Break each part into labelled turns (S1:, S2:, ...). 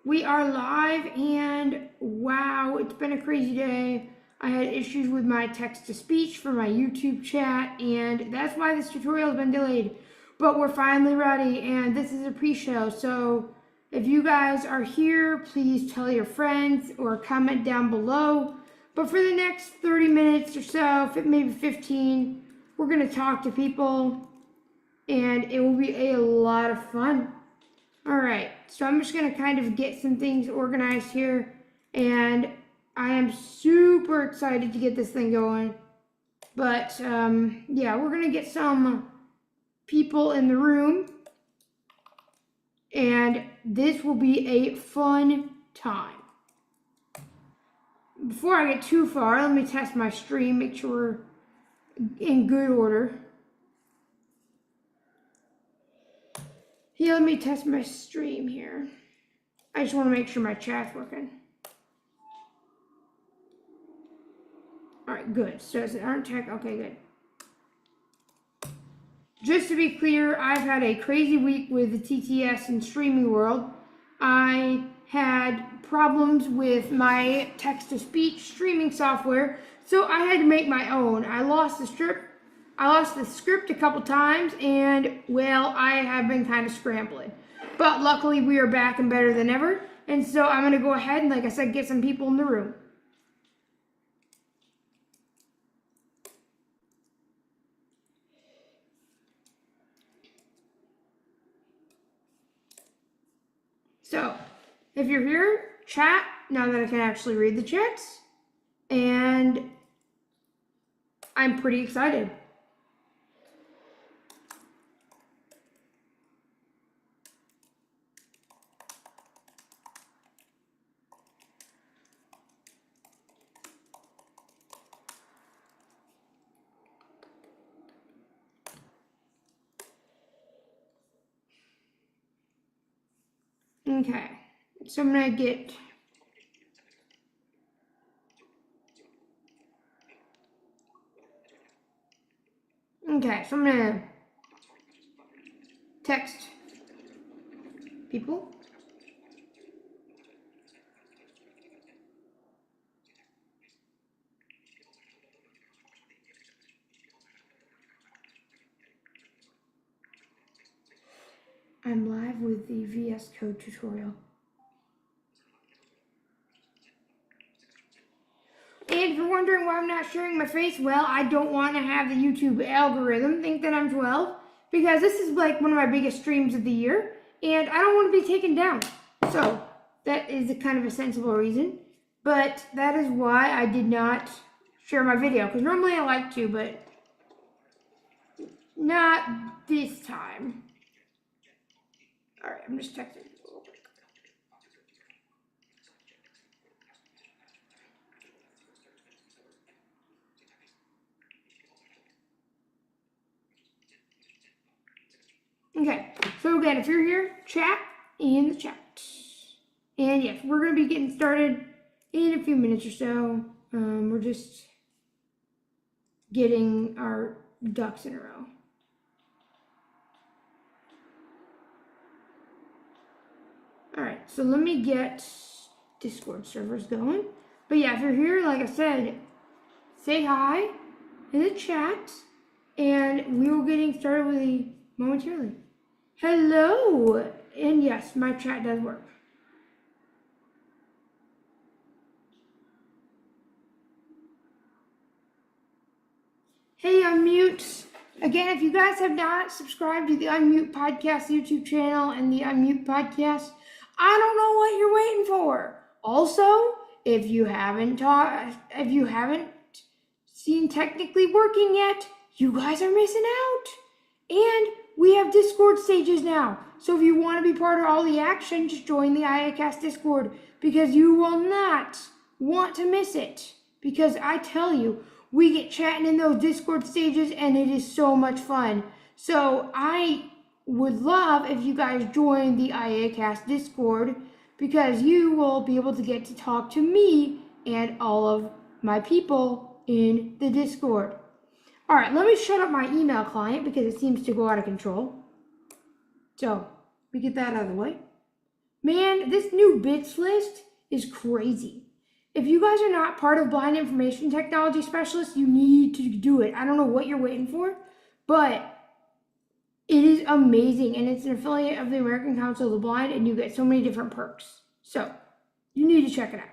S1: We are live, and wow, it's been a crazy day. I had issues with my text-to-speech for my YouTube chat, and that's why this tutorial has been delayed. But we're finally ready, and this is a pre-show, so if you guys are here, please tell your friends or comment down below. But for the next 30 minutes or so, maybe 15, we're going to talk to people, and it will be a lot of fun. Alright, so I'm just going to kind of get some things organized here, and I am super excited to get this thing going. But, yeah, we're going to get some people in the room, and this will be a fun time. Before I get too far, let me test my stream, make sure we're in good order. Yeah, let me test my stream here. I just want to make sure my chat's working. All right, good. So is it aren't tech? Okay, good. Just to be clear, I've had a crazy week with the TTS and streaming world. I had problems with my text-to-speech streaming software, so I had to make my own. I lost the script a couple times, and well, I have been kind of scrambling. But luckily, we are back and better than ever. And so I'm going to go ahead and, like I said, get some people in the room. So, if you're here, chat, now that I can actually read the chats. And I'm pretty excited. Okay, so I'm gonna get so I'm gonna text people. I'm live with the VS Code tutorial. And if you're wondering why I'm not sharing my face, well, I don't want to have the YouTube algorithm think that I'm 12, because this is like one of my biggest streams of the year, and I don't want to be taken down. So that is a kind of a sensible reason, but that is why I did not share my video, because normally I like to, but not this time. All right, I'm just texting. Okay, so again, if you're here, chat in the chat. And yes, we're going to be getting started in a few minutes or so. We're just getting our ducks in a row. All right, so let me get Discord servers going. But yeah, if you're here, like I said, say hi in the chat, and we will getting started with you momentarily. Hello, and yes, my chat does work. Hey, Unmute. Again, if you guys have not subscribed to the Unmute Podcast YouTube channel and the Unmute Podcast, I don't know what you're waiting for. Also, if you haven't seen Technically Working yet, you guys are missing out. And we have Discord stages now. So if you want to be part of all the action, just join the IACast Discord, because you will not want to miss it. Because I tell you, we get chatting in those Discord stages, and it is so much fun. So I would love if you guys join the IACast Discord, because you will be able to get to talk to me and all of my people in the Discord. All right, let me shut up my email client because it seems to go out of control. So we get that out of the way. Man, this new bits list is crazy. If you guys are not part of Blind Information Technology Specialists, you need to do it. I don't know what you're waiting for, but it is amazing, and it's an affiliate of the American Council of the Blind, and you get so many different perks. So, you need to check it out.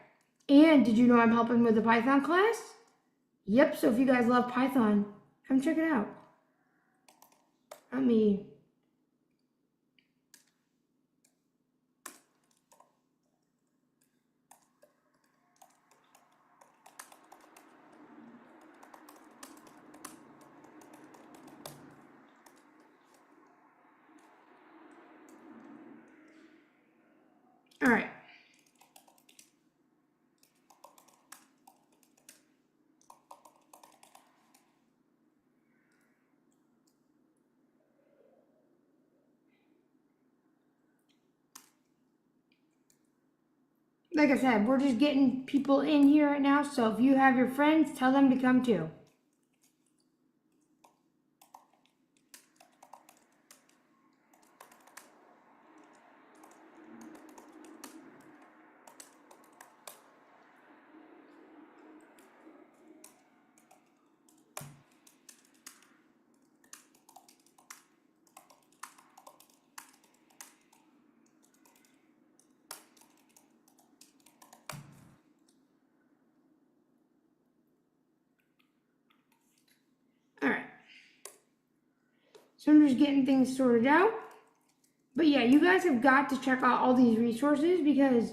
S1: And did you know I'm helping with the Python class? Yep, so if you guys love Python, come check it out. Let me... All right. Like I said, we're just getting people in here right now, so if you have your friends, tell them to come too. All right. So I'm just getting things sorted out. But yeah, you guys have got to check out all these resources because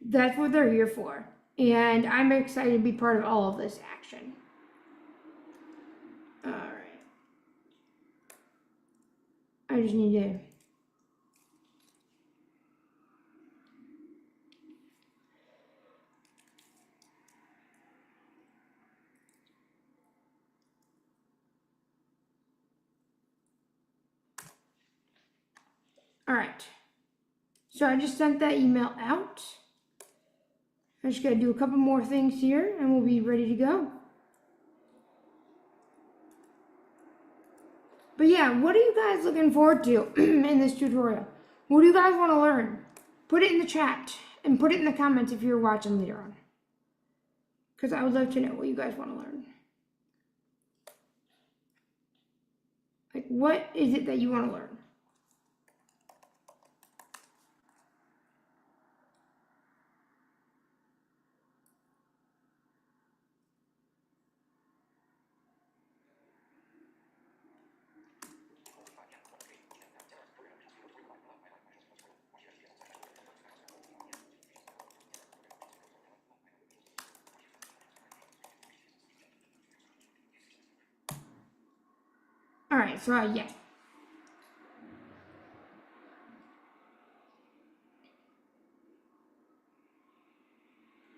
S1: that's what they're here for. And I'm excited to be part of all of this action. All right. I just need to... All right. So I just sent that email out. I just gotta do a couple more things here and we'll be ready to go. But yeah, what are you guys looking forward to in this tutorial? What do you guys want to learn? Put it in the chat and put it in the comments if you're watching later on. Because I would love to know what you guys want to learn. Like, what is it that you want to learn? All right, so yeah.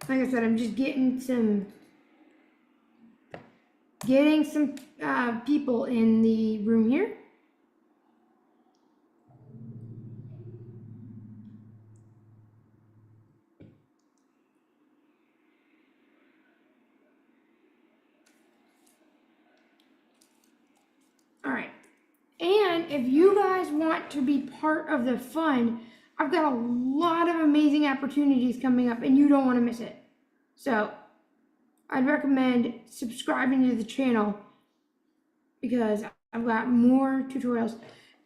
S1: Like I said, I'm just getting some people in the room here. All right. And if you guys want to be part of the fun, I've got a lot of amazing opportunities coming up and you don't want to miss it. So I'd recommend subscribing to the channel because I've got more tutorials.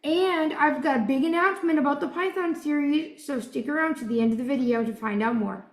S1: And I've got a big announcement about the Python series, so stick around to the end of the video to find out more.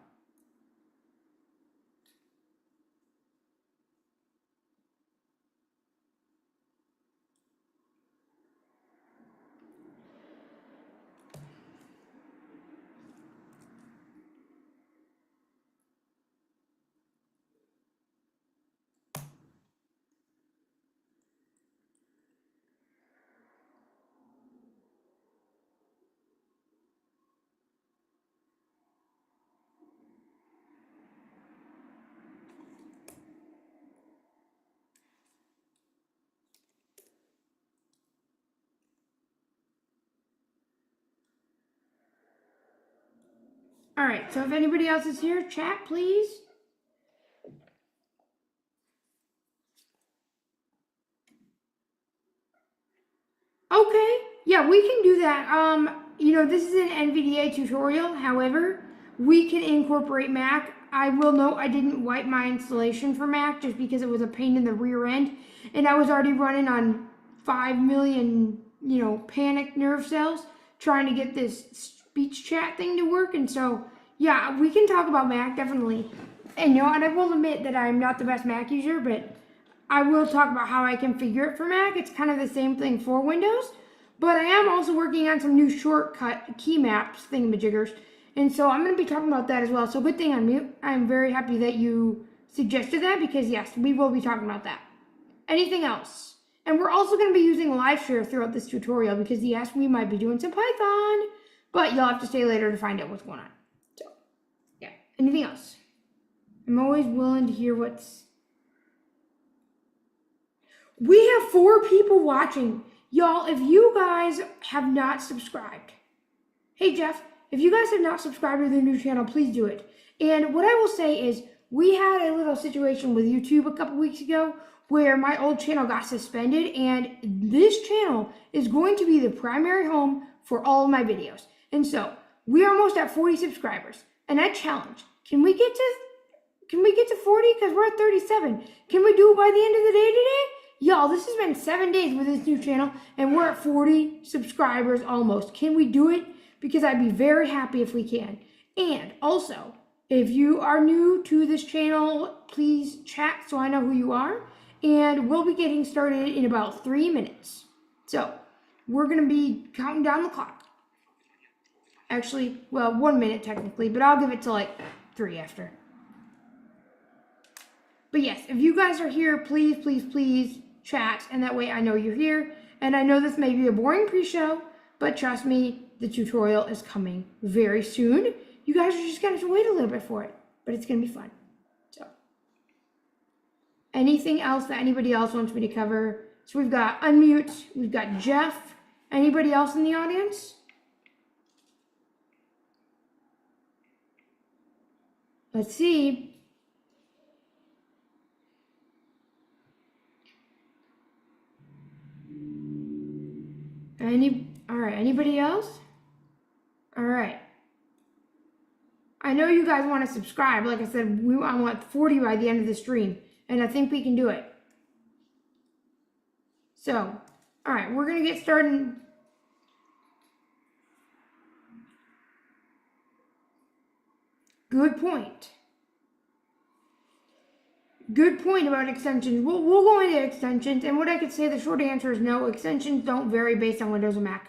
S1: All right, so if anybody else is here, chat, please. Okay, yeah, we can do that. this is an NVDA tutorial. However, we can incorporate Mac. I will note I didn't wipe my installation for Mac just because it was a pain in the rear end. And I was already running on 5 million, panic nerve cells trying to get this speech chat thing to work. And so, yeah, we can talk about Mac, definitely. And, and I will admit that I'm not the best Mac user, but I will talk about how I configure it for Mac. It's kind of the same thing for Windows. But I am also working on some new shortcut key maps thingamajiggers. And so I'm going to be talking about that as well. So good thing I'm mute. I'm very happy that you suggested that because, yes, we will be talking about that. Anything else? And we're also going to be using live share throughout this tutorial because, yes, we might be doing some Python. But you'll have to stay later to find out what's going on. So, yeah. Anything else? I'm always willing to hear what's... We have 4 people watching. Y'all, if you guys have not subscribed, hey Jeff, if you guys have not subscribed to the new channel, please do it. And what I will say is, we had a little situation with YouTube a couple weeks ago where my old channel got suspended, and this channel is going to be the primary home for all of my videos. And so, we are almost at 40 subscribers, and I challenge, can we get to 40? Because we're at 37. Can we do it by the end of the day today? Y'all, this has been 7 days with this new channel, and we're at 40 subscribers almost. Can we do it? Because I'd be very happy if we can. And also, if you are new to this channel, please chat so I know who you are. And we'll be getting started in about 3 minutes. So, we're going to be counting down the clock. Actually, well, 1 minute technically, but I'll give it to like 3 after. But yes, if you guys are here, please, please, please chat, and that way I know you're here. And I know this may be a boring pre-show, but trust me, the tutorial is coming very soon. You guys are just gonna have to wait a little bit for it, but it's gonna be fun. So, anything else that anybody else wants me to cover? So we've got unmute, we've got Jeff. Anybody else in the audience? Let's see. All right, anybody else? All right. I know you guys want to subscribe. Like I said, I want 40 by the end of the stream, and I think we can do it. So, all right, we're going to get started. Good point. Good point about extensions. We'll go into extensions, and what I could say, the short answer is no. Extensions don't vary based on Windows and Mac.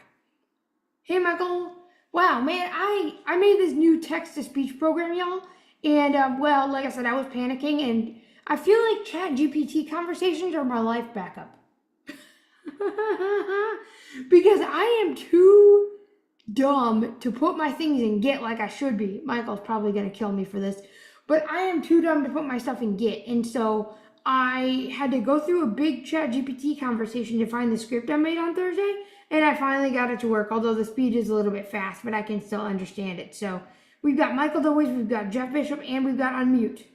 S1: Hey, Michael. Wow, man, I made this new text-to-speech program, y'all. And, well, like I said, I was panicking, and I feel like ChatGPT conversations are my life backup. Because I am too dumb to put my things in Git like I should be. Michael's probably going to kill me for this. But I am too dumb to put my stuff in Git. And so I had to go through a big ChatGPT conversation to find the script I made on Thursday. And I finally got it to work, although the speed is a little bit fast, but I can still understand it. So we've got Michael Dowies, we've got Jeff Bishop, and we've got Unmute.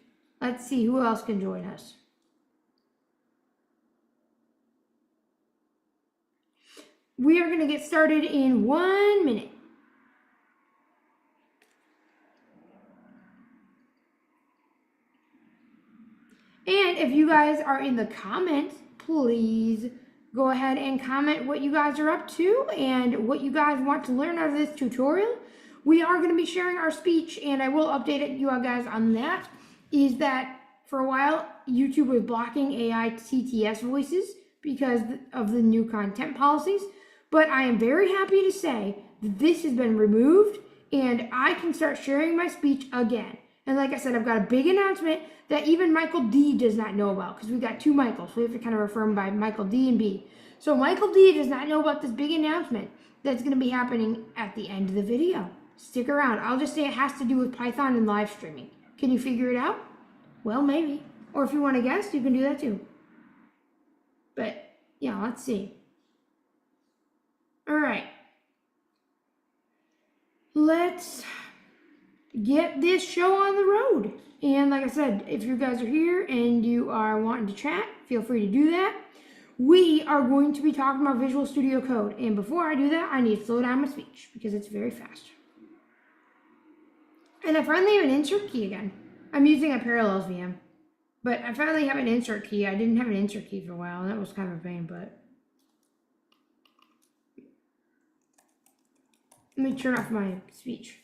S1: Let's see who else can join us. We are going to get started in 1 minute. And if you guys are in the comments, please go ahead and comment what you guys are up to and what you guys want to learn out of this tutorial. We are going to be sharing our speech, and I will update you guys on that, is that for a while, YouTube was blocking AI CTS voices because of the new content policies. But I am very happy to say that this has been removed, and I can start sharing my speech again. And like I said, I've got a big announcement that even Michael D does not know about, because we got 2 Michaels. We have to kind of refer him by Michael D and B. So Michael D does not know about this big announcement that's going to be happening at the end of the video. Stick around. I'll just say it has to do with Python and live streaming. Can you figure it out? Well, maybe. Or if you want to guess, you can do that too. But yeah, let's see. All right. Let's get this show on the road. And like I said, if you guys are here and you are wanting to chat, feel free to do that. we are going to be talking about Visual Studio Code. And before I do that, I need to slow down my speech because it's very fast. And I finally have an insert key again. I'm using a Parallels VM, but I finally have an insert key. I didn't have an insert key for a while, and that was kind of a pain, but let me turn off my speech.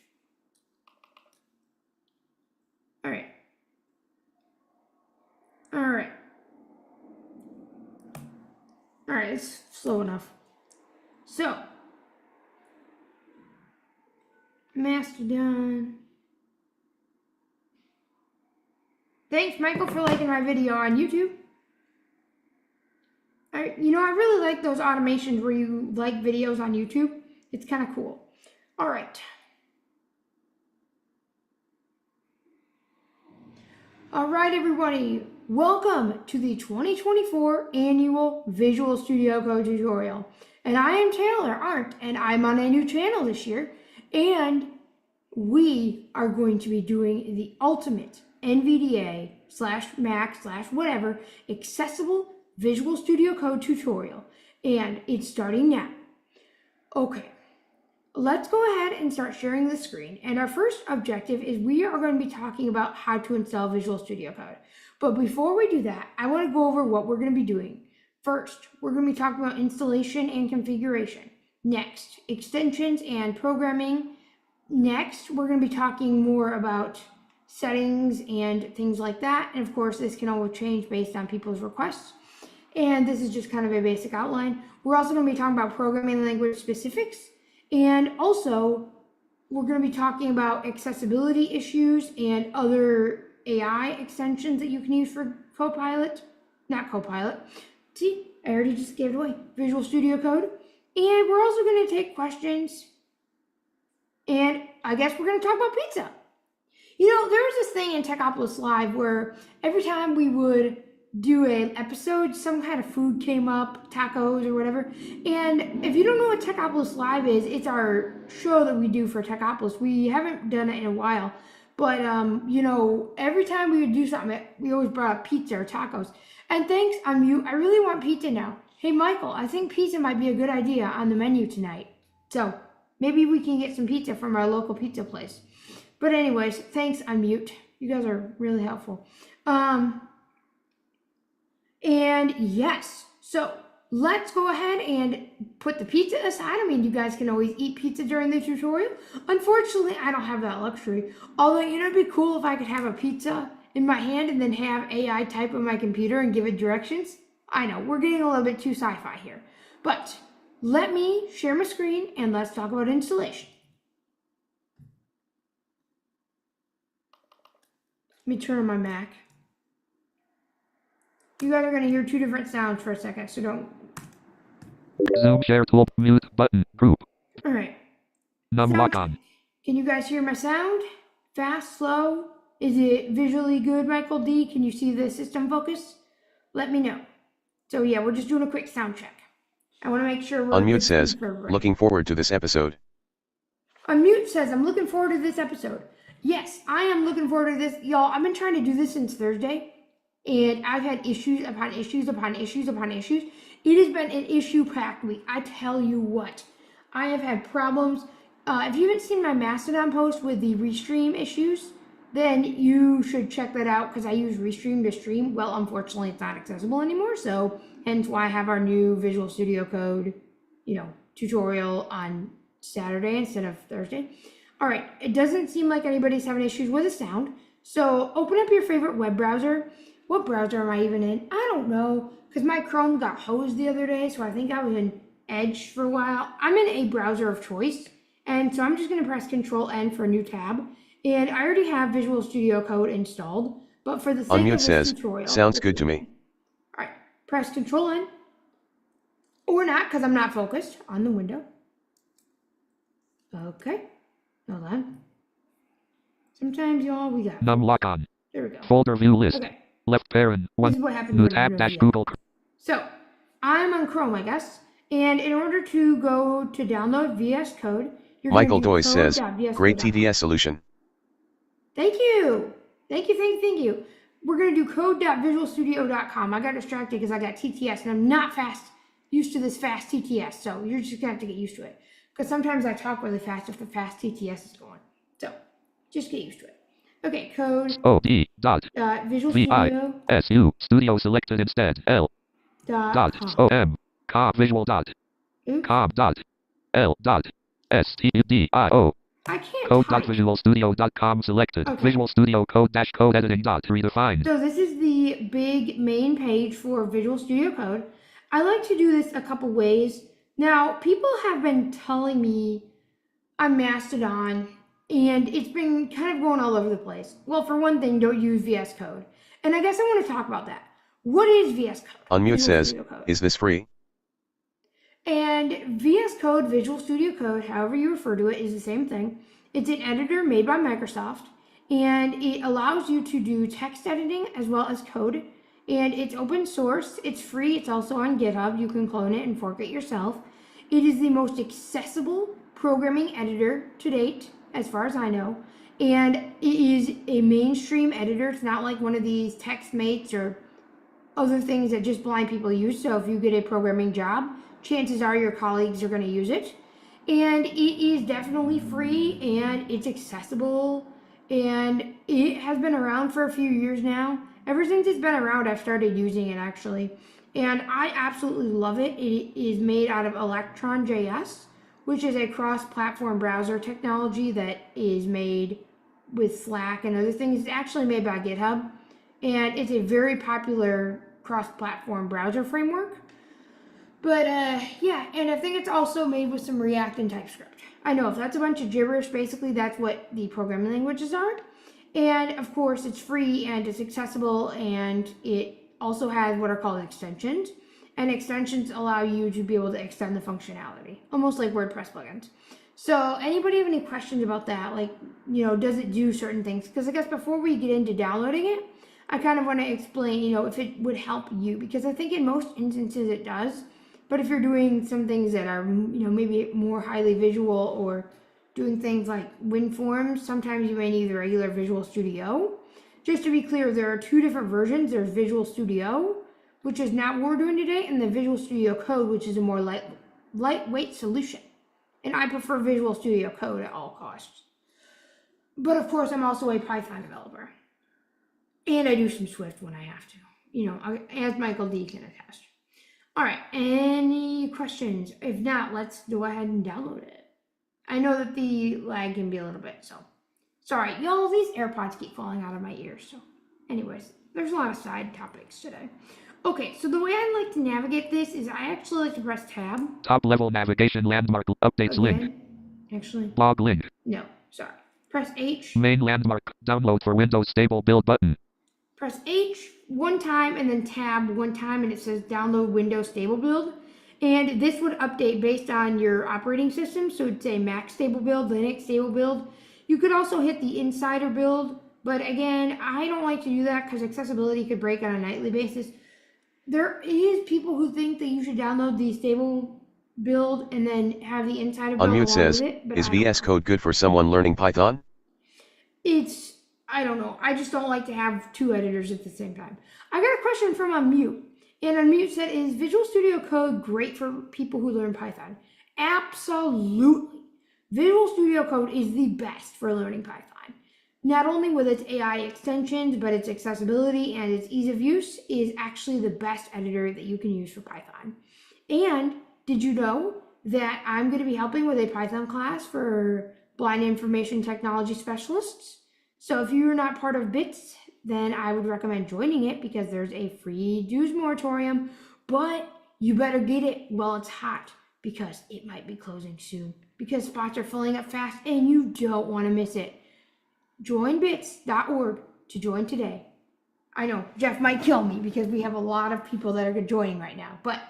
S1: All right. All right, it's slow enough. So, Mastodon. Thanks, Michael, for liking my video on YouTube. I really like those automations where you like videos on YouTube. It's kind of cool. All right. All right, everybody. Welcome to the 2024 annual Visual Studio Code tutorial. And I am Taylor Arndt, and I'm on a new channel this year. And we are going to be doing the ultimate NVDA /Mac /whatever accessible Visual Studio Code tutorial. And it's starting now. Okay. Let's go ahead and start sharing the screen. And our first objective is we are going to be talking about how to install Visual Studio Code. But before we do that, I want to go over what we're going to be doing. First, we're going to be talking about installation and configuration. Next, extensions and programming. Next, we're going to be talking more about settings and things like that. And of course, this can always change based on people's requests. And this is just kind of a basic outline. We're also going to be talking about programming language specifics. And also, we're going to be talking about accessibility issues and other AI extensions that you can use for Copilot. Not Copilot. See, I already just gave it away. Visual Studio Code. And we're also going to take questions. And I guess we're going to talk about pizza. There was this thing in Techopolis Live where every time we would do an episode, some kind of food came up, tacos or whatever. And if you don't know what Techopolis Live is, it's our show that we do for Techopolis. We haven't done it in a while, but every time we would do something, we always brought up pizza or tacos. And thanks, I really want pizza now. Hey Michael, I think pizza might be a good idea on the menu tonight. So maybe we can get some pizza from our local pizza place. But anyways, thanks, Unmute. You guys are really helpful. And yes, so let's go ahead and put the pizza aside. You guys can always eat pizza during the tutorial. Unfortunately, I don't have that luxury. Although, it'd be cool if I could have a pizza in my hand and then have AI type on my computer and give it directions. I know, we're getting a little bit too sci-fi here. But let me share my screen and let's talk about installation. Let me turn on my Mac. You guys are going to hear two different sounds for a second, so don't.
S2: Zoom share tool, mute button, group.
S1: All right.
S2: Lock on.
S1: Can you guys hear my sound? Fast, slow? Is it visually good, Michael D? Can you see the system focus? Let me know. So yeah, we're just doing a quick sound check. I want to make sure we're
S3: Unmute says, looking forward to this episode.
S1: Unmute says, I'm looking forward to this episode. Yes, I am looking forward to this. Y'all, I've been trying to do this since Thursday. And I've had issues upon issues upon issues upon issues. It has been an issue-packed week. I tell you what. I have had problems. If you haven't seen my Mastodon post with the Restream issues, then you should check that out because I use Restream to stream. Well, unfortunately, it's not accessible anymore. So hence why I have our new Visual Studio Code, tutorial on Saturday instead of Thursday. All right. It doesn't seem like anybody's having issues with the sound. So open up your favorite web browser. What browser am I even in? I don't know, because my Chrome got hosed the other day, so I think I was in Edge for a while. I'm in a browser of choice, and so I'm just going to press Control-N for a new tab. And I already have Visual Studio Code installed, but for the sake
S3: Unmute
S1: of this tutorial...
S3: sounds good to me.
S1: All right, press Control-N, or not, because I'm not focused, on the window. Okay, hold on. Sometimes, y'all, we got...
S2: Lock on.
S1: There we go.
S2: Folder view list.
S1: Okay.
S2: Left parent.
S1: This is what happens
S2: New
S1: when
S2: tab dash
S1: VS.
S2: Google.
S1: So I'm on Chrome, I guess. And in order to go to download VS Code, you're
S3: Michael
S1: going to
S3: Doyce says, great TDS solution.
S1: Thank you. Thank you. we're going to do code.visualstudio.com. I got distracted because I got TTS and I'm not used to this fast TTS. So you're just going to have to get used to it. Because sometimes I talk really fast if the fast TTS is going. So just get used to it. Okay, code.
S2: O-D dot
S1: Visual Studio.
S2: V-I-S-U studio selected instead. L dot
S1: .com.
S2: O-M com visual dot
S1: Oops.
S2: com dot L dot S-T-U-D-I-O
S1: I can't
S2: code
S1: type.
S2: dot visualstudio.com selected.
S1: Okay.
S2: Visual Studio code dash code editing dot redefined.
S1: So this is the big main page for Visual Studio Code. I like to do this a couple ways. Now, people have been telling me on Mastodon, and it's been kind of going all over the place. Well, for one thing, don't use VS Code. And I guess I want to talk about that. What is VS Code?
S3: Unmute
S1: Visual
S3: says,
S1: Studio Code.
S3: is this free?
S1: And VS Code, Visual Studio Code, however you refer to it, is the same thing. It's an editor made by Microsoft, and it allows you to do text editing as well as code. And it's open source, it's free, it's also on GitHub. You can clone it and fork it yourself. It is the most accessible programming editor to date, as far as I know. And it is a mainstream editor. It's not like one of these TextMates or other things that just blind people use. So if you get a programming job, chances are your colleagues are going to use it. And it is definitely free and it's accessible, and it has been around for a few years now. Ever since it's been around, I've started using it actually, and I absolutely love it. It is made out of Electron.js, which is a cross-platform browser technology that is made with Slack and other things. It's actually made by GitHub, and it's a very popular cross-platform browser framework. But yeah, and I think it's also made with some React and TypeScript. I know if that's a bunch of gibberish, basically that's what the programming languages are. And of course it's free and it's accessible, and it also has what are called extensions. And extensions allow you to be able to extend the functionality, almost like WordPress plugins. So anybody have any questions about that? Like, you know, does it do certain things? Because I guess before we get into downloading it, I kind of want to explain, you know, if it would help you, because I think in most instances it does. But if you're doing some things that are, you know, maybe more highly visual, or doing things like WinForms, sometimes you may need the regular Visual Studio. Just to be clear, there are two different versions. There's Visual Studio, which is not what we're doing today, and the Visual Studio Code, which is a more lightweight solution. And I prefer Visual Studio Code at all costs. But of course, I'm also a Python developer. And I do some Swift when I have to, you know, as Michael D can attest. All right, any questions? If not, let's go ahead and download it. I know that the lag can be a little bit, so sorry. Y'all, these AirPods keep falling out of my ears. So anyways, there's a lot of side topics today. Okay, so the way I like to navigate this is I actually like to press tab.
S2: Top level navigation landmark updates link.
S1: Actually,
S2: Blog link.
S1: no, sorry. Press H.
S2: Main landmark download for Windows stable build button.
S1: Press H one time and then tab one time, and it says download Windows Stable Build. And this would update based on your operating system. So it'd say Mac Stable Build, Linux Stable Build. You could also hit the Insider Build, but again, I don't like to do that because accessibility could break on a nightly basis. There is people who think that you should download the Stable Build and then have the Insider Build.
S3: Unmute says, is VS Code good for someone learning Python?
S1: I don't know. I just don't like to have two editors at the same time. I got a question from Unmute. And Unmute said, is Visual Studio Code great for people who learn Python? Absolutely. Visual Studio Code is the best for learning Python. Not only with its AI extensions, but its accessibility and its ease of use is actually the best editor that you can use for Python. And did you know that I'm going to be helping with a Python class for blind information technology specialists? So if you're not part of BITS, then I would recommend joining it because there's a free dues moratorium, but you better get it while it's hot because it might be closing soon because spots are filling up fast and you don't want to miss it. Joinbits.org to join today. I know Jeff might kill me because we have a lot of people that are joining right now, but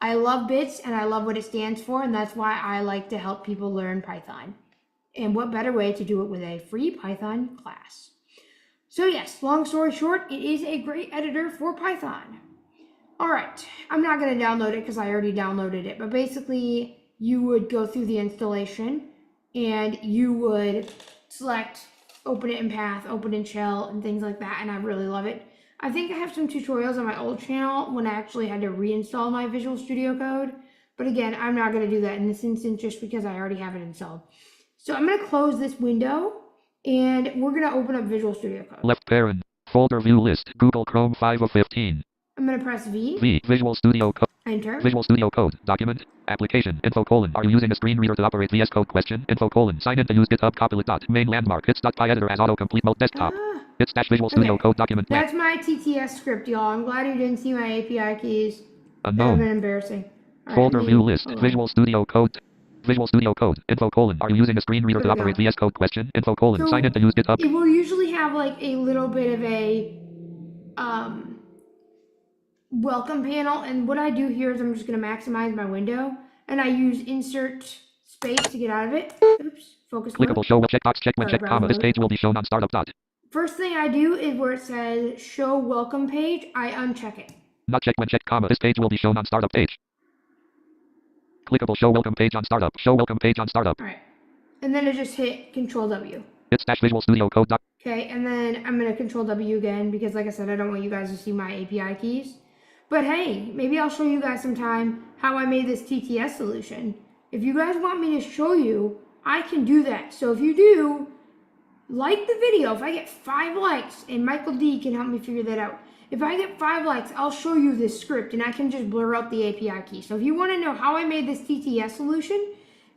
S1: I love BITS and I love what it stands for, and that's why I like to help people learn Python. And what better way to do it with a free Python class? So yes, long story short, it is a great editor for Python. All right, I'm not going to download it because I already downloaded it, but basically you would go through the installation and you would select open it in Path, open in Shell, and things like that, and I really love it. I think I have some tutorials on my old channel when I actually had to reinstall my Visual Studio Code. But again, I'm not going to do that in this instance just because I already have it installed. So I'm going to close this window and we're going to open up Visual Studio Code.
S2: Left parent. Folder view list. Google Chrome 5 of 15.
S1: I'm going to press V.
S2: V. Visual Studio Code.
S1: Enter.
S2: Visual Studio Code. Document. Application. Info colon. Are you using a screen reader to operate VS Code question? Info colon. Sign in to use GitHub Copilot. Main landmark. Hits.py editor as autocomplete mode desktop. It's dash Visual Studio Code document.
S1: That's my TTS script, y'all. I'm glad you didn't see my API keys. That would have
S2: Unknown.
S1: been embarrassing. All
S2: Folder
S1: right,
S2: view list. Visual Studio Code. Visual Studio Code. Info colon. Are you using a screen reader to operate VS Code question? Info colon.
S1: So
S2: Sign in to use GitHub.
S1: it will usually have like a little bit of a welcome panel, and what I do here is I'm just going to maximize my window, and I use insert space to get out of it. Oops, focus mode.
S2: Clickable show checkbox check when check comma. This
S1: mode.
S2: page will be shown on startup dot.
S1: First thing I do is where it says show welcome page, I uncheck it.
S2: Not check when check comma. This page will be shown on startup page. Clickable show welcome page on startup. Show welcome page on startup.
S1: All right, and then I just hit Control W.
S2: It's dash Visual Studio Code.
S1: Okay, and then I'm going to Control W again because, like I said, I don't want you guys to see my API keys. But hey, maybe I'll show you guys sometime how I made this TTS solution. If you guys want me to show you, I can do that. So if you do, like the video. If I get 5 likes, and Michael D can help me figure that out. If I get 5 likes, I'll show you this script, and I can just blur out the API key. So if you want to know how I made this TTS solution,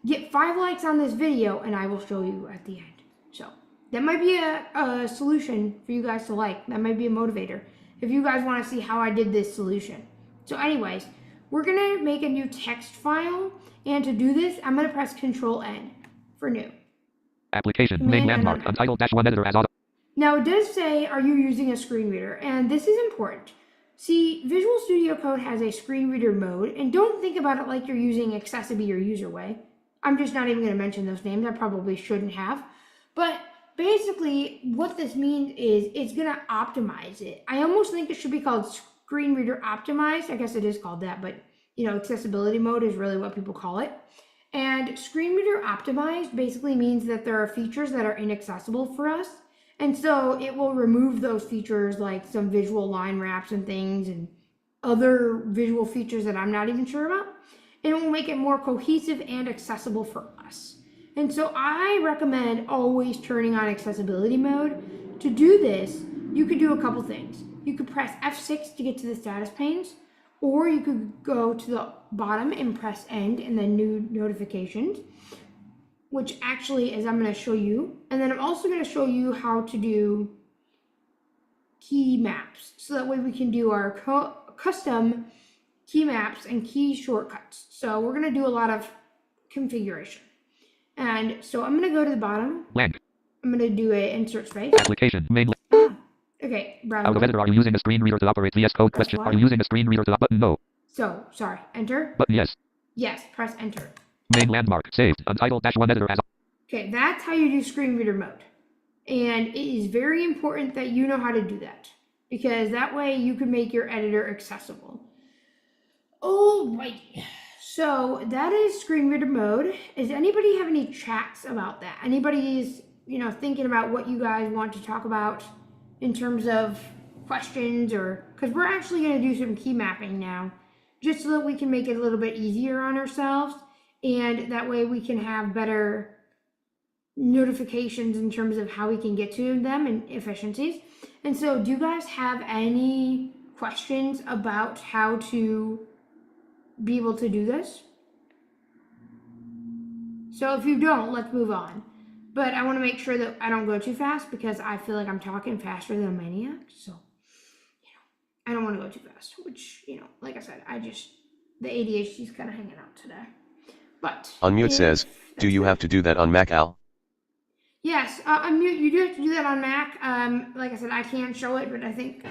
S1: get 5 likes on this video, and I will show you at the end. So that might be a solution for you guys to like. That might be a motivator if you guys want to see how I did this solution. So anyways, we're going to make a new text file. And to do this, I'm going to press Control N for new.
S2: Application. Main landmark. Untitled -1 editor as auto.
S1: Now it does say, are you using a screen reader? And this is important. See, Visual Studio Code has a screen reader mode, and don't think about it like you're using Accessibility or UserWay. I'm just not even going to mention those names. I probably shouldn't have. But basically, what this means is it's going to optimize it. I almost think it should be called Screen Reader Optimized. I guess it is called that, but you know, accessibility mode is really what people call it. And Screen Reader Optimized basically means that there are features that are inaccessible for us. And so it will remove those features like some visual line wraps and things and other visual features that I'm not even sure about. And it will make it more cohesive and accessible for us. And so I recommend always turning on accessibility mode. To do this, you could do a couple things. You could press F6 to get to the status panes, or you could go to the bottom and press end and then new notifications, which actually is I'm going to show you. And then I'm also going to show you how to do key maps. So that way we can do our custom key maps and key shortcuts. So we're going to do a lot of configuration. And so I'm going to go to the bottom.
S2: Blank.
S1: I'm going to do a insert space.
S2: Application. Main.
S1: Okay.
S2: Out of editor. Are you using a screen reader to operate VS Code question? Are you using a screen reader to button? No.
S1: So, sorry. Enter.
S2: Button yes.
S1: Yes. Press enter.
S2: Main landmark. Saved. Untitled -1 editor as.
S1: Okay. That's how you do screen reader mode. And it is very important that you know how to do that, because that way you can make your editor accessible. Alrighty. So that is screen reader mode. Does anybody have any chats about that? Anybody's, thinking about what you guys want to talk about in terms of questions, or because we're actually going to do some key mapping now, just so that we can make it a little bit easier on ourselves, and that way we can have better notifications in terms of how we can get to them and efficiencies. And so do you guys have any questions about how to be able to do this? So if you don't, let's move on. But I want to make sure that I don't go too fast, because I feel like I'm talking faster than a maniac. So, I don't want to go too fast, which, like I said, the ADHD is kind of hanging out today. But
S3: Unmute says, do you have to do that on Mac, Al?
S1: Yes, unmute. You do have to do that on Mac. Like I said, I can show it, but I think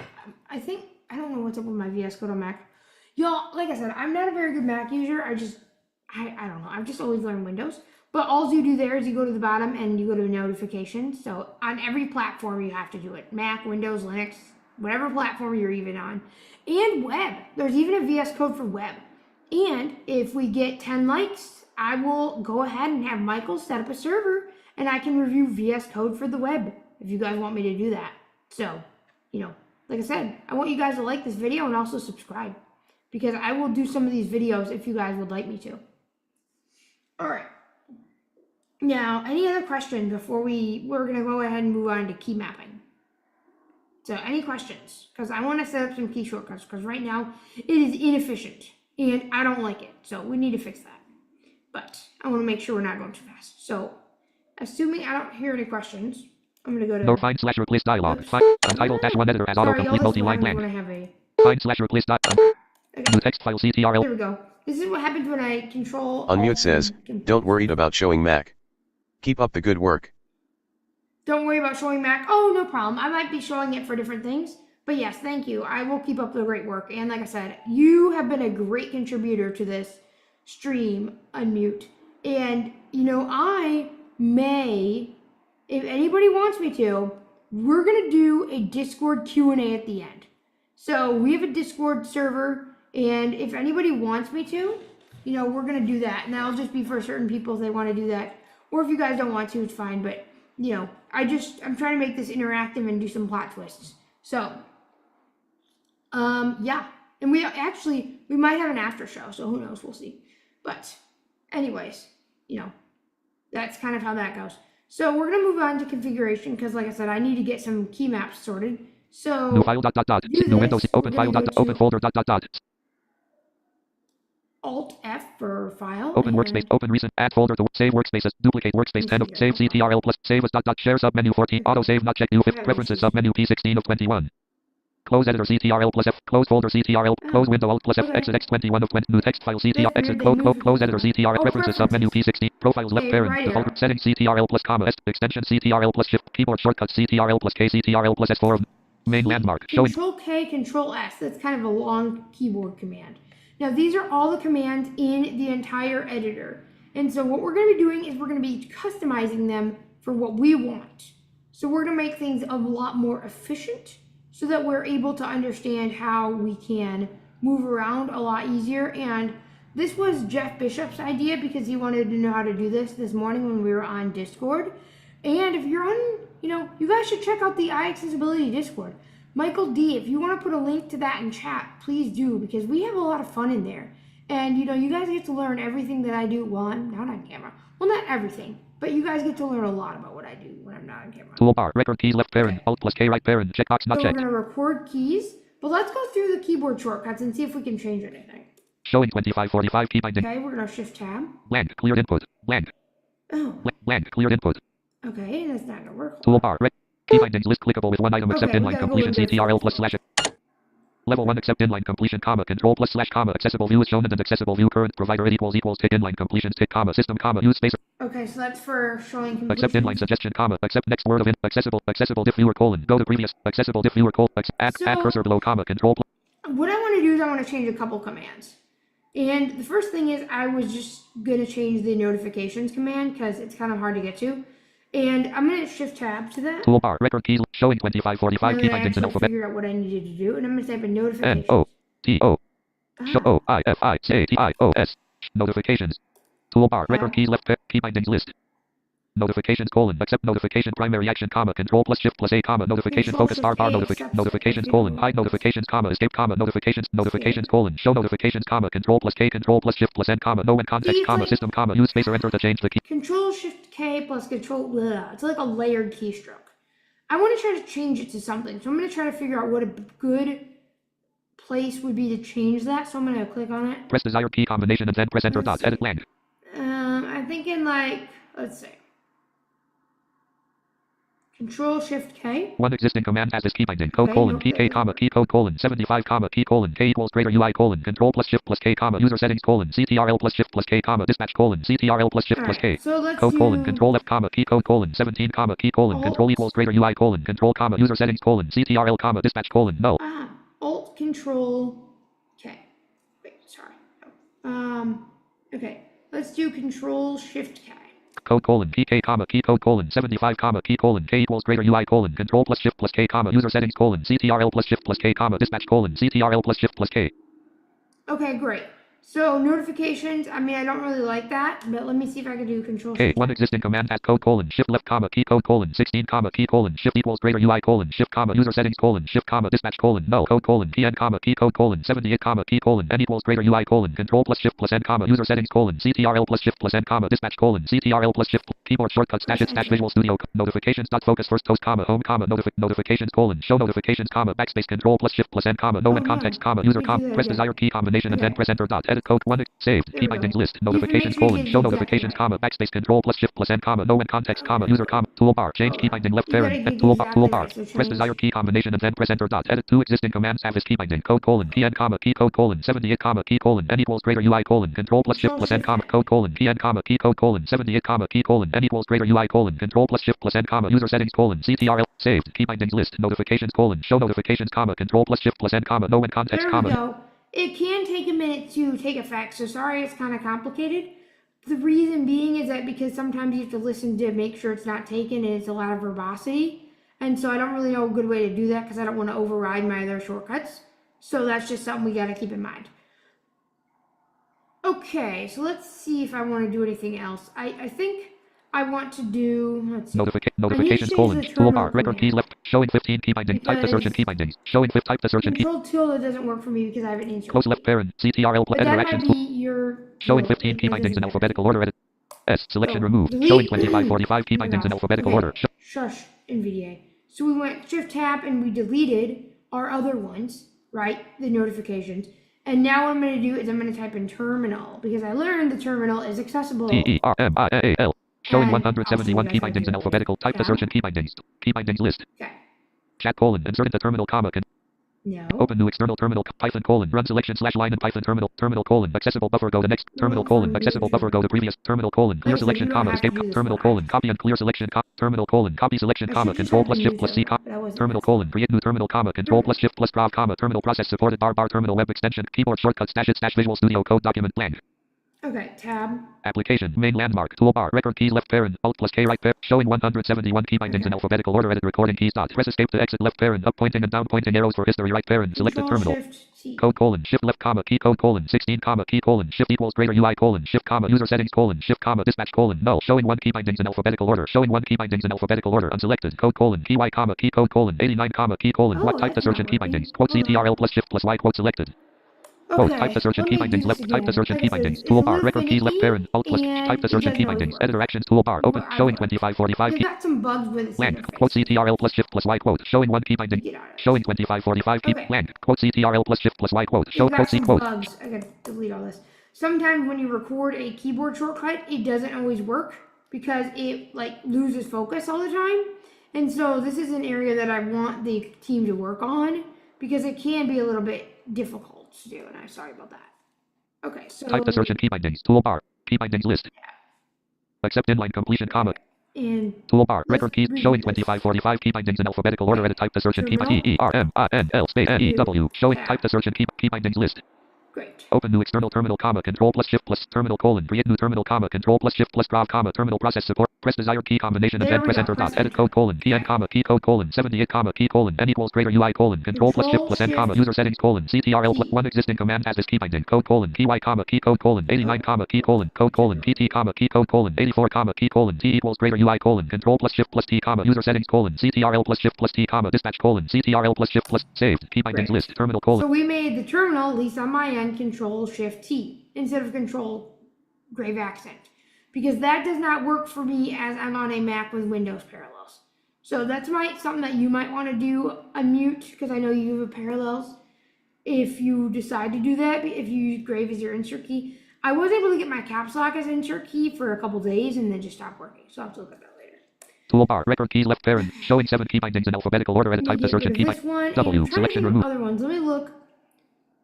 S1: I don't know what's up with my VS Code on Mac. Y'all, like I said, I'm not a very good Mac user. I don't know. I've just always learned Windows. But all you do there is you go to the bottom and you go to notifications. So on every platform you have to do it. Mac, Windows, Linux, whatever platform you're even on. And web. There's even a VS Code for web. And if we get 10 likes, I will go ahead and have Michael set up a server, and I can review VS Code for the web if you guys want me to do that. So, like I said, I want you guys to like this video and also subscribe, because I will do some of these videos if you guys would like me to. All right. Now, any other questions before we're going to go ahead and move on to key mapping? So any questions? Because I want to set up some key shortcuts, because right now it is inefficient and I don't like it. So we need to fix that. But I want to make sure we're not going too fast. So assuming I don't hear any questions, I'm going to go to...
S2: No find/replace dialog. Untitled -1 editor as autocomplete multi-line blank. Find/replace
S1: Okay.
S2: New text file CTRL.
S1: There we go. This is what happens when I control...
S3: Unmute says, don't worried about showing Mac. Keep up the good work.
S1: Don't worry about showing Mac. Oh, no problem. I might be showing it for different things. But yes, thank you. I will keep up the great work. And like I said, you have been a great contributor to this stream, Unmute. And, you know, I may, if anybody wants me to, we're going to do a Discord Q&A at the end. So we have a Discord server. And if anybody wants me to, you know, we're going to do that. And that'll just be for certain people if they want to do that. Or if you guys don't want to, it's fine. But, you know, I'm trying to make this interactive and do some plot twists. So, yeah. And we might have an after show. So who knows? We'll see. But anyways, you know, that's kind of how that goes. So we're going to move on to configuration because, like I said, I need to get some key maps sorted. So,
S2: new file ... New Windows open file ... Open folder ...
S1: Alt F for file.
S2: Open workspace. Open recent. Add folder to save workspaces. Duplicate workspace 10 of save CTRL plus save as ... Share submenu 14. Auto save not checked. New 5 preferences submenu P16 of 21. Close editor CTRL plus F. Close folder CTRL. Close window Alt plus F. Exit X21 of 20. New text file CTRL. Exit close editor CTRL. Preferences submenu P16. Profiles left parent. Default settings CTRL plus comma S. Extension CTRL plus shift. Keyboard shortcuts CTRL plus K CTRL plus S4 of main landmark. Showing
S1: Control K, Control S. That's kind of a long keyboard command. Now, these are all the commands in the entire editor. And so what we're going to be doing is we're going to be customizing them for what we want. So we're going to make things a lot more efficient so that we're able to understand how we can move around a lot easier. And this was Jeff Bishop's idea because he wanted to know how to do this morning when we were on Discord. And if you're on, you know, you guys should check out the iAccessibility Discord. Michael D, if you want to put a link to that in chat, please do, because we have a lot of fun in there. And, you know, you guys get to learn everything that I do while I'm not on camera. Well, not everything, but you guys get to learn a lot about what I do when I'm not on camera.
S2: Toolbar, record keys left parent,
S1: Okay.
S2: Alt plus K right parent, checkbox not
S1: So
S2: checked.
S1: we're going to record keys, but let's go through the keyboard shortcuts and see if we can change anything.
S2: Showing 2545 key binding.
S1: Okay, we're going to Shift Tab.
S2: Blank, cleared input. Blank.
S1: Oh,
S2: Blank, cleared input.
S1: okay, that's not going to work.
S2: Toolbar, key bindings list clickable with one item except
S1: Okay, we
S2: inline
S1: gotta go
S2: completion
S1: with this.
S2: CTRL plus slash. Level 1 accept inline completion comma control plus slash comma accessible view is shown and accessible view current provider equals tick inline completion tick comma system comma use spacer.
S1: Okay, so that's for showing completion.
S2: Accept inline suggestion comma accept next word of in accessible diff viewer colon go to previous accessible diff viewer colon add cursor below comma control plus.
S1: What I want to do is I want to change a couple commands. And the first thing is I was just going to change the notifications command because it's kind of hard to get to. And I'm going to Shift Tab to that.
S2: Toolbar, record keys, showing 2545
S1: And
S2: key
S1: then I
S2: bindings in
S1: actually
S2: alphabet.
S1: figure out what I needed to do. And I'm going to type in notifications.
S2: N-O-T-O.
S1: Ah.
S2: Show O-I-F-I-C-A-T-I-O-S. Notifications. Toolbar, record keys left key bindings list. Notifications colon accept notification primary action comma control plus shift plus a comma notification
S1: Control
S2: focus
S1: Shift
S2: bar
S1: A,
S2: notifications
S1: accept
S2: colon hide notifications comma escape comma notifications colon show notifications comma control plus shift plus n comma no when context
S1: See, it's
S2: comma
S1: like-
S2: system comma use spacer enter to change the key.
S1: Control Shift K plus Control. Blah. It's like a layered keystroke. I want to try to change it to something. So I'm going to try to figure out what a good place would be to change that. So I'm going to click on it.
S2: Press desired key combination and then press enter
S1: Let's
S2: dot edit blank.
S1: I'm thinking like, let's see. Control Shift K.
S2: One existing command has this key binding code
S1: Okay,
S2: colon
S1: no,
S2: key K
S1: that
S2: comma
S1: doesn't
S2: key code colon 75 comma key colon K equals greater UI colon control plus shift plus K comma user settings colon CTRL plus shift plus K comma dispatch colon CTRL plus shift plus K.
S1: Alright, so let's
S2: Code
S1: do
S2: colon control F comma key code colon 17 comma key colon
S1: Alt.
S2: control equals greater UI colon control comma user settings colon CTRL comma dispatch colon null.
S1: Alt Control K. Wait, sorry. Okay. Let's do Control Shift K.
S2: Code colon key K comma key code colon 75 comma key colon K equals greater UI colon control plus shift plus K comma user settings colon CTRL plus shift plus K comma dispatch colon CTRL plus shift plus K.
S1: Okay, great. So notifications, I mean, I don't really like that, but let me see if I can do control
S2: K.
S1: shift.
S2: One existing command has code colon shift left comma key code colon 16 comma key colon shift equals greater UI colon shift comma user settings colon shift comma dispatch colon null code colon key n comma key code colon 78 comma key colon n equals greater UI colon control plus shift plus n comma user settings colon CTRL plus shift plus n comma dispatch colon CTRL plus shift keyboard shortcut stash it stash Visual Studio notifications dot focus first host comma home comma notifications colon show notifications comma backspace control plus shift plus n comma no and context comma user comma press desired key combination and then press enter dot edit code 1 saved key bindings list notifications colon show notifications comma backspace control plus shift plus n comma no and context comma user comma toolbar change key binding left parent toolbar press desired key combination and then press enter dot edit two existing commands have this key binding code colon key n comma key code colon 78 comma key colon n equals greater UI colon control plus shift plus n comma code colon key n comma key code colon 78 comma key colon n equals greater UI colon control plus shift plus n comma user settings colon CTRL saved key bindings list notifications colon show notifications comma control plus shift plus n comma no and context
S1: There
S2: comma.
S1: we go. It can take a minute to take effect, so sorry it's kind of complicated. The reason being is that because sometimes you have to listen to make sure it's not taken and it's a lot of verbosity. And so I don't really know a good way to do that because I don't want to override my other shortcuts. So that's just something we got to keep in mind. Okay, so let's see if I want to do anything else. I think I want to do, let's see.
S2: Notifications colon toolbar record key left showing 15 key bindings type the search and key bindings showing 5 type the search and key
S1: control tilde doesn't work for me because I have an insert
S2: close left parent CTRL
S1: but
S2: enter
S1: that
S2: actions
S1: might be your
S2: showing 15 key bindings in alphabetical order edit S selection removed showing 2545 key bindings in alphabetical order
S1: shush NVDA. So we went shift tab and we deleted our other ones, right? The notifications. And now what I'm going to do is I'm going to type in terminal because I learned the terminal is accessible.
S2: TERMINAL showing 171 key bindings in alphabetical type the search and key bindings list
S1: Okay.
S2: chat colon insert into terminal comma
S1: No.
S2: open new external terminal Python colon run selection slash line and Python terminal colon accessible buffer go to next terminal colon accessible buffer go to previous terminal colon clear selection comma escape terminal colon copy and clear selection terminal colon copy selection comma control plus shift plus C terminal colon create new terminal comma control plus shift plus prov comma terminal process supported bar terminal web extension keyboard shortcut stash it stash Visual Studio Code document blank.
S1: Okay, tab.
S2: Application main landmark toolbar record keys left parent alt plus K right parent showing 171 key bindings in alphabetical order edit recording keys dot press escape to exit left parent up pointing and down pointing arrows for history right parent selected terminal code colon shift left comma key code colon 16 comma key colon shift equals greater UI colon shift comma user settings colon shift comma dispatch colon null showing 1 key bindings in alphabetical order showing 1 key bindings in alphabetical order unselected code colon key Y comma key code colon 89 comma key colon what type the search and key bindings quote CTRL plus shift plus Y quote selected. Quote, type the search and key bindings left, type the search and key bindings, toolbar, record keys left parent, alt plus, type the search and key bindings, editor actions, toolbar, open, showing 2545 key,
S1: got some bugs with it.
S2: blank, quote CTRL plus shift plus Y quote, showing 1 key binding, showing 2545 key, blank, quote CTRL plus shift plus Y quote, show quote C quote.
S1: Bugs. I gotta delete all this. Sometimes when you record a keyboard shortcut, it doesn't always work because it like loses focus all the time. And so this is an area that I want the team to work on because it can be a little bit difficult to do, and I'm sorry about that. Okay, so
S2: type the search and key bindings, toolbar, key bindings list. Accept inline completion comma.
S1: And
S2: toolbar, record keys, showing 2545 key bindings in alphabetical order edit type the search and key TERMINL space NEW, showing type the search and key bindings list.
S1: Great.
S2: Open new external terminal comma control plus shift plus terminal colon create new terminal comma control plus shift plus prov comma terminal process support press desired key combination and then press enter dot edit code colon key n comma key code colon 78 comma key colon n equals greater UI colon control plus shift plus n comma user settings colon CTRL plus 1 existing command has this key binding code colon key Y comma key code colon 89 comma key colon code colon PT comma key code colon 84 comma key colon T equals greater UI colon control plus shift plus T comma user settings colon CTRL plus shift plus T comma dispatch colon CTRL plus shift plus saved key bindings list terminal colon.
S1: So we made the terminal, at least on my end, control shift T instead of control grave accent because that does not work for me as I'm on a Mac with Windows parallels. So that's something that you might want to do, unmute, because I know you have parallels. If you decide to do that, if you use grave as your insert key. I was able to get my caps lock as insert key for a couple days and then just stopped working. So I'll have to look at that later.
S2: Toolbar, record keys left parent, showing 7 key bindings in alphabetical order edit type the search and key W, selection remove.
S1: Other ones, let me look.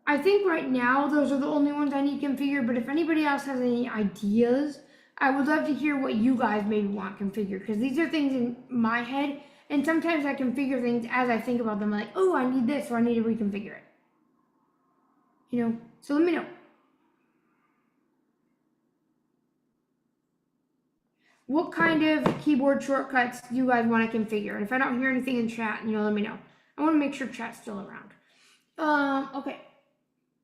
S1: I think right now those are the only ones I need configured, but if anybody else has any ideas, I would love to hear what you guys maybe want configured, because these are things in my head, and sometimes I configure things as I think about them, like, oh, I need this, or I need to reconfigure it. You know, so let me know. What kind of keyboard shortcuts do you guys want to configure? And if I don't hear anything in chat, let me know. I want to make sure chat's still around. Okay.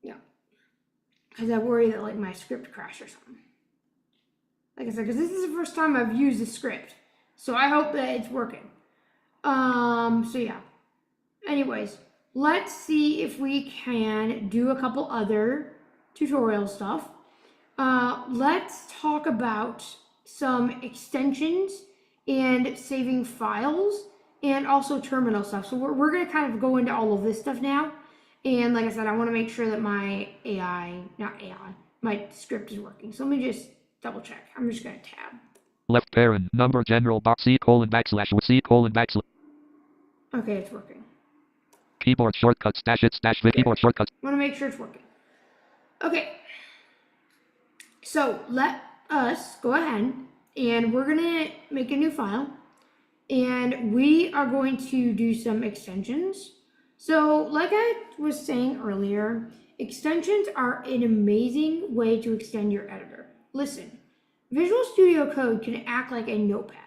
S1: Yeah. because I worry that like my script crashed or something. Like I said, because this is the first time I've used the script, so I hope that it's working. So yeah. Anyways, let's see if we can do a couple other tutorial stuff. Let's talk about some extensions and saving files and also terminal stuff. So we're going to kind of go into all of this stuff now. And like I said, I want to make sure that my my script is working. So let me just double check. I'm just going to tab.
S2: Left parent, number general box C:\\/ C:\\/
S1: Okay, it's working.
S2: Keyboard shortcuts, --V, keyboard shortcuts.
S1: I want to make sure it's working. Okay. So let us go ahead and we're going to make a new file. And we are going to do some extensions. So like I was saying earlier, extensions are an amazing way to extend your editor. Listen, Visual Studio Code can act like a notepad.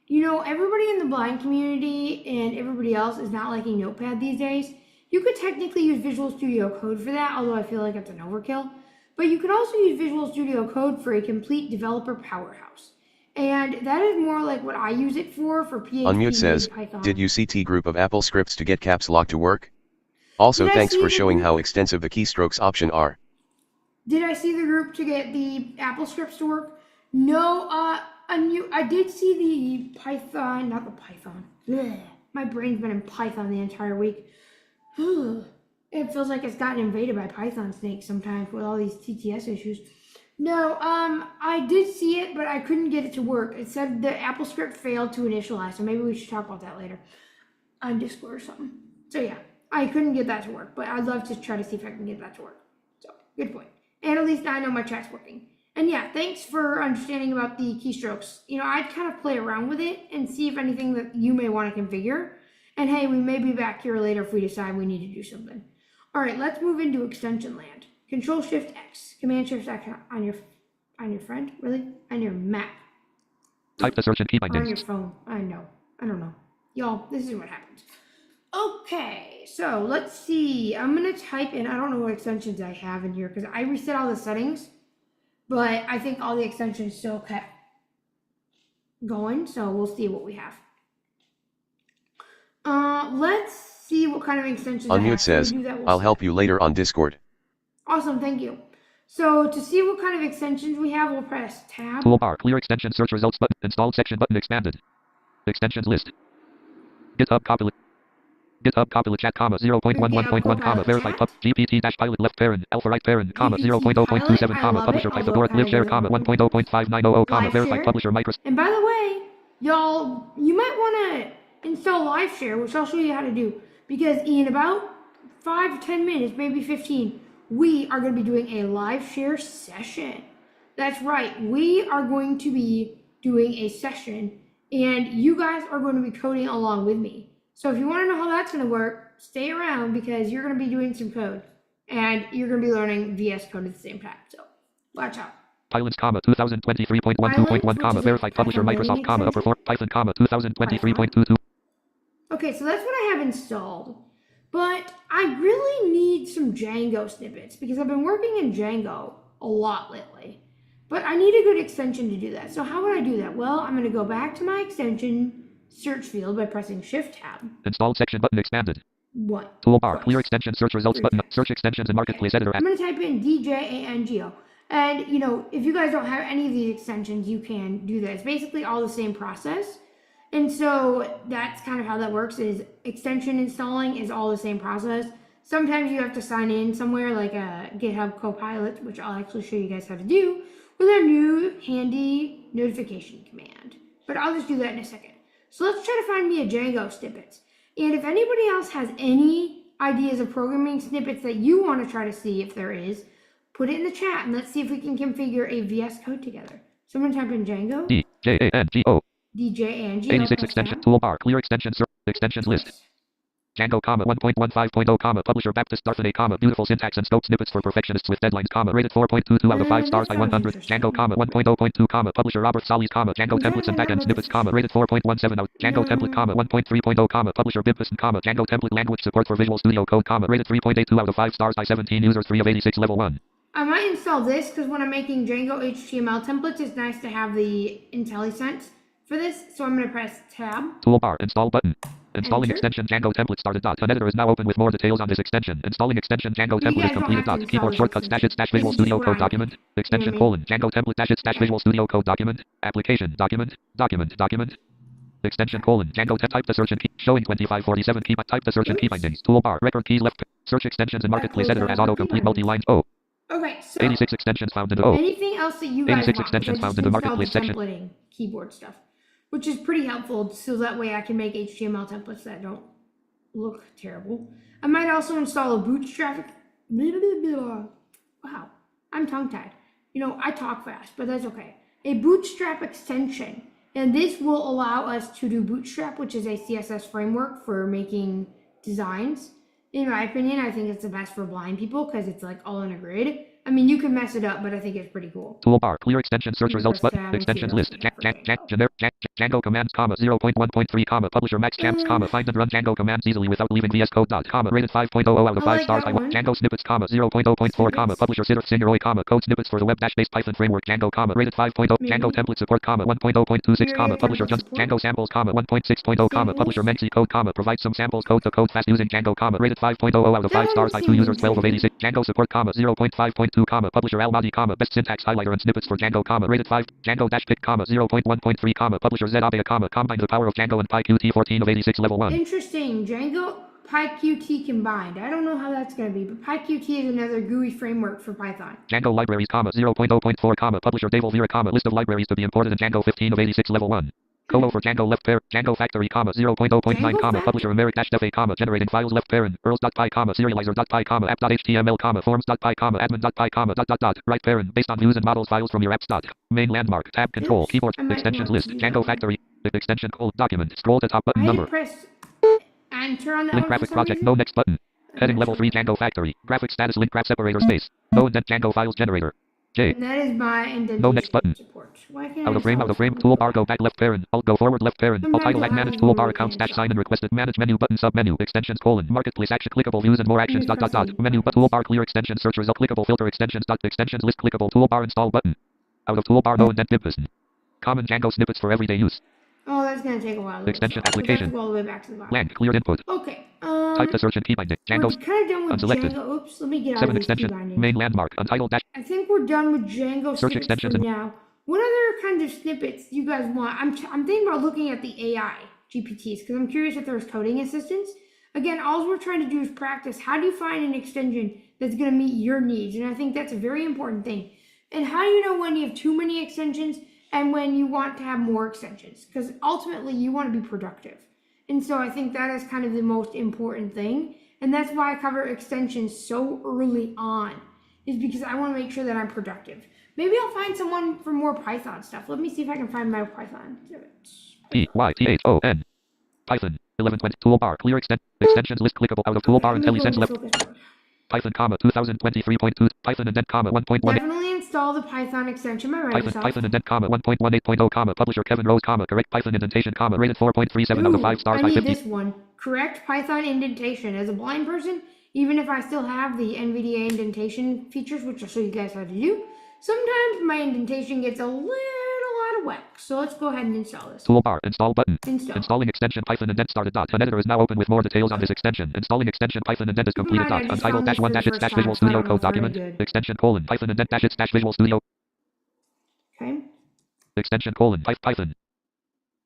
S1: You know, everybody in the blind community and everybody else is not liking Notepad these days. You could technically use Visual Studio Code for that, although I feel like it's an overkill. But you could also use Visual Studio Code for a complete developer powerhouse. And that is more like what I use it for PHP
S3: Unmute says,
S1: and Python.
S3: did you see T group of Apple scripts to get caps lock to work? Also thanks for showing how extensive the keystrokes option are.
S1: Did I see the group to get the Apple scripts to work? No, I did see the Python, not the Python. Blech. My brain's been in Python the entire week. It feels like it's gotten invaded by Python snakes sometimes with all these TTS issues. No, I did see it, but I couldn't get it to work. It said the Apple script failed to initialize, so maybe we should talk about that later on Discord or something. So yeah, I couldn't get that to work, but I'd love to try to see if I can get that to work. So, good point. And at least now I know my chat's working. And yeah, thanks for understanding about the keystrokes. You know, I'd kind of play around with it and see if anything that you may want to configure. And hey, we may be back here later if we decide we need to do something. All right, let's move into extension land. Control-Shift-X, Command-Shift-X on your friend, really? On your Mac.
S2: Type the search and key
S1: On
S2: bindings.
S1: your phone. I know. I don't know. Y'all, this is what happens. Okay, so let's see. I'm going to type in, I don't know what extensions I have in here because I reset all the settings, but I think all the extensions still kept going, so we'll see what we have. Let's see what kind of extensions I have.
S3: Unmute says, I'll help you later on Discord.
S1: Awesome, thank you. So to see what kind of extensions we have, we'll press tab.
S2: Toolbar, clear extension, search results button, installed section button expanded. Extensions list. GitHub Copilot. GitHub Copilot chat, 0.11.1, verified pub, GPT-pilot left parent, alpha right parent, 0.0.27, publisher Pythagoric live share, 1.0.5900, verified publisher Microsoft.
S1: And by the way, y'all, you might want to install live share, which I'll show you how to do, because in about 5 to 10 minutes, maybe 15, we are going to be doing a live share session. That's right, we are going to be doing a session, and you guys are going to be coding along with me. So if you want to know how that's going to work, stay around because you're going to be doing some code and you're going to be learning VS Code at the same time. So watch out.
S2: Pylons, 2023.12.1, verified publisher Microsoft, upper 4, Python, 2023.22.
S1: Okay, so that's what I have installed. But I really need some Django snippets because I've been working in Django a lot lately. But I need a good extension to do that. So how would I do that? Well, I'm going to go back to my extension search field by pressing Shift Tab.
S2: Installed section button expanded.
S1: What?
S2: Toolbar, clear extension, search results button, search extensions and marketplace editor.
S1: I'm going to type in DJANGO. And, you know, if you guys don't have any of these extensions, you can do that. It's basically all the same process. And so that's kind of how that works is extension installing is all the same process. Sometimes you have to sign in somewhere like a GitHub Copilot, which I'll actually show you guys how to do with our new handy notification command. But I'll just do that in a second. So let's try to find me a Django snippets. And if anybody else has any ideas of programming snippets that you want to try to see if there is, put it in the chat and let's see if we can configure a VS Code together. So I'm going to type in Django.
S2: DJANGO.
S1: DJANGO.
S2: 86 extension, toolbar, clear extensions, extensions list. Django, 1.15.0, publisher Baptist Darthane, beautiful syntax and scope snippets for perfectionists with deadlines, rated 4.22 out of 5 stars by 100. Django, 1.0.2, publisher Robert Solis, Django templates and backend snippets, rated 4.17 out. Django template, 1.3.0, publisher Bimpison, Django template language support for Visual Studio Code, rated 3.82 out of 5 stars by 17 users, 3 of 86, level 1.
S1: I might install this because when I'm making Django HTML templates, it's nice to have the IntelliSense for this. So I'm going to press Tab.
S2: Toolbar. Install button. Installing
S1: Enter.
S2: extension Django template started. An editor is now open with more details on this extension. Installing extension Django
S1: You
S2: template
S1: guys
S2: is
S1: don't
S2: completed.
S1: have to install
S2: Keyboard
S1: this
S2: shortcuts
S1: extension.
S2: dash
S1: This
S2: Visual
S1: is just
S2: Studio
S1: what
S2: Code
S1: I
S2: document.
S1: You know what I
S2: Extension
S1: mean?
S2: colon Django template dash
S1: Okay.
S2: Visual Studio Code document. Application document. Document. Extension colon Django type the search and key showing 2547 key type the search and key
S1: Oops.
S2: bindings. Toolbar record keys left search extensions and
S1: I
S2: marketplace
S1: closed
S2: editor
S1: out
S2: as
S1: one
S2: autocomplete
S1: keybind.
S2: multi-lines. Oh.
S1: Okay, so
S2: 86 extensions found in the O.
S1: anything else that you guys
S2: 86
S1: want? 'Cause I
S2: extensions
S1: just
S2: found in the
S1: installed the
S2: marketplace section.
S1: templating keyboard stuff, which is pretty helpful. So that way I can make HTML templates that don't look terrible. I might also install a Bootstrap. Wow, I'm tongue-tied. You know, I talk fast, but that's okay. A Bootstrap extension. And this will allow us to do Bootstrap, which is a CSS framework for making designs. In my opinion, I think it's the best for blind people because it's like all in a grid. I mean, you can mess it up, but I think it's pretty cool.
S2: Toolbar clear extension search
S1: You
S2: results
S1: press
S2: button.
S1: tab and see
S2: Extensions
S1: what else
S2: list.
S1: we have for Django.
S2: Django commands, 0.1.3, publisher max champs, find and run Django commands easily without leaving VS Code. Rated 5.00 out of 5
S1: like
S2: stars.
S1: that one.
S2: Django snippets, 0.0.4,
S1: Snippets.
S2: publisher Singeroi, code snippets for the web-based Python framework Django, rated 5.0.
S1: Maybe.
S2: Django template support, 1.0.26,
S1: Area
S2: publisher
S1: template
S2: just
S1: support.
S2: Django samples, 1.6.0,
S1: Samples.
S2: publisher Mency code, provide some samples code to code fast using Django, rated 5.0 out of 5 stars. I2 users 12 of 86. Django support, 0.5.2, publisher Almaty, best syntax highlighter and snippets for Django, rated 5. Django dash pick, 0.1.3, publisher Zabaya, combine the power of Django and PyQt 14 of 86 level 1.
S1: Interesting. Django PyQt combined. I don't know how that's going to be, but PyQt is another GUI framework for Python.
S2: Django libraries, 0.0.4, publisher Dave Elvira, list of libraries to be imported in Django 15 of 86 level 1. Colo for Django left pair, Django factory, 0.0.9, publisher Americ-fa, generating files left parent, earls.py, serializer.py, app.html, forms.py, admin.py, ... right parent, based on views and models files from your apps. Main landmark, tab control,
S1: Oops,
S2: keyboard,
S1: I might
S2: extensions
S1: want
S2: list,
S1: to do
S2: Django
S1: that
S2: factory, extension code, document, scroll to top button
S1: I
S2: number.
S1: didn't press enter on that
S2: Link
S1: one for
S2: graphic
S1: some
S2: project,
S1: reason.
S2: no next button. Heading
S1: not
S2: level
S1: sure
S2: 3 Django factory, graphic status link graph separator space, no indent Django files generator. J.
S1: And that is my indentation
S2: No next button.
S1: support. Why can't
S2: Out
S1: I
S2: of frame,
S1: install this?
S2: toolbar, go back left parent, alt go forward left parent, alt
S1: Sometimes
S2: title
S1: it
S2: add manage
S1: happens when
S2: toolbar
S1: we
S2: account
S1: can't
S2: stash sign
S1: install.
S2: and requested manage menu button sub menu extensions colon marketplace action clickable views and more actions
S1: Let me press the
S2: menu but toolbar clear extension search result clickable filter extensions extensions list clickable toolbar install button. Out of toolbar no indent Gibson. Common Django snippets for everyday use.
S1: Oh, that's going to take a while to
S2: Extension
S1: install. We have
S2: application.
S1: to go all the way back to the bottom.
S2: Blank cleared input.
S1: Okay.
S2: Type the search and key binding.
S1: We're
S2: Django
S1: kind of done with
S2: unselected.
S1: Django. Oops, let me get out
S2: 7
S1: of this key
S2: extension
S1: binding.
S2: main landmark untitled dash.
S1: I think we're done with Django
S2: Search
S1: snippets
S2: extensions
S1: for
S2: and-
S1: now. What other kinds of snippets do you guys want? I'm thinking about looking at the AI GPTs because I'm curious if there's coding assistants. Again, all we're trying to do is practice. How do you find an extension that's going to meet your needs? And I think that's a very important thing. And how do you know when you have too many extensions and when you want to have more extensions? Because ultimately, you want to be productive. And so I think that is kind of the most important thing. And that's why I cover extensions so early on, is because I want to make sure that I'm productive. Maybe I'll find someone for more Python stuff. Let me see if I can find my Python.
S2: Python. Python 1120 toolbar clear extensions list clickable out of toolbar and IntelliSense left. Python, 2023.2 Python indent, 1.1.
S1: Definitely install the Python extension by Microsoft.
S2: Python indent, 1.18.0, publisher Kevin Rose, correct Python indentation, rated 4.37 out of 5 stars
S1: I
S2: by
S1: need
S2: 50.
S1: this one. Correct Python indentation. As a blind person, even if I still have the NVDA indentation features, which I'll show you guys how to do, sometimes my indentation gets a little out of whack. So let's go ahead and install this.
S2: Toolbar, install button.
S1: Install.
S2: Installing extension Python indent started. An editor is now open with more details on this extension. Installing extension Python indent is completed.
S1: I just
S2: Untitled
S1: found this
S2: -1
S1: for the
S2: -its
S1: first
S2: Visual
S1: time, so I
S2: Studio
S1: don't know
S2: Code
S1: if it's very
S2: document.
S1: good.
S2: Extension Python indent -its Visual Studio.
S1: Okay.
S2: Extension Python.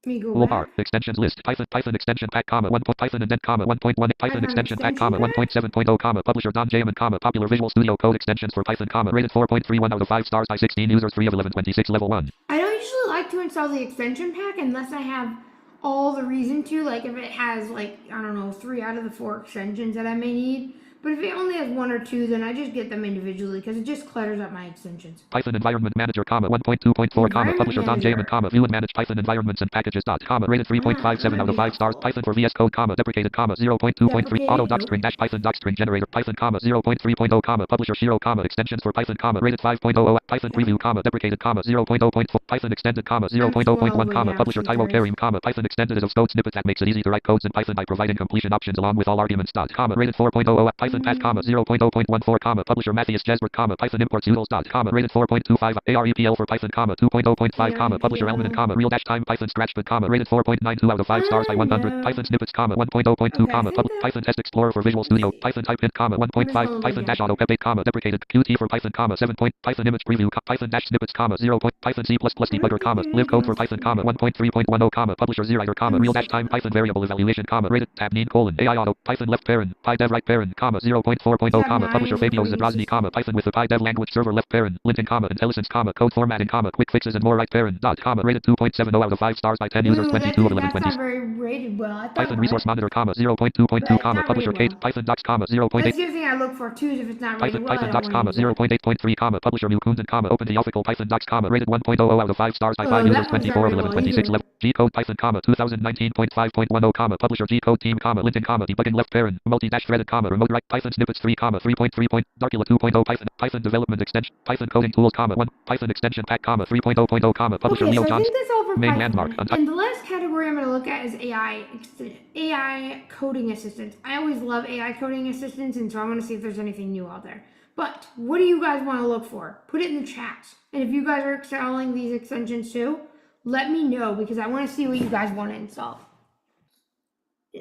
S1: Let me go
S2: Toolbar,
S1: back.
S2: extensions list, Python extension pack, 1. Python indent, 1.1, Python extension pack,
S1: extension pack.
S2: 1.7.0, publisher Don Jamin, popular Visual Studio Code extensions for Python, rated 4.31 out of 5 stars by 16 users, 3 of 1126 level 1.
S1: I don't usually like to install the extension pack unless I have all the reason to, like if it has like, I don't know, 3 out of the 4 extensions that I may need. But if it only has 1 or 2, then I just get them individually because it just clutters up my extensions.
S2: Python Environment Manager, 1.2.4, publisher Don Jamin, view and manage Python environments and packages, rated 3.57 out of 5 stars, Python for VS Code, deprecated, 0.2.3, auto docstring dash Python docstring generator, Python, 0.3.0, publisher Shiro, extensions for Python, rated 5.0, Python preview, deprecated, 0.0.4, Python extended, 0.0.1, publisher Taiwo Karim, Python extended is of code snippets that makes it easy to write codes in Python by providing completion options along with all arguments, rated 4.0, Python patch, 0.0.14, publisher Matthias Jesbert, Python imports utils dot, rated 4.25, AREPL for Python, 2.0.5, publisher Elman, real dash time Python scratchpad, rated 4.92 out of 5 stars by 100, Python snippets, 1.0.2,
S1: Okay, I think that-
S2: Python test explorer for Visual Studio, Python type hint, 1.5, Python dash auto pep 8, deprecated, Qt for Python, 7 point, Python image preview, Python dash snippets, 0 point, Python C++ debugger, live code for Python, 1.3.10, publisher zero, real dash time Python variable evaluation, rated, tab name, AI auto, Python left parent, PyDev right parent, 0.4.0, publisher Fabio Zadrozny, Python with the PyDev language server left parent, linting, IntelliSense, code formatting, quick fixes and more right parent, dot, rated 2.70 out of 5 stars by 10 users, 22 of 11,
S1: That's not very rated well. I thought
S2: Python
S1: about
S2: resource
S1: it.
S2: monitor, 0.2.2,
S1: But not
S2: publisher
S1: rated
S2: Kate,
S1: well.
S2: Python docs, 0.8,
S1: That's the other thing I look for too, is if it's not rated well, I
S2: Python
S1: don't
S2: docs,
S1: want to use it.
S2: 0.8.3, publisher Mukunden, OpenGeographical Python docs, rated 1.00 out of 5 stars by 5 users,
S1: That one's not
S2: 24 of
S1: rated
S2: 11,
S1: well
S2: 26
S1: either.
S2: left, G-code Python, 2019.5.10, publisher G-code team, linting, debugging left parent, multi-dash threaded, remote right, Python snippets 3, 3.3. Darkula 2.0, Python development extension, Python coding tools, 1, Python extension pack, 3.0.0, publisher
S1: Okay,
S2: Leo
S1: so I
S2: Johns,
S1: think that's all for
S2: main
S1: Python.
S2: landmark,
S1: And the last category I'm going to look at is AI coding assistants. I always love AI coding assistants, and so I'm going to see if there's anything new out there. But what do you guys want to look for? Put it in the chat. And if you guys are installing these extensions too, let me know, because I want to see what you guys want to install.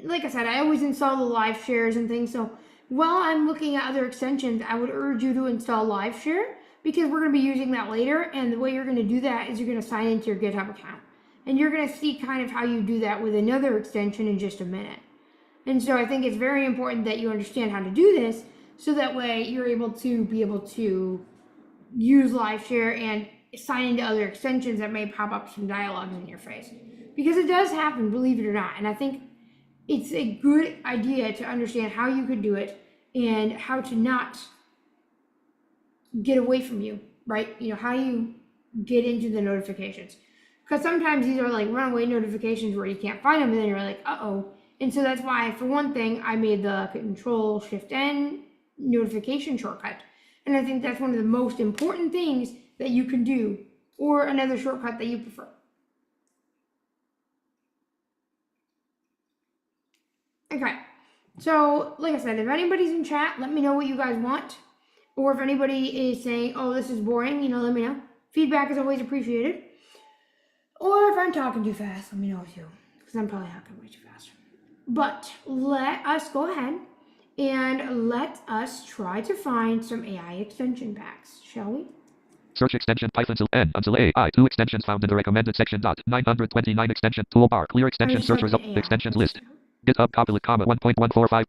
S1: Like I said, I always install the live shares and things, so while I'm looking at other extensions, I would urge you to install live share, because we're going to be using that later, and the way you're going to do that is you're going to sign into your GitHub account. And you're going to see kind of how you do that with another extension in just a minute. And so I think it's very important that you understand how to do this, so that way you're able to use live share and sign into other extensions that may pop up some dialogues in your face. Because it does happen, believe it or not. And I think it's a good idea to understand how you could do it and how to not get away from you, right? You know, how you get into the notifications. Because sometimes these are like runaway notifications where you can't find them, and then you're like, uh-oh. And so that's why, for one thing, I made the Control-Shift-N notification shortcut. And I think that's one of the most important things that you can do, or another shortcut that you prefer. Okay, so like I said, if anybody's in chat, let me know what you guys want. Or if anybody is saying, oh, this is boring, let me know. Feedback is always appreciated. Or if I'm talking too fast, let me know too, because I'm probably talking way too fast. But let us go ahead and let us try to find some AI extension packs, shall we?
S2: Search extension Python N until AI. 2 extensions found in the recommended section. 929 extension toolbar. Clear extension searchers up. Extensions list. GitHub Copilot, 1.145.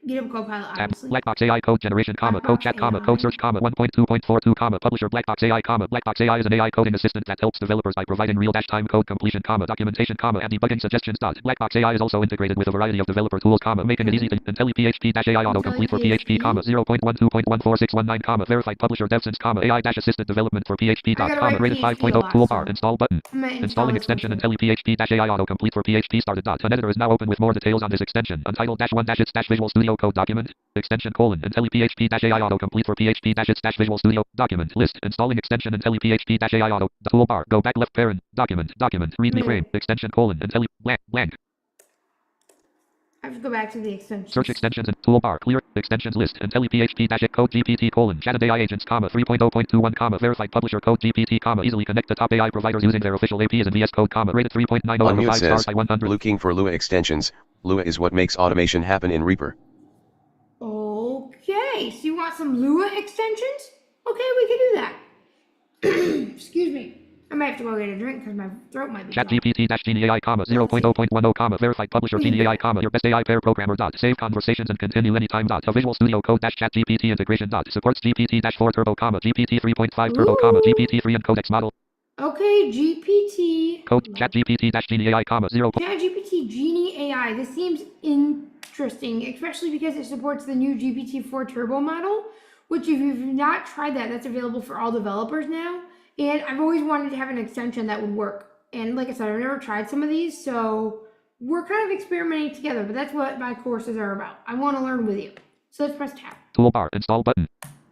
S1: GitHub Copilot,
S2: Tab.
S1: obviously.
S2: Blackbox AI code generation, code chat, code search, 1.2.42, publisher Blackbox AI, Blackbox AI is an AI coding assistant that helps developers by providing real-time code completion, documentation, and debugging suggestions. Blackbox AI is also integrated with a variety of developer tools, making it easy to IntelliPHP-AI autocomplete for PHP, 0.12.14619, verified publisher DevSense, AI-assisted development for PHP, rated 5.0, toolbar, install button. Installing extension IntelliPHP-AI autocomplete for PHP started. An editor is now open with more details on this extension. Untitled -1-its Visual Studio Code document. Extension IntelliPHP-AI autocomplete for PHP-its Visual Studio document list. Installing extension IntelliPHP-AI auto. Toolbar. Go back left parent. Document. Readme frame. Extension Intelli blank.
S1: I have to go back to the extensions.
S2: Search extensions and toolbar. Clear extensions list. IntelliPHP code GPT chatted AI agents, 3.0.21, verified publisher code GPT, easily connect to top AI providers using their official APIs and VS Code, rated 3.90 out of 5 stars by 100.
S3: Looking for Lua extensions. Lua is what makes automation happen in Reaper.
S1: Okay, so you want some Lua extensions? Okay, we can do that. Excuse me. I might have to go get a drink because my throat might be
S2: Chat
S1: dry.
S2: GPT-Genie AI, 0.0.10, verified publisher Genie AI, your best AI pair programmer. Save conversations and continue anytime. A Visual Studio Code Chat GPT integration. Supports GPT-4 Turbo, GPT 3.5 Turbo, GPT 3 and Codex model.
S1: Okay, GPT.
S2: Code Chat GPT-Genie AI, 0.
S1: Chat GPT Genie AI. This seems interesting, especially because it supports the new GPT-4 Turbo model, which if you've not tried that, that's available for all developers now. And I've always wanted to have an extension that would work. And like I said, I've never tried some of these, so we're kind of experimenting together, but that's what my courses are about. I want to learn with you. So let's press tab.
S2: Toolbar, install button.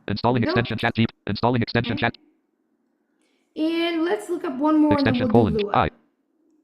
S2: Installing extension Chat GPT. Installing extension Chat.
S1: And let's look up one more
S2: Extension
S1: and then we'll do Lua.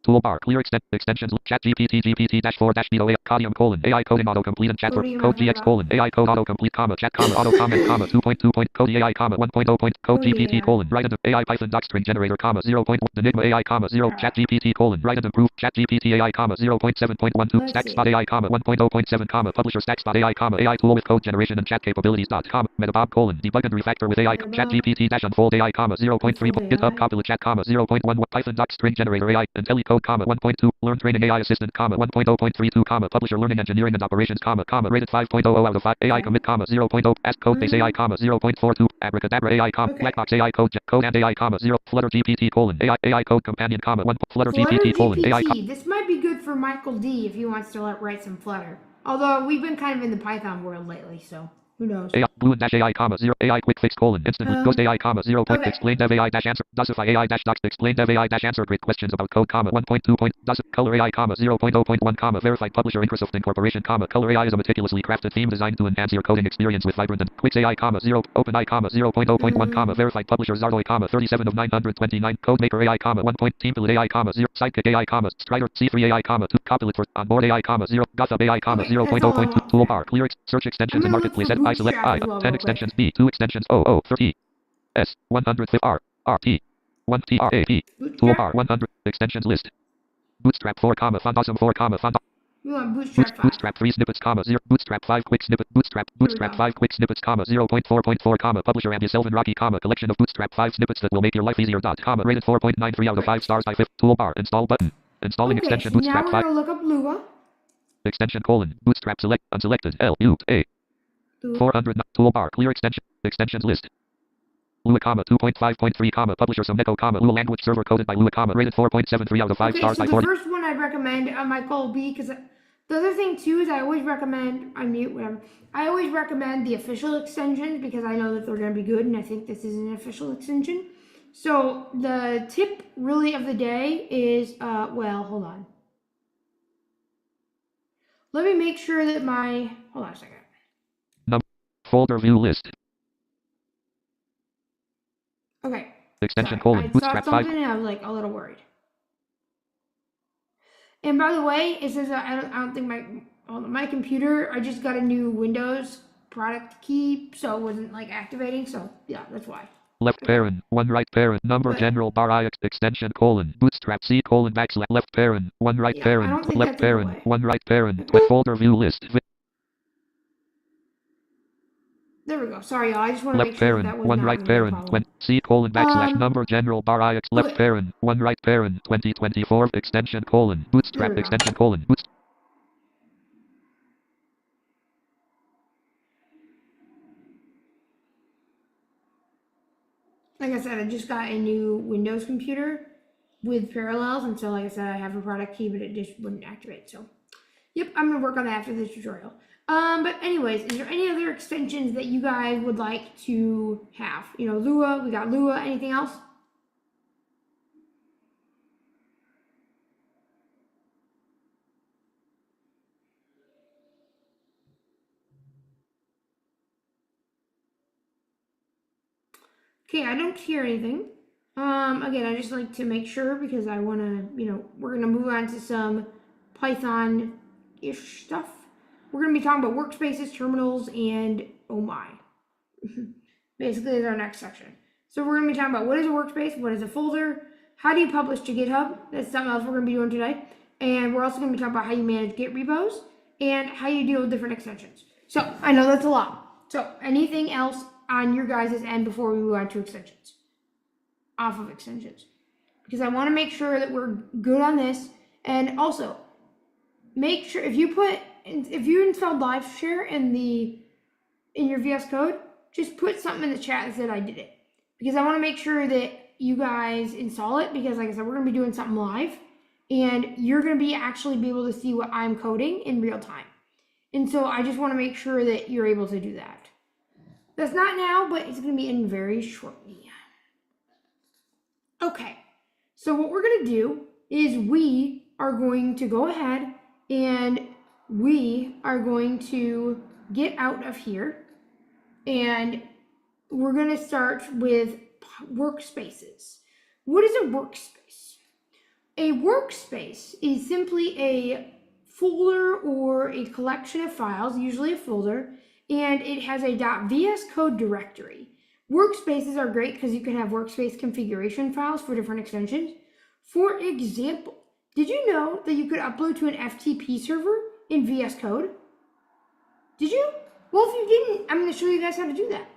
S2: Toolbar. Clear extensions. Chat GPT GPT-4-DOA. Codium colon. AI coding autocomplete and chat for
S1: Codium,
S2: code
S1: I
S2: GX
S1: forgot.
S2: colon. AI code autocomplete comma chat comma auto comment comma 2.2 point code AI comma 1.0 point code
S1: Code
S2: GPT
S1: AI.
S2: colon. Write and AI Python docstring generator comma 0.1 Enigma AI comma 0 chat GPT colon. Write and improve chat GPT AI comma 0.7.12
S1: Let's
S2: Stackspot
S1: see.
S2: AI comma 1.0.7 comma publisher Stackspot AI comma AI tool with code generation and chat capabilities.com Metabob colon. Debug and refactor with AI chat GPT dash unfold AI comma 0.3 GitHub copilot chat comma 0.1 Python docstring generator AI IntelliCode comma 1.2 Learn training AI assistant comma 1.0.32 comma publisher learning engineering and operations comma rated 5.00 out of 5 AI commit comma 0.0 ask code base AI comma 0.42 abracadabra AI comma blackbox AI code code and AI comma 0 Flutter GPT colon AI code companion comma 1 Flutter GPT colon AI
S1: This might be good for Michael D if he wants to write some Flutter. Although we've been kind of in the Python world lately, so who knows?
S2: AI blue and dash AI comma 0 AI quick fix colon instant ghost AI comma 0 point
S1: Okay.
S2: explain dev AI dash answer dosify AI dash docs explain dev AI dash answer great questions about code comma 1.2 point does color AI comma 0.0.1 comma verified publisher Microsoft Incorporation comma color AI is a meticulously crafted theme designed to enhance your coding experience with vibrant and quick AI comma 0 open AI comma 0.0.1 comma verified publisher Zardoy comma 37 of 929 codemaker AI comma 1 point team AI comma 0 sidekick AI comma Strider C3 AI comma 2 copilot for onboard AI comma 0 Gotham AI comma 0.0.2 toolbar clear search extensions and marketplace I select I 10 extensions B 2 extensions 30 S 100 R RT 1 TRAP toolbar 100 extensions list bootstrap 4 comma font awesome 4 comma font
S1: We want Bootstrap 5.
S2: bootstrap 3 snippets comma 0 bootstrap 5 quick snippet bootstrap 5 quick snippets comma 0.4.4 comma publisher Andy Selvin Rocky comma collection of bootstrap 5 snippets that will make your life easier comma rated 4.93 out of 5 stars by 5 toolbar install button installing extension
S1: So
S2: bootstrap
S1: now we're
S2: 5
S1: gonna look up Lua.
S2: extension colon bootstrap select unselected LUA 400 toolbar clear extensions list Lua, 2.5.3, publisher Soneco, Lua language server coded by Lua, rated 4.73 out of 5 stars by 40.
S1: The first one I'd recommend Michael B, because the other thing too is I always recommend, I always recommend the official extensions because I know that they're going to be good and I think this is an official extension. So the tip really of the day is, well, hold on. Let me make sure that hold on a second.
S2: Folder view list.
S1: Okay.
S2: Extension
S1: Sorry. I
S2: bootstrap
S1: saw something and I was like a little worried. And by the way, it says I don't think my computer, I just got a new Windows product key, so it wasn't like activating. So yeah, that's why.
S2: Left parent, one right parent, number general bar I extension bootstrap C backslash left parent, one right parent, left parent, one right parent, folder view list.
S1: There we go. Sorry, y'all. I just want to make
S2: sure
S1: that was
S2: one
S1: not
S2: right parent, C backslash number general bar I left parent, one right parent, 2024 extension bootstrap extension bootstrap.
S1: Like I said, I just got a new Windows computer with Parallels, and so like I said, I have a product key, but it just wouldn't activate. So, yep, I'm gonna work on that after this tutorial. But anyways, is there any other extensions that you guys would like to have? You know, Lua, we got Lua. Anything else? Okay, I don't hear anything. Again, I just like to make sure because I want to, we're gonna move on to some Python-ish stuff. We're gonna be talking about workspaces, terminals, and oh my. Basically, is our next section. So we're gonna be talking about what is a workspace, what is a folder, how do you publish to GitHub? That's something else we're gonna be doing today. And we're also gonna be talking about how you manage Git repos and how you deal with different extensions. So I know that's a lot. So anything else on your guys' end before we move on to extensions? Off of extensions. Because I want to make sure that we're good on this. And also, make sure if you installed LiveShare in your VS Code, just put something in the chat that said I did it. Because I want to make sure that you guys install it because like I said, we're going to be doing something live and you're going to actually be able to see what I'm coding in real time. And so I just want to make sure that you're able to do that. That's not now, but it's going to be in very shortly. Okay, so what we're going to do is we are going to go ahead and we are going to get out of here and we're going to start with workspaces. What is a workspace? A workspace is simply a folder or a collection of files, usually a folder, and it has a .vs code directory. Workspaces are great because you can have workspace configuration files for different extensions. For example, did you know that you could upload to an FTP server in VS Code? Did you? Well, if you didn't, I'm going to show you guys how to do that.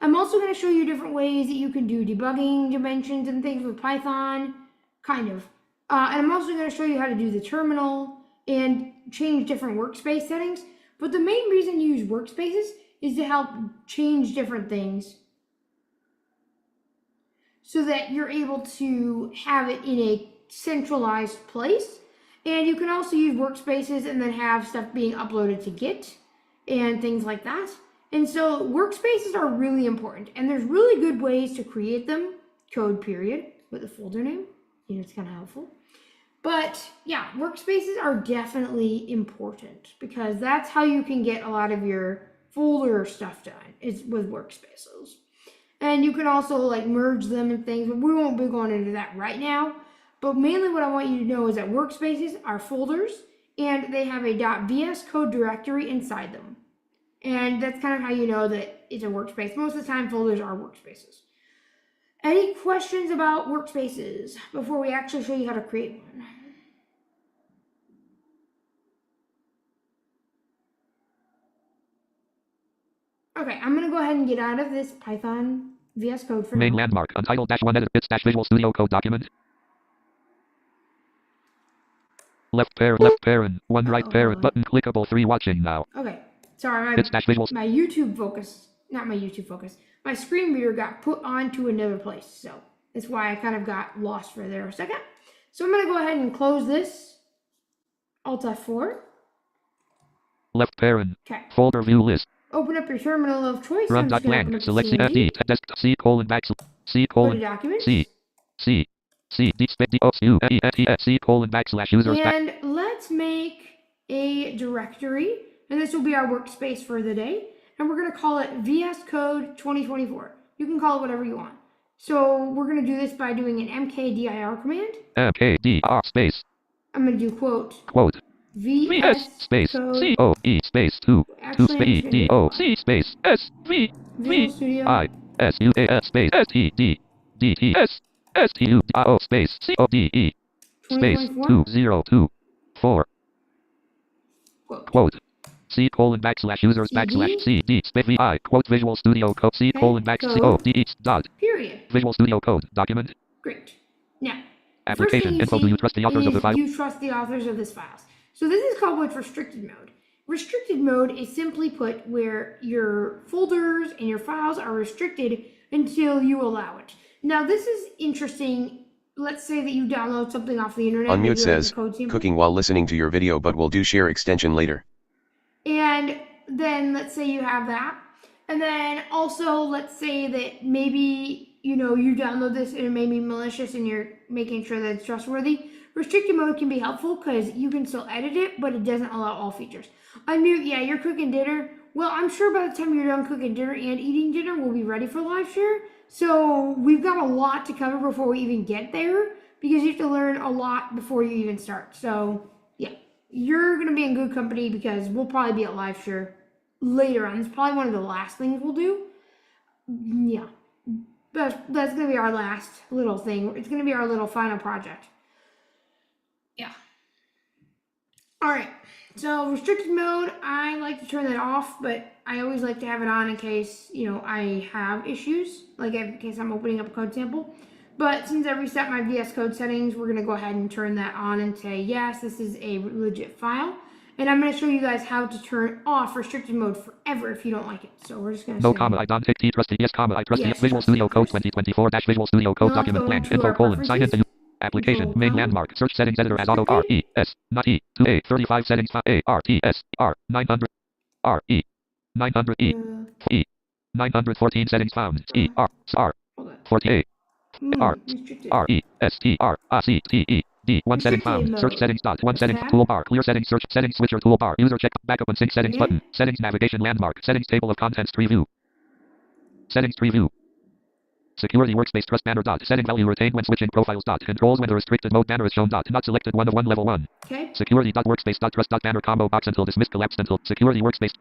S1: I'm also going to show you different ways that you can do debugging dimensions and things with Python, kind of. And I'm also going to show you how to do the terminal and change different workspace settings. But the main reason you use workspaces is to help change different things so that you're able to have it in a centralized place. And you can also use workspaces and then have stuff being uploaded to Git and things like that. And so workspaces are really important, and there's really good ways to create them, code period, with a folder name. You know, it's kind of helpful. But yeah, workspaces are definitely important because that's how you can get a lot of your folder stuff done, is with workspaces. And you can also like merge them and things, but we won't be going into that right now. But mainly what I want you to know is that workspaces are folders and they have a .vs code directory inside them. And that's kind of how you know that it's a workspace. Most of the time, folders are workspaces. Any questions about workspaces before we actually show you how to create one? Okay, I'm going to go ahead and get out of this Python VS Code for
S2: Main
S1: now.
S2: landmark. Untitled -1 edit bits Visual Studio Code document. Left parent. One right parent button clickable. 3 watching now.
S1: Okay. Sorry,
S2: Visual.
S1: my YouTube focus, not my YouTube focus, my screen reader got put onto another place. So that's why I kind of got lost for there a second. So I'm going to go ahead and close this. Alt F4.
S2: Left parent.
S1: Okay.
S2: Folder view list.
S1: Open up your terminal of choice.
S2: Run dot blank. Select CFD. Desk C colon C colon
S1: Go to documents.
S2: C D space D O U E F E S C colon / users.
S1: And let's make a directory. And this will be our workspace for the day. And we're going to call it VS Code 2024. You can call it whatever you want. So we're going to do this by doing an mkdir command.
S2: mkdir space.
S1: I'm going to do quote
S2: VS space COE space 2 space DOC space SV I SUAS space STD STUDO space CODE space 2024 quote C colon / users / CD space VI quote Visual Studio Code C colon /CODE dot
S1: period.
S2: Visual Studio Code document.
S1: Great. Now,
S2: application info. Do you trust the authors of the file?
S1: Do you trust the authors of this files? So this is called what's restricted mode. Restricted mode is simply put where your folders and your files are restricted until you allow it. Now this is interesting. Let's say that you download something off the internet.
S3: Unmute says, cooking while listening to your video but will do share extension later.
S1: And then let's say you have that. And then also let's say that maybe, you know, you download this and it may be malicious and you're making sure that it's trustworthy. Restricted mode can be helpful because you can still edit it, but it doesn't allow all features. Unmute, yeah, you're cooking dinner. Well, I'm sure by the time you're done cooking dinner and eating dinner, we'll be ready for live share. So we've got a lot to cover before we even get there because you have to learn a lot before you even start. So yeah, you're going to be in good company because we'll probably be at live share later on. It's probably one of the last things we'll do. Yeah, that's going to be our last little thing. It's going to be our little final project. Yeah. All right. So restricted mode, I like to turn that off, but I always like to have it on in case, you know, I have issues, like in case I'm opening up a code sample. But since I reset my VS Code settings, we're going to go ahead and turn that on and say, yes, this is a legit file. And I'm going to show you guys how to turn off restricted mode forever if you don't like it. So we're just going to
S2: I don't take T trust yes, I trust yes, Visual Studio Code 2024 Visual Studio Code document blank info colon sign into application main landmark search settings editor as auto R E S not E to A 35 settings A R T S R 900 R E 900 E E 914 settings found E R R 48 R R E S T R A C T E D 1 setting found search settings dot 1 settings toolbar clear settings search settings switcher toolbar user check backup and sync settings button settings navigation landmark settings table of contents preview settings preview Security workspace trust banner dot. Setting value retained when switching profiles dot. Controls when the restricted mode banner is shown dot. Not selected 1 of 1 level 1.
S1: Okay.
S2: Security dot workspace dot trust dot banner combo box until dismissed collapsed until security workspace.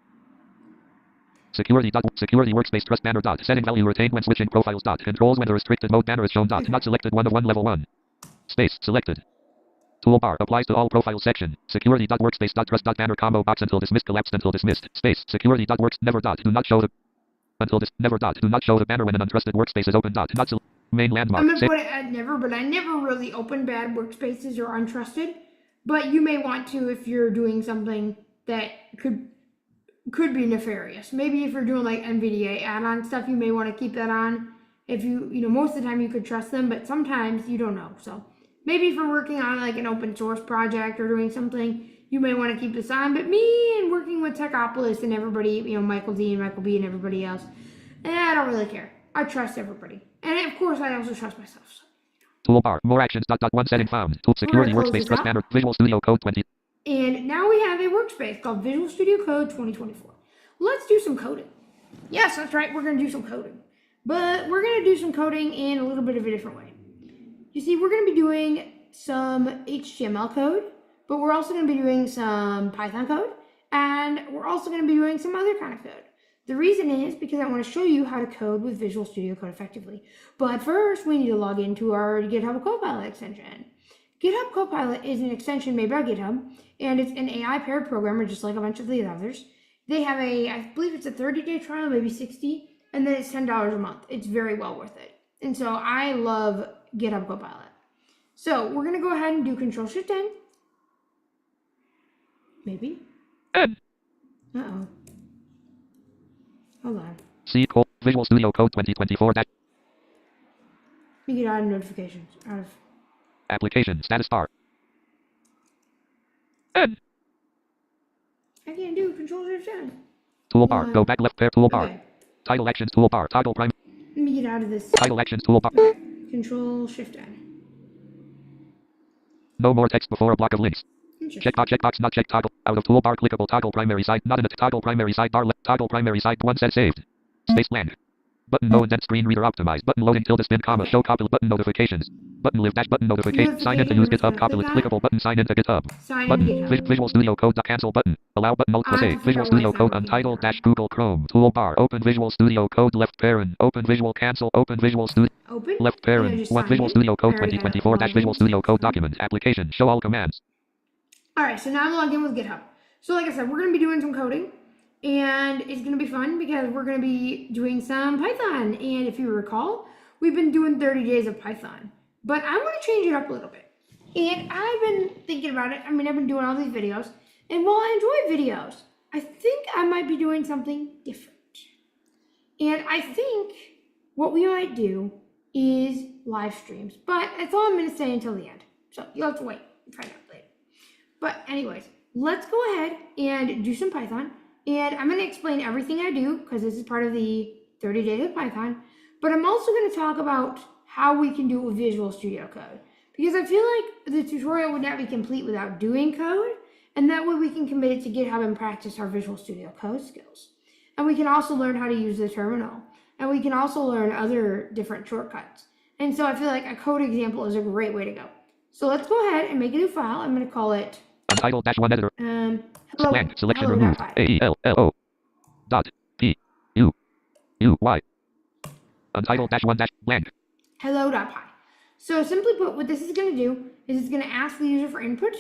S2: Security workspace trust banner dot. Setting value retained when switching profiles dot. Controls when the restricted mode banner is shown dot. Not selected 1 of 1 level 1. Space selected. Toolbar applies to all profile section. Security dot workspace dot trust dot banner combo box until dismissed collapsed until dismissed. Space security dot works never dot. Do not show the until this never dot. Do not show the banner when an untrusted workspace is open dot. Not main landmark.
S1: I'm gonna put it at never, but I never really open bad workspaces or untrusted. But you may want to if you're doing something that could be nefarious. Maybe if you're doing like NVDA add-on stuff, you may want to keep that on. If you know, most of the time you could trust them, but sometimes you don't know. So maybe if you're working on like an open source project or doing something, you may want to keep this on. But me and working with Techopolis and everybody, you know, Michael D and Michael B and everybody else, I don't really care. I trust everybody. And of course, I also trust myself. So.
S2: Toolbar, more actions, dot, one setting found. Tool, security workspace, trust banner, Visual Studio Code 20.
S1: And now we have a workspace called Visual Studio Code 2024. Let's do some coding. Yes, that's right, we're going to do some coding. But we're going to do some coding in a little bit of a different way. You see, we're going to be doing some HTML code, but we're also going to be doing some Python code, and we're also going to be doing some other kind of code. The reason is because I want to show you how to code with Visual Studio Code effectively. But first, we need to log into our GitHub Copilot extension. GitHub Copilot is an extension made by GitHub, and it's an AI-paired programmer just like a bunch of the others. They have I believe it's a 30-day trial, maybe 60, and then it's $10 a month. It's very well worth it. And so I love GitHub Copilot. So we're going to go ahead and do Control-Shift-N. Maybe. Uh-oh. Hold on.
S2: Visual Studio Code 2024.
S1: Let me get out of notifications. Out of
S2: application status bar. N.
S1: I can't do Control-Shift-N.
S2: Toolbar. Go back left pair toolbar.
S1: Okay.
S2: Title actions toolbar. Toggle prime.
S1: Let me get out of this.
S2: Title actions toolbar.
S1: Okay. Control-Shift-N.
S2: No more text before a block of links. Checkbox not checked toggle. Out of toolbar clickable toggle primary side not in a toggle primary sidebar left toggle primary side 1 set saved. Space blank. Button no indent screen reader optimized. Button loading tilde spin comma show copilot button notifications. Button live dash button notification. Sign in to use GitHub copilot clickable button sign in to GitHub. Button Visual Studio Code cancel button. Allow button alt plus A. Visual Studio Code untitled dash Google Chrome toolbar. Open Visual Studio Code left parent. Open Visual cancel. Open Visual Studio left parent. One Visual Studio Code 2024 dash Visual Studio Code document application show all commands.
S1: Alright, so now I'm logged in with GitHub. So like I said, we're going to be doing some coding, and it's going to be fun because we're going to be doing some Python. And if you recall, we've been doing 30 days of Python, but I want to change it up a little bit. And I've been thinking about it. I mean, I've been doing all these videos, and while I enjoy videos, I think I might be doing something different. And I think what we might do is live streams, but that's all I'm going to say until the end. So you'll have to wait and find out later. But anyways, let's go ahead and do some Python. And I'm going to explain everything I do because this is part of the 30 days of Python. But I'm also going to talk about how we can do it with Visual Studio Code. Because I feel like the tutorial would not be complete without doing code. And that way we can commit it to GitHub and practice our Visual Studio Code skills. And we can also learn how to use the terminal. And we can also learn other different shortcuts. And so I feel like a code example is a great way to go. So let's go ahead and make a new file. I'm going to call it
S2: untitled dash one editor.
S1: Hello,
S2: blank selection
S1: hello
S2: removed. AELLO dot P U U Y. Untitled dash one dash blank.
S1: Hello.py. So simply put, what this is going to do is it's going to ask the user for input,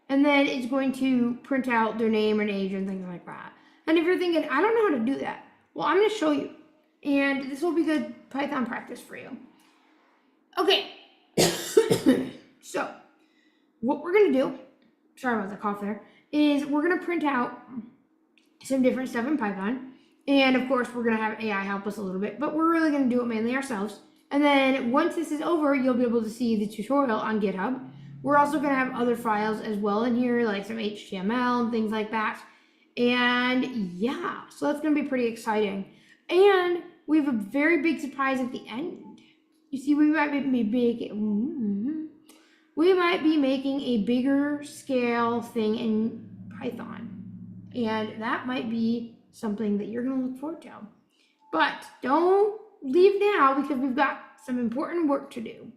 S1: and then it's going to print out their name and age and things like that. And if you're thinking, I don't know how to do that, well, I'm going to show you. And this will be good Python practice for you. Okay. So what we're going to do, sorry about the cough there, is we're going to print out some different stuff in Python. And of course, we're going to have AI help us a little bit, but we're really going to do it mainly ourselves. And then once this is over, you'll be able to see the tutorial on GitHub. We're also going to have other files as well in here, like some HTML and things like that. And yeah, so that's going to be pretty exciting. And we have a very big surprise at the end. You see, we might be making a bigger scale thing in Python. And that might be something that you're going to look forward to. But don't leave now because we've got some important work to do.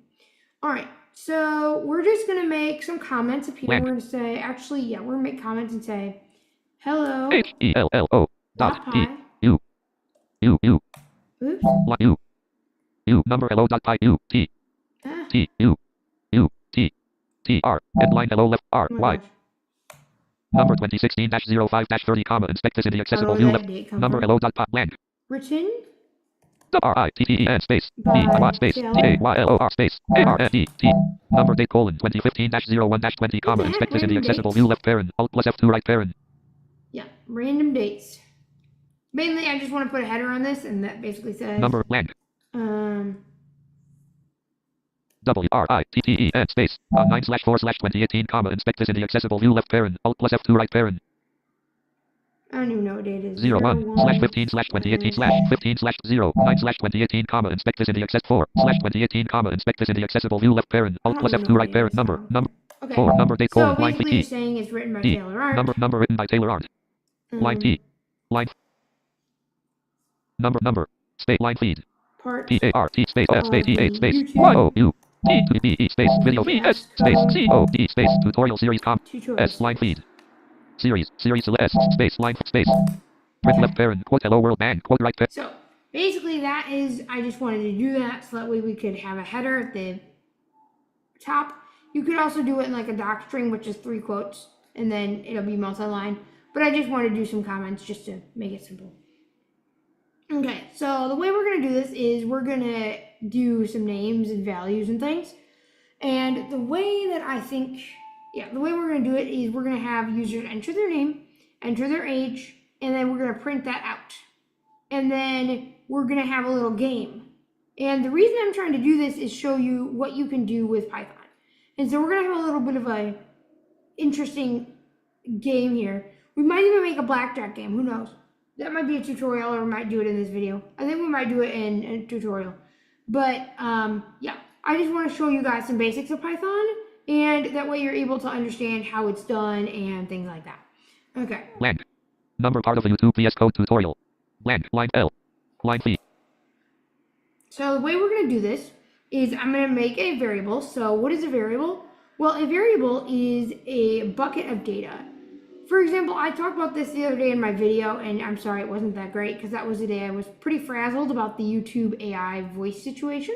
S1: All right, so we're just gonna make some comments up here.
S2: Blank.
S1: We're gonna say, actually, yeah, we're gonna make comments and say, hello,
S2: HELLO dot P
S1: pi.
S2: U U U
S1: Oops.
S2: U U number hello dot pi U T
S1: Ah,
S2: T U U T T R headline hello left R
S1: oh my
S2: Y
S1: gosh.
S2: number 2016-05-30 comma inspect this in the accessible
S1: Where
S2: view
S1: did
S2: left
S1: that date come
S2: number
S1: from?
S2: hello dot pi blank
S1: Written
S2: RITTEN space
S1: by
S2: Y space
S1: Taylor
S2: TAYLOR space ARND T number date colon 2015-01-20
S1: What
S2: comma
S1: the heck?
S2: inspect this in the
S1: Random
S2: accessible
S1: dates?
S2: view left parent Alt plus F2 right parent.
S1: Yeah, random dates. Mainly, I just want to put a header on this, and that basically says,
S2: Number blank
S1: um,
S2: WRITTEN space 9/4/2018 comma inspect this in the accessible view left parent Alt plus F2 right parent.
S1: I don't even know what date it is.
S2: 01/15/2018/15/0 9/2018 comma inspect this in the access 4/2018 comma inspect this in the accessible view left parent
S1: I
S2: Alt
S1: don't
S2: plus
S1: even know
S2: F2
S1: what
S2: right
S1: date it
S2: parent
S1: is.
S2: number
S1: Okay.
S2: 4 number date
S1: So
S2: colon line
S1: basically,
S2: E
S1: just saying it's written by
S2: E
S1: Taylor Art.
S2: number written by Taylor Art line T line number space line feed
S1: Part
S2: PART space S space
S1: of the
S2: E8 space
S1: YouTube
S2: YOU T to B E space video
S1: VS
S2: VS space
S1: Code
S2: COD space tutorial series
S1: tutorial
S2: S line
S1: series.
S2: feed series S space line space print left parent quote hello world bang quote right parent.
S1: So basically, that is, I just wanted to do that so that way we could have a header at the top. You could also do it in like a doc string, which is 3 quotes, and then it'll be multi-line. But I just wanted to do some comments just to make it simple. Okay, so the way we're going to do this is we're going to do some names and values and things. And the way that I think, the way we're going to do it is we're going to have users enter their name, enter their age, and then we're going to print that out. And then we're going to have a little game. And the reason I'm trying to do this is show you what you can do with Python. And so we're going to have a little bit of a interesting game here. We might even make a blackjack game, who knows? That might be a tutorial, or we might do it in this video. I think we might do it in a tutorial. But yeah, I just want to show you guys some basics of Python, and that way you're able to understand how it's done and things like that. Okay.
S2: Blank. Number part of a YouTube VS Code tutorial. Blank. Line L. Line V.
S1: So the way we're going to do this is I'm going to make a variable. So what is a variable? Well, a variable is a bucket of data. For example, I talked about this the other day in my video, and I'm sorry it wasn't that great because that was the day I was pretty frazzled about the YouTube AI voice situation.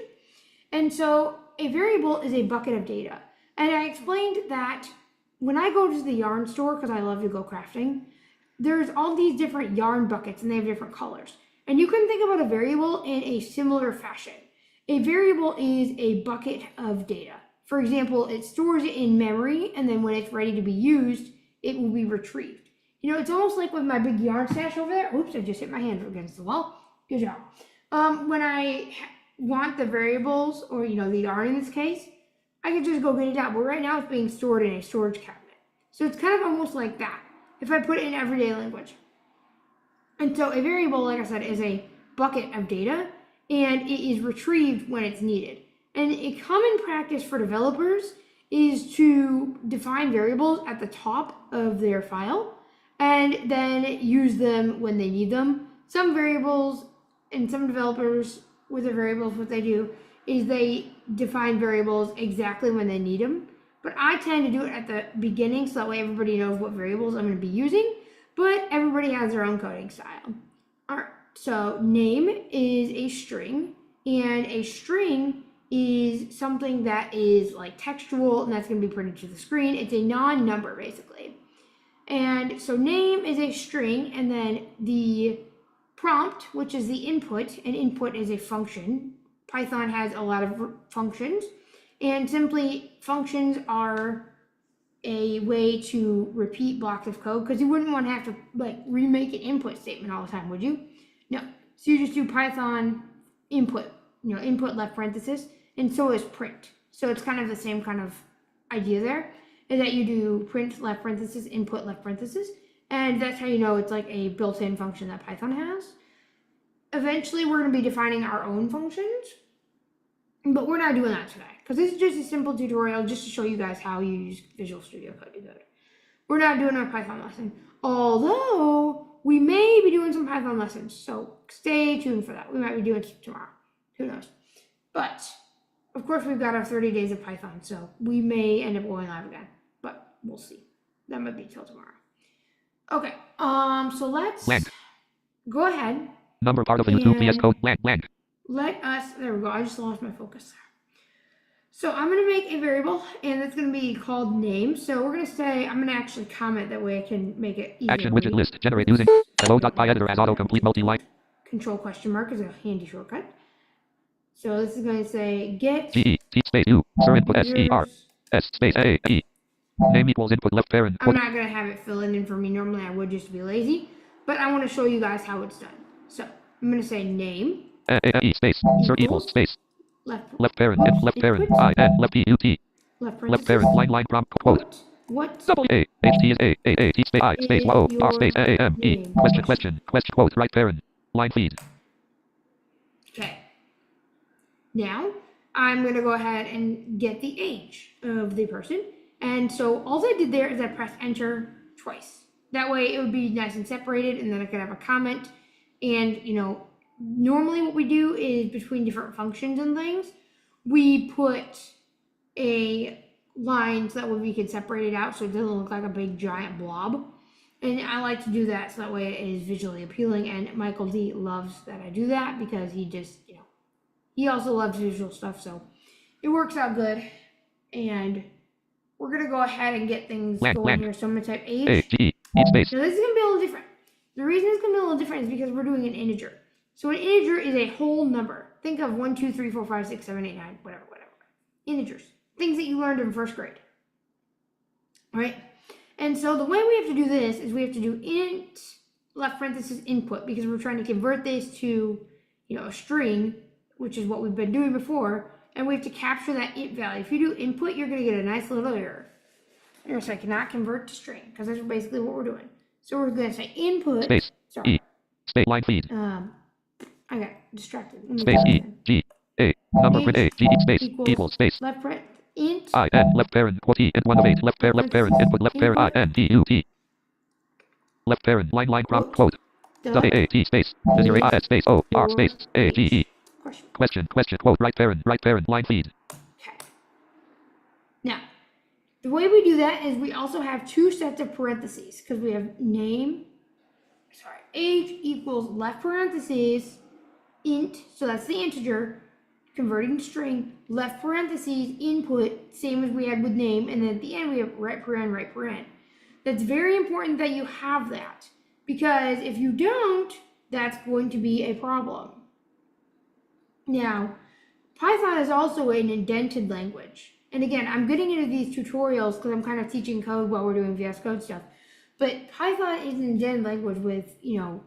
S1: And so a variable is a bucket of data. And I explained that when I go to the yarn store, because I love to go crafting, there's all these different yarn buckets and they have different colors. And you can think about a variable in a similar fashion. A variable is a bucket of data. For example, it stores it in memory, and then when it's ready to be used, it will be retrieved. You know, it's almost like with my big yarn stash over there. Oops, I just hit my hand against the wall. Good job. When I want the variables, or the yarn in this case, I can just go get it out. But right now it's being stored in a storage cabinet. So it's kind of almost like that if I put it in everyday language. And so a variable, like I said, is a bucket of data, and it is retrieved when it's needed. And a common practice for developers is to define variables at the top of their file and then use them when they need them. Some variables and some developers with the variables, what they do is they define variables exactly when they need them. But I tend to do it at the beginning so that way everybody knows what variables I'm going to be using, but everybody has their own coding style. All right, so name is a string, and a string is something that is like textual, and that's going to be printed to the screen. It's a non-number basically. And so name is a string, and then the prompt, which is the input, and input is a function. Python has a lot of functions, and simply functions are a way to repeat blocks of code, because you wouldn't want to have to remake an input statement all the time, would you? No. So you just do Python input, input left parenthesis, and so is print. So it's kind of the same kind of idea there, is that you do print left parenthesis, input left parenthesis, and that's how you know it's like a built-in function that Python has. Eventually, we're going to be defining our own functions, but we're not doing that today, because this is just a simple tutorial just to show you guys how you use Visual Studio Code to code. We're not doing our Python lesson, although we may be doing some Python lessons, so stay tuned for that. We might be doing some tomorrow. Who knows? But of course, we've got our 30 days of Python, so we may end up going live again, but we'll see. That might be till tomorrow. Okay, so let's go ahead.
S2: Number part of the YouTube VS Code blank.
S1: Let us, there we go, I just lost my focus there. So I'm going to make a variable, and it's going to be called name. So we're going to say, I'm going to actually comment, that way I can make it easier.
S2: Action widget list, generate using hello.py editor as autocomplete multi-line.
S1: Control question mark is a handy shortcut. So this is going to say get
S2: T space U, sir input SER, S space A, E. Name equals input left parent.
S1: I'm not going to have it fill it in for me. Normally I would, just to be lazy. But I want to show you guys how it's done. So I'm going to say name.
S2: E space, sir equals space. Left parent, left parent, I, N, left E, U, T. Left parent, line, prompt, quote.
S1: What?
S2: Double A, H, T is A, T space, I, space, O, R, space, A, M, E. Question, quote, right parent. Line feed.
S1: Okay. Now, I'm going to go ahead and get the age of the person. And so all I did there is I pressed enter twice. That way it would be nice and separated, and then I could have a comment. And, you know, normally what we do is between different functions and things, we put a line so that way we can separate it out so it doesn't look like a big giant blob. And I like to do that so that way it is visually appealing. And Michael D loves that I do that because he just, you know, he also loves visual stuff. So it works out good. And we're going to go ahead and get things going here. So I'm going to type age. Now this is going to be a little different. The reason it's going to be a little different is because we're doing an integer. So an integer is a whole number. Think of 1, 2, 3, 4, 5, 6, 7, 8, 9, whatever. Integers. Things that you learned in first grade. All right? And so the way we have to do this is we have to do int left parenthesis input, because we're trying to convert this to, you know, a string, which is what we've been doing before, and we have to capture that int value. If you do input, you're going to get a nice little error. Here, so I cannot convert to string, because that's basically what we're doing. So we're going to say input.
S2: Space.
S1: Sorry.
S2: E. Space line feed.
S1: I got distracted.
S2: Space E. G. A. Number print A. G. Space. Equals space.
S1: Left parent. Int.
S2: I. N. Left parent. T. And 1 of 8. Left parent. Input. Left parent. I. N. T. U. T. Left parent. Line prompt. Quote. A. T. Space. 0. I. S. Space. O. R. Space. A. G. E. Question. Quote. Right parent. Line feed.
S1: Okay. Now, the way we do that is we also have two sets of parentheses, because we have age equals left parentheses, int, so that's the integer, converting to string, left parentheses, input, same as we had with name, and then at the end we have right paren. That's very important that you have that, because if you don't, that's going to be a problem. Now, Python is also an indented language. And again, I'm getting into these tutorials because I'm kind of teaching code while we're doing VS Code stuff. But Python is an indented language with, you know,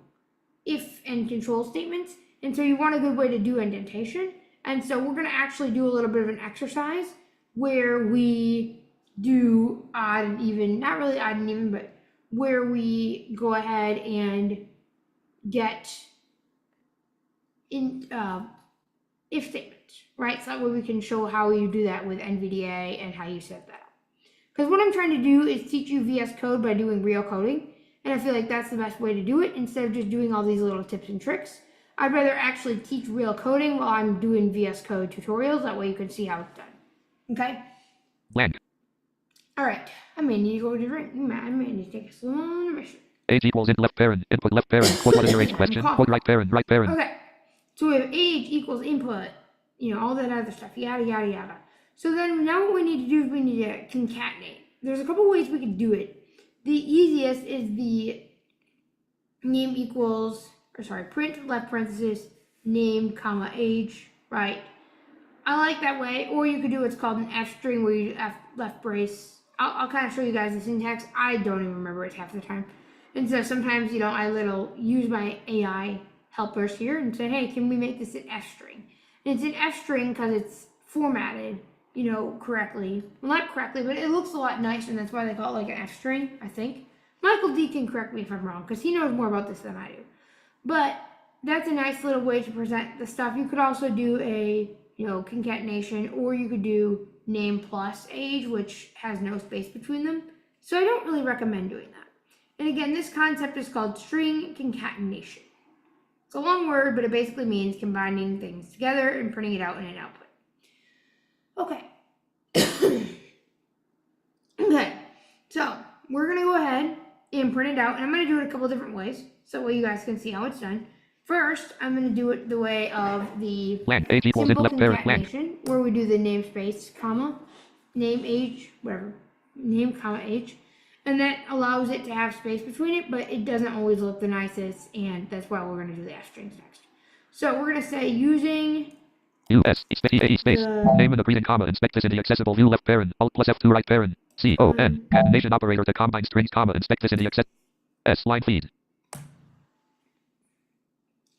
S1: if and control statements. And so you want a good way to do indentation. And so we're going to actually do a little bit of an exercise where we do odd and even, not really odd and even, but where we go ahead and get in if statements, right? So that way we can show how you do that with NVDA and how you set that up. Because what I'm trying to do is teach you VS Code by doing real coding. And I feel like that's the best way to do it instead of just doing all these little tips and tricks. I'd rather actually teach real coding while I'm doing VS Code tutorials. That way you can see how it's done. Okay?
S2: Blank.
S1: All right. I may need to go to drink. I may need to take a slow intermission.
S2: Age equals in left parent. Input left parent. Quote, what is your age? Question. Quote, right parent.
S1: Okay. So we have age equals input. You know, all that other stuff. Yada, yada, yada. So then now what we need to do is we need to concatenate. There's a couple ways we could do it. The easiest is the name equals, print left parenthesis, name, comma, age, right? I like that way. Or you could do what's called an F string where you F left brace. I'll kind of show you guys the syntax. I don't even remember it half the time. And so sometimes, you know, I use my AI helpers here and say, hey, can we make this an F string? And it's an F string because it's formatted, you know, correctly. Well, not correctly, but it looks a lot nicer, and that's why they call it like an F string, I think. Michael D can correct me if I'm wrong, because he knows more about this than I do. But that's a nice little way to present the stuff. You could also do a, you know, concatenation, or you could do name plus age, which has no space between them. So I don't really recommend doing that. And again, this concept is called string concatenation. It's a long word, but it basically means combining things together and printing it out in an output. Okay. Okay, so we're going to go ahead and print it out, and I'm going to do it a couple different ways so you guys can see how it's done. First, I'm going to do it the way of the
S2: Blank. Age equals in
S1: symbol
S2: left parent blank.
S1: concatenation, where we do the namespace, comma, name, age, whatever, name, comma, age. And that allows it to have space between it, but it doesn't always look the nicest, and that's why we're going to do the F strings next. So we're going to say using
S2: US space name in the greeting comma inspect this in the accessible view left parent alt plus F2 right parent CON concatenation operator to combine strings comma inspect this in the access S line feed.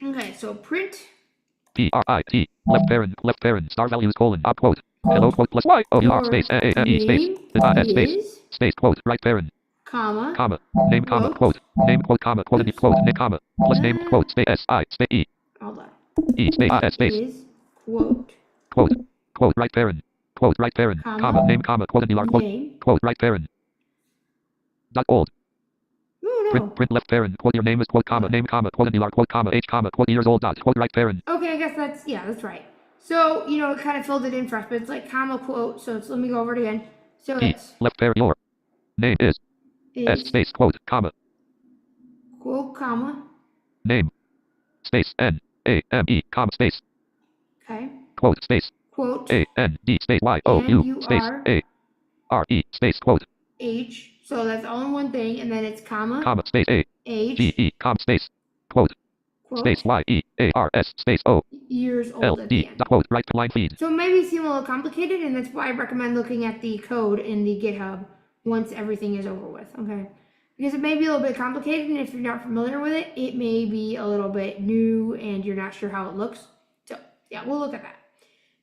S1: Okay, so print
S2: PRIT left parent star values colon op quote hello quote plus Y O U R space AAME space S space space quote right parent
S1: comma
S2: name comma quote name quote comma quote name comma plus name quote space S I space E
S1: hold on.
S2: E space S space
S1: Is quote
S2: quote right parent comma name comma quote
S1: name.
S2: quote right parent dot old
S1: No.
S2: print left parent quote your name is quote comma name comma quote quote comma age comma quote years old dot quote right parent.
S1: Okay, I guess that's right. So it kind of filled it in for us, but it's like comma quote. So let me go over it again. So it's
S2: left parent your name is S space quote comma
S1: quote comma
S2: name space N A M E comma space
S1: okay
S2: quote space
S1: quote
S2: A N D space Y O U space A R E space quote
S1: age. So that's all in one thing, and then it's comma
S2: space A
S1: age
S2: G E comma space quote space Y E A R S space O
S1: years old
S2: L
S1: at
S2: D
S1: the end.
S2: dot quote right line feed.
S1: So it may seem a little complicated, and that's why I recommend looking at the code in the GitHub once everything is over with. Okay. Because it may be a little bit complicated, and if you're not familiar with it, it may be a little bit new and you're not sure how it looks. So, yeah, we'll look at that.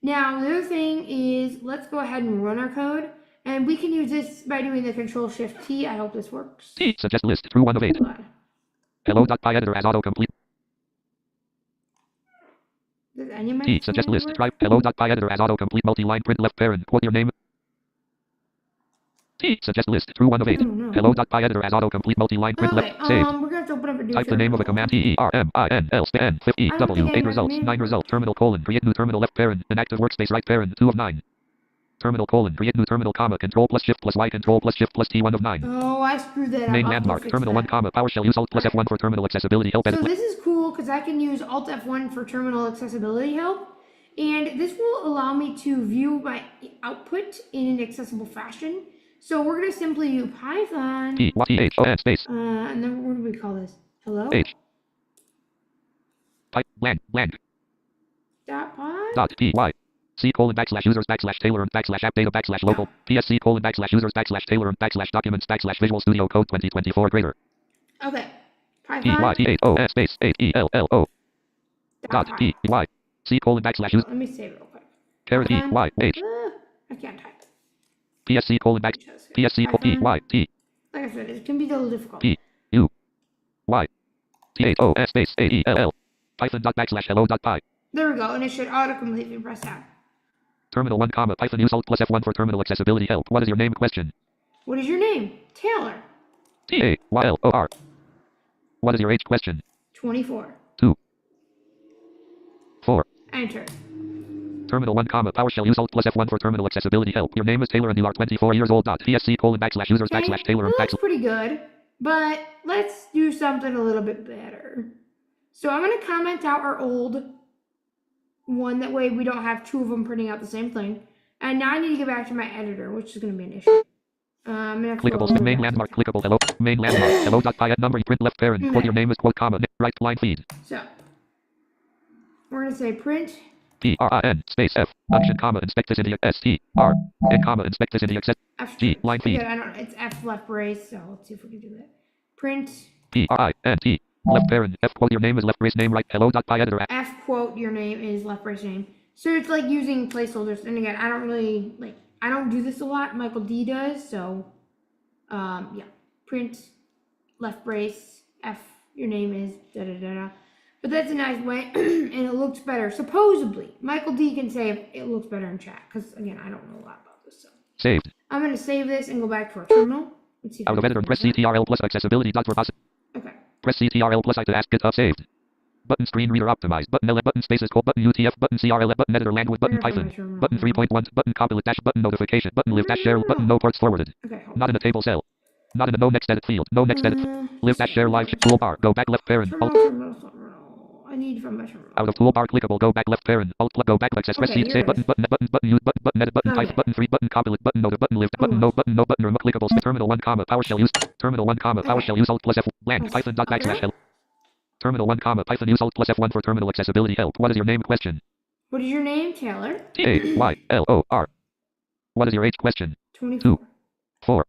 S1: Now, the other thing is, let's go ahead and run our code, and we can use this by doing the Control-Shift-T. I hope this works.
S2: T suggest list through 1 of 8. Hello.py editor as autocomplete.
S1: Does any of my
S2: T suggest list type hello.py editor as autocomplete multi-line print left parent quote your name. T suggest list through 1 of 8. Hello.py editor as autocomplete multi-line print left save.
S1: We're going to have to open up a new
S2: Type the name of a command TERMINL span 50 W 8 results 9 result terminal colon create new terminal left parent inactive workspace right parent 2 of 9. Terminal colon create new terminal comma control plus shift plus Y control plus shift plus T 1 of 9.
S1: Oh, I screwed that up.
S2: Main landmark terminal 1 comma PowerShell use alt plus F1 for terminal accessibility help edit.
S1: So this is cool because I can use alt F1 for terminal accessibility help, and this will allow me to view my output in an accessible fashion. So we're going to simply do Python.
S2: T-H-O-N space.
S1: And then what do we call this? Hello?
S2: H. Type blank.
S1: Dot py?
S2: Dot P-Y. C colon backslash users backslash Taylor and backslash app data backslash local. PSC colon backslash users backslash Taylor and backslash documents backslash Visual Studio Code 2024 greater.
S1: Okay. Python.
S2: T-Y-T-H-O-N space H-E-L-L-O. Dot P-Y. C colon backslash users.
S1: Let me save it real quick.
S2: Caret P-Y-H.
S1: I can't type.
S2: PSC colon back. PSC colon P-Y-T.
S1: Like I said, it can be a little difficult.
S2: P-U-Y. T-H-O-S space A-E-L-L. Python dot backslash hello dot py.
S1: There we go, and it should auto-complete if you press tab.
S2: Terminal 1 comma Python use alt plus F1 for terminal accessibility help. What is your name question?
S1: What is your name? Taylor.
S2: T-A-Y-L-O-R. What is your age question?
S1: 24.
S2: 2. 4.
S1: Enter.
S2: Terminal 1 comma PowerShell use alt plus F1 for terminal accessibility help. Your name is Taylor and you are 24 years old. PSC colon backslash users backslash Taylor and
S1: that's pretty good, but let's do something a little bit better. So I'm going to comment out our old one. That way we don't have two of them printing out the same thing. And now I need to get back to my editor, which is going to be an issue.
S2: Clickable main landmark clickable hello main landmark hello.py number print left parent quote your name is quote comma right line feed.
S1: So we're going to say print
S2: P-R-I-N space F function comma inspect this in the S-T-R and comma inspect this in the access G line feed.
S1: I don't know, it's F left brace, so let's see if we can do that. Print
S2: P-R-I-N-T left parent F quote your name is left brace name right hello.py editor
S1: F quote your name is left brace name. So it's like using placeholders, and again, I don't do this a lot. Michael D does, so yeah. Print left brace F your name is da da da da. But that's a nice way, and it looks better. Supposedly, Michael D can say if it looks better in chat, because again, I don't know a lot about this. So
S2: saved.
S1: I'm gonna save this and go back to our terminal. Let's see.
S2: Out of editor, press CTRL plus accessibility dot verbosity.
S1: Okay.
S2: Press CTRL plus I to ask GitHub saved. Button screen reader optimized. Button L button spaces call button UTF button CRL button editor language button Python. Button 3.1 button copilot dash button notification button live dash share button no ports forwarded.
S1: Okay, hold
S2: Not in
S1: on.
S2: a table cell. Not in a no next edit field. No next edit. Live dash share live toolbar. Go back left parent. Alt.
S1: Terminal. I need from my terminal.
S2: Out of toolbar clickable. Go back left parent. Alt go back access rest
S1: Okay,
S2: seat
S1: here
S2: save
S1: it
S2: button
S1: is.
S2: button use button edit button type
S1: Okay.
S2: button 3 button copilot button note button live button no button remote clickable terminal 1 comma PowerShell use terminal 1 comma PowerShell use alt plus F blank Python dot backslash help. Terminal 1 comma Python use alt plus F1 for terminal accessibility help. What is your name question?
S1: What is your name, Taylor?
S2: TAYLOR. What is your age question?
S1: 24.
S2: 4.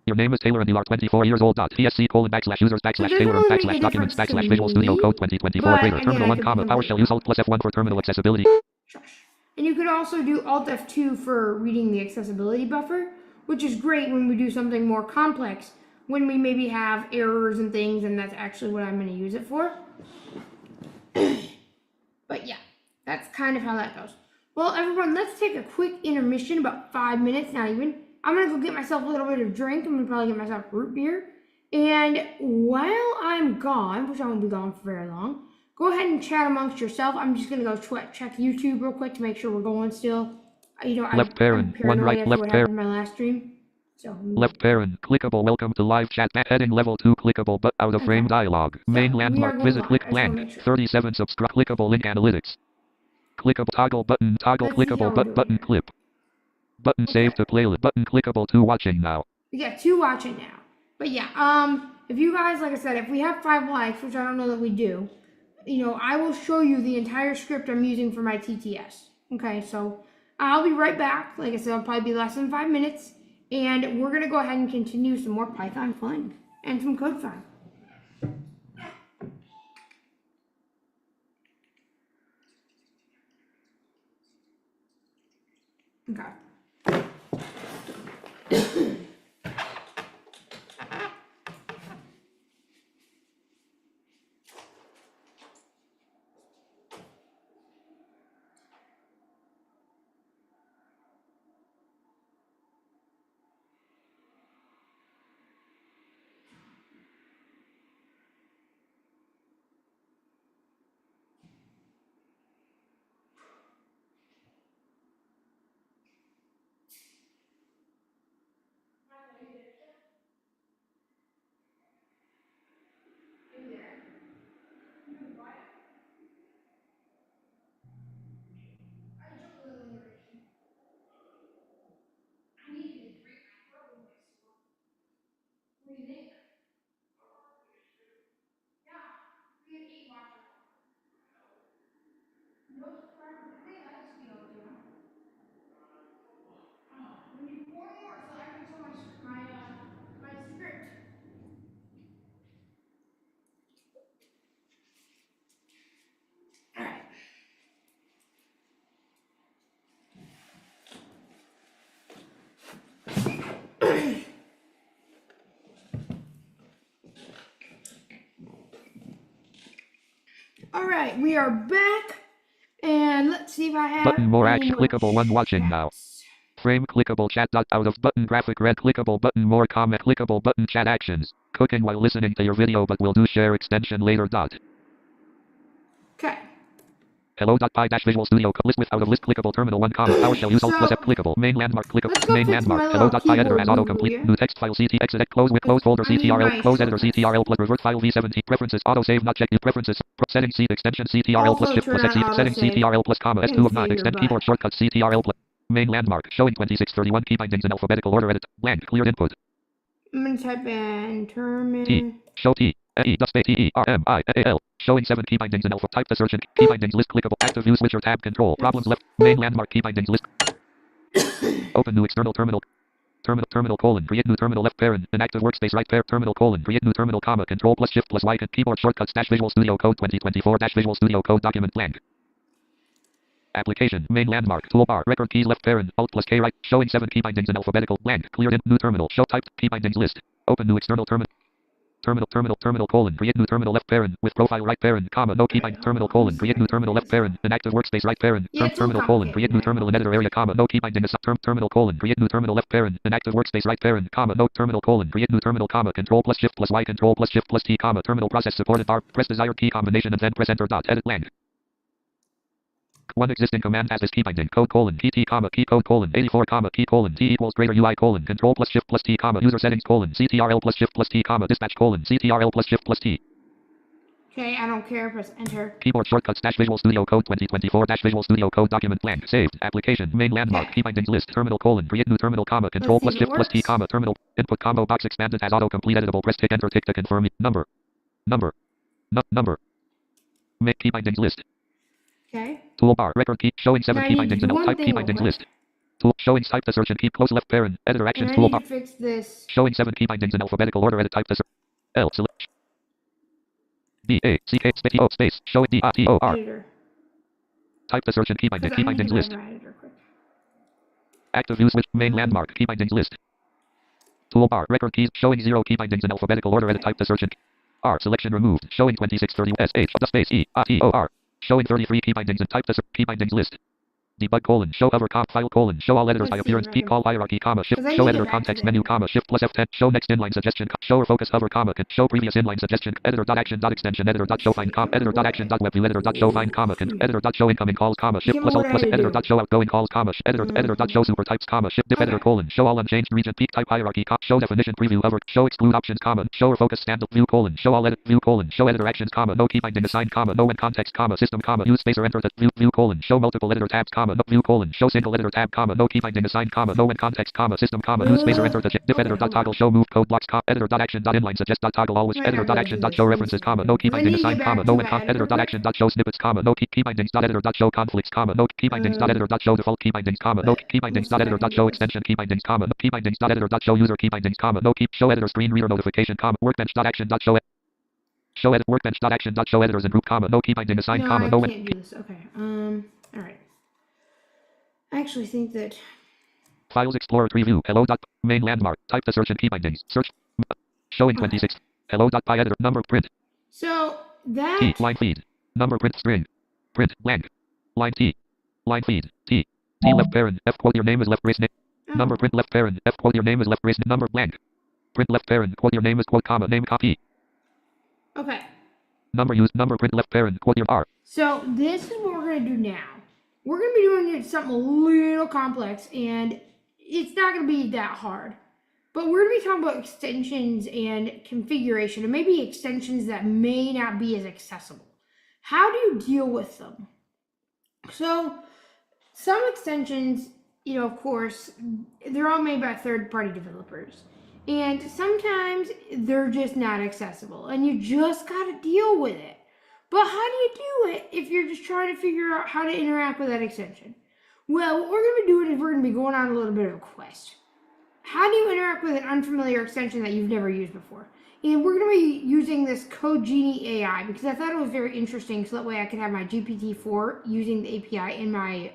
S2: Your name is Taylor and you are 24 years old. TSC colon backslash users backslash
S1: doesn't
S2: Taylor
S1: really make
S2: backslash
S1: a
S2: documents
S1: difference
S2: backslash
S1: to
S2: Visual Studio
S1: me,
S2: Code 2024
S1: but
S2: greater
S1: again,
S2: terminal
S1: I
S2: 1
S1: could
S2: comma
S1: be completely
S2: PowerShell use alt
S1: wrong.
S2: plus F1 for terminal accessibility.
S1: Shush. And you could also do Alt F2 for reading the accessibility buffer, which is great when we do something more complex, when we maybe have errors and things, and that's actually what I'm going to use it for. But yeah, that's kind of how that goes. Well, everyone, let's take a quick intermission, about 5 minutes, not even. I'm going to go get myself a little bit of drink. I'm going to probably get myself root beer. And while I'm gone, which I won't be gone for very long, go ahead and chat amongst yourself. I'm just going to go check YouTube real quick to make sure we're going still. You know,
S2: Left parent,
S1: I'm
S2: one right,
S1: paranoid after
S2: left
S1: what
S2: parent.
S1: happened in my last stream. So,
S2: Left parent, clickable, welcome to live chat, heading level 2, clickable, but out of frame
S1: Okay.
S2: dialog, main
S1: we are
S2: landmark,
S1: going
S2: visit,
S1: live.
S2: click
S1: I just wanna
S2: blank,
S1: make sure.
S2: 37 subscribe, clickable link analytics, clickable toggle button, toggle
S1: Let's see how
S2: clickable
S1: we're doing
S2: button
S1: here.
S2: clip, button save to playlist, button clickable to watching now.
S1: We got 2 watching now. But yeah, if you guys, like I said, if we have 5 likes, which I don't know that we do, you know, I will show you the entire script I'm using for my TTS. Okay, so I'll be right back. Like I said, it'll probably be less than 5 minutes. And we're going to go ahead and continue some more Python fun and some code fun. Okay. My script. All right. All right, we are back, and let's see if I have
S2: Button more
S1: any
S2: action, clickable one watching now.
S1: chats.
S2: Frame clickable chat dot out of button graphic red clickable button more comment clickable button chat actions. Cooking while listening to your video but we'll do share extension later dot.
S1: Okay.
S2: Hello.py dash Visual Studio list with out of list clickable terminal 1 comma PowerShell use alt plus F clickable main landmark clickable
S1: Let's go
S2: main
S1: fix my
S2: landmark
S1: little
S2: hello.py editor
S1: keyboard
S2: as
S1: boo-boo,
S2: autocomplete
S1: yeah?
S2: new text file CT exit close with close folder
S1: I need
S2: CTRL
S1: my
S2: close editor
S1: shortcuts.
S2: CTRL plus revert file V17 preferences auto save not checked preferences settings C extension CTRL plus
S1: Also
S2: shift plus
S1: turn
S2: X
S1: on
S2: settings
S1: autosave
S2: CTRL plus comma S2 of 9
S1: and
S2: extend
S1: failure,
S2: keyboard shortcuts CTRL plus main landmark showing 2631 key bindings in alphabetical order edit blank cleared input
S1: I'm gonna type in
S2: T
S1: terminal.
S2: show T E dot space T E R M I A L showing 7 key bindings in alpha type the search and key bindings list clickable active view switcher tab control problems left main landmark key bindings list open new external terminal colon create new terminal left parent inactive workspace right pair terminal colon create new terminal comma control plus shift plus Y keyboard shortcuts dash Visual Studio Code 2024 dash Visual Studio Code document blank application main landmark toolbar record keys left parent alt plus K right showing 7 key bindings in alphabetical blank cleared in new terminal show typed key bindings list open new external terminal Terminal colon. Create new terminal left parent with profile right parent, comma, no keybind. Terminal colon. Create new terminal left parent. An active workspace right parent.
S1: Yeah, it's a little
S2: Terminal colon. Create new
S1: complicated.
S2: terminal in editor area, comma, no keybind. Terminal colon. Create new terminal left parent. An active workspace right parent, comma, no terminal colon. Create new terminal, comma, control plus shift plus y, control plus shift plus t, comma, terminal process supported bar. Press desired key combination and then press enter. Edit lang. One existing command has this key binding code colon pt comma key code colon 84 comma key colon t equals greater ui colon control plus shift plus t comma user settings colon ctrl plus shift plus t comma dispatch colon ctrl plus shift plus t.
S1: Okay, I don't care. Press enter.
S2: Keyboard shortcuts dash Visual Studio Code 2024 dash Visual Studio Code document blank saved application main landmark
S1: Okay.
S2: key bindings list terminal colon create new terminal comma control plus
S1: Let's see if
S2: shift
S1: it
S2: plus t
S1: works.
S2: comma terminal input combo box expanded as autocomplete editable press tick enter tick to confirm number make key bindings list.
S1: Okay.
S2: Toolbar record key showing 7
S1: Now I
S2: key
S1: need to
S2: bindings
S1: do
S2: and
S1: one
S2: type
S1: thing
S2: key
S1: real
S2: bindings
S1: quick.
S2: list. Tool showing type to search and keep close left parent editor
S1: And
S2: actions
S1: I need
S2: toolbar
S1: to fix this.
S2: showing 7 key bindings in alphabetical order edit type to search L select B A C K space O space showing D A T O R
S1: Editor.
S2: type to search and key
S1: Because
S2: bindings
S1: I'm
S2: list.
S1: my editor quick.
S2: Active view switch main landmark key bindings list. Toolbar record keys showing 0 key bindings in alphabetical order edit type to search and R selection removed showing 2630 SH space E A T O R showing 33 key bindings and type to search key bindings list. Debug colon show other comp file colon show all editors by
S1: Let's see
S2: appearance
S1: if I
S2: peak
S1: can-
S2: call hierarchy comma shift
S1: 'Cause I
S2: show
S1: need to
S2: editor
S1: get back to
S2: context
S1: the
S2: menu
S1: editor.
S2: comma shift plus F10 show next inline suggestion show or focus hover comma show previous inline suggestion editor dot action dot extension editor dot show find comma editor dot action dot web view editor dot show find comma editor dot show incoming calls comma shift
S1: Kim,
S2: plus
S1: what
S2: alt plus
S1: did I
S2: editor
S1: do?
S2: dot show outgoing calls comma editor dot show super types comma shift diff editor
S1: Okay.
S2: colon show all unchanged region peak type hierarchy show definition preview hover show exclude options comma show or focus stand up view colon show all edit view colon show editor actions comma no key binding assigned comma no when context comma system comma use space or enter the view colon show multiple editor tabs comma no view colon show single editor tab comma no key binding assigned comma no when context comma system comma use space or enter the diff editor dot toggle show move code blocks comma editor dot action dot inline suggest dot toggle always
S1: Might
S2: editor
S1: not
S2: dot
S1: be able
S2: action
S1: to
S2: dot
S1: do
S2: show
S1: this.
S2: references comma no key
S1: Because I
S2: binding
S1: need to
S2: assigned
S1: get
S2: comma
S1: back
S2: no
S1: to
S2: when
S1: my
S2: editor
S1: editor
S2: dot
S1: quick.
S2: action dot show snippets comma no key bindings dot editor dot show conflicts comma no key bindings dot editor dot show default key bindings comma no key bindings dot editor dot show extension key bindings comma no key bindings dot editor dot show user key bindings comma no key show editor screen reader notification comma workbench dot action dot show show edit workbench dot action dot show editors and group comma no key binding assigned
S1: No,
S2: comma
S1: I
S2: no when
S1: can't do this. Okay. All right. I actually think that.
S2: Files Explorer preview. Hello. Main landmark. Type the search and key bindings. Search. Showing 26. Hello.py editor. Number print.
S1: So that.
S2: T. Line feed. Number print string. Print blank. Line T. Line feed. T. T left parent. F quote your name is left brace name. Number print left parent. F quote your name is left brace number blank. Print left parent. Quote your name is quote comma name copy.
S1: Okay.
S2: Number used. Number print left parent. Quote your R.
S1: So this is what we're gonna do now. We're gonna be doing something a little complex, and it's not gonna be that hard. But we're gonna be talking about extensions and configuration, and maybe extensions that may not be as accessible. How do you deal with them? So some extensions, of course, they're all made by third-party developers. And sometimes they're just not accessible, and you just gotta deal with it. But how do you do it if you're just trying to figure out how to interact with that extension? Well, what we're going to be doing is we're going to be going on a little bit of a quest. How do you interact with an unfamiliar extension that you've never used before? And we're going to be using this Code Genie AI because I thought it was very interesting, so that way I can have my GPT-4 using the API in my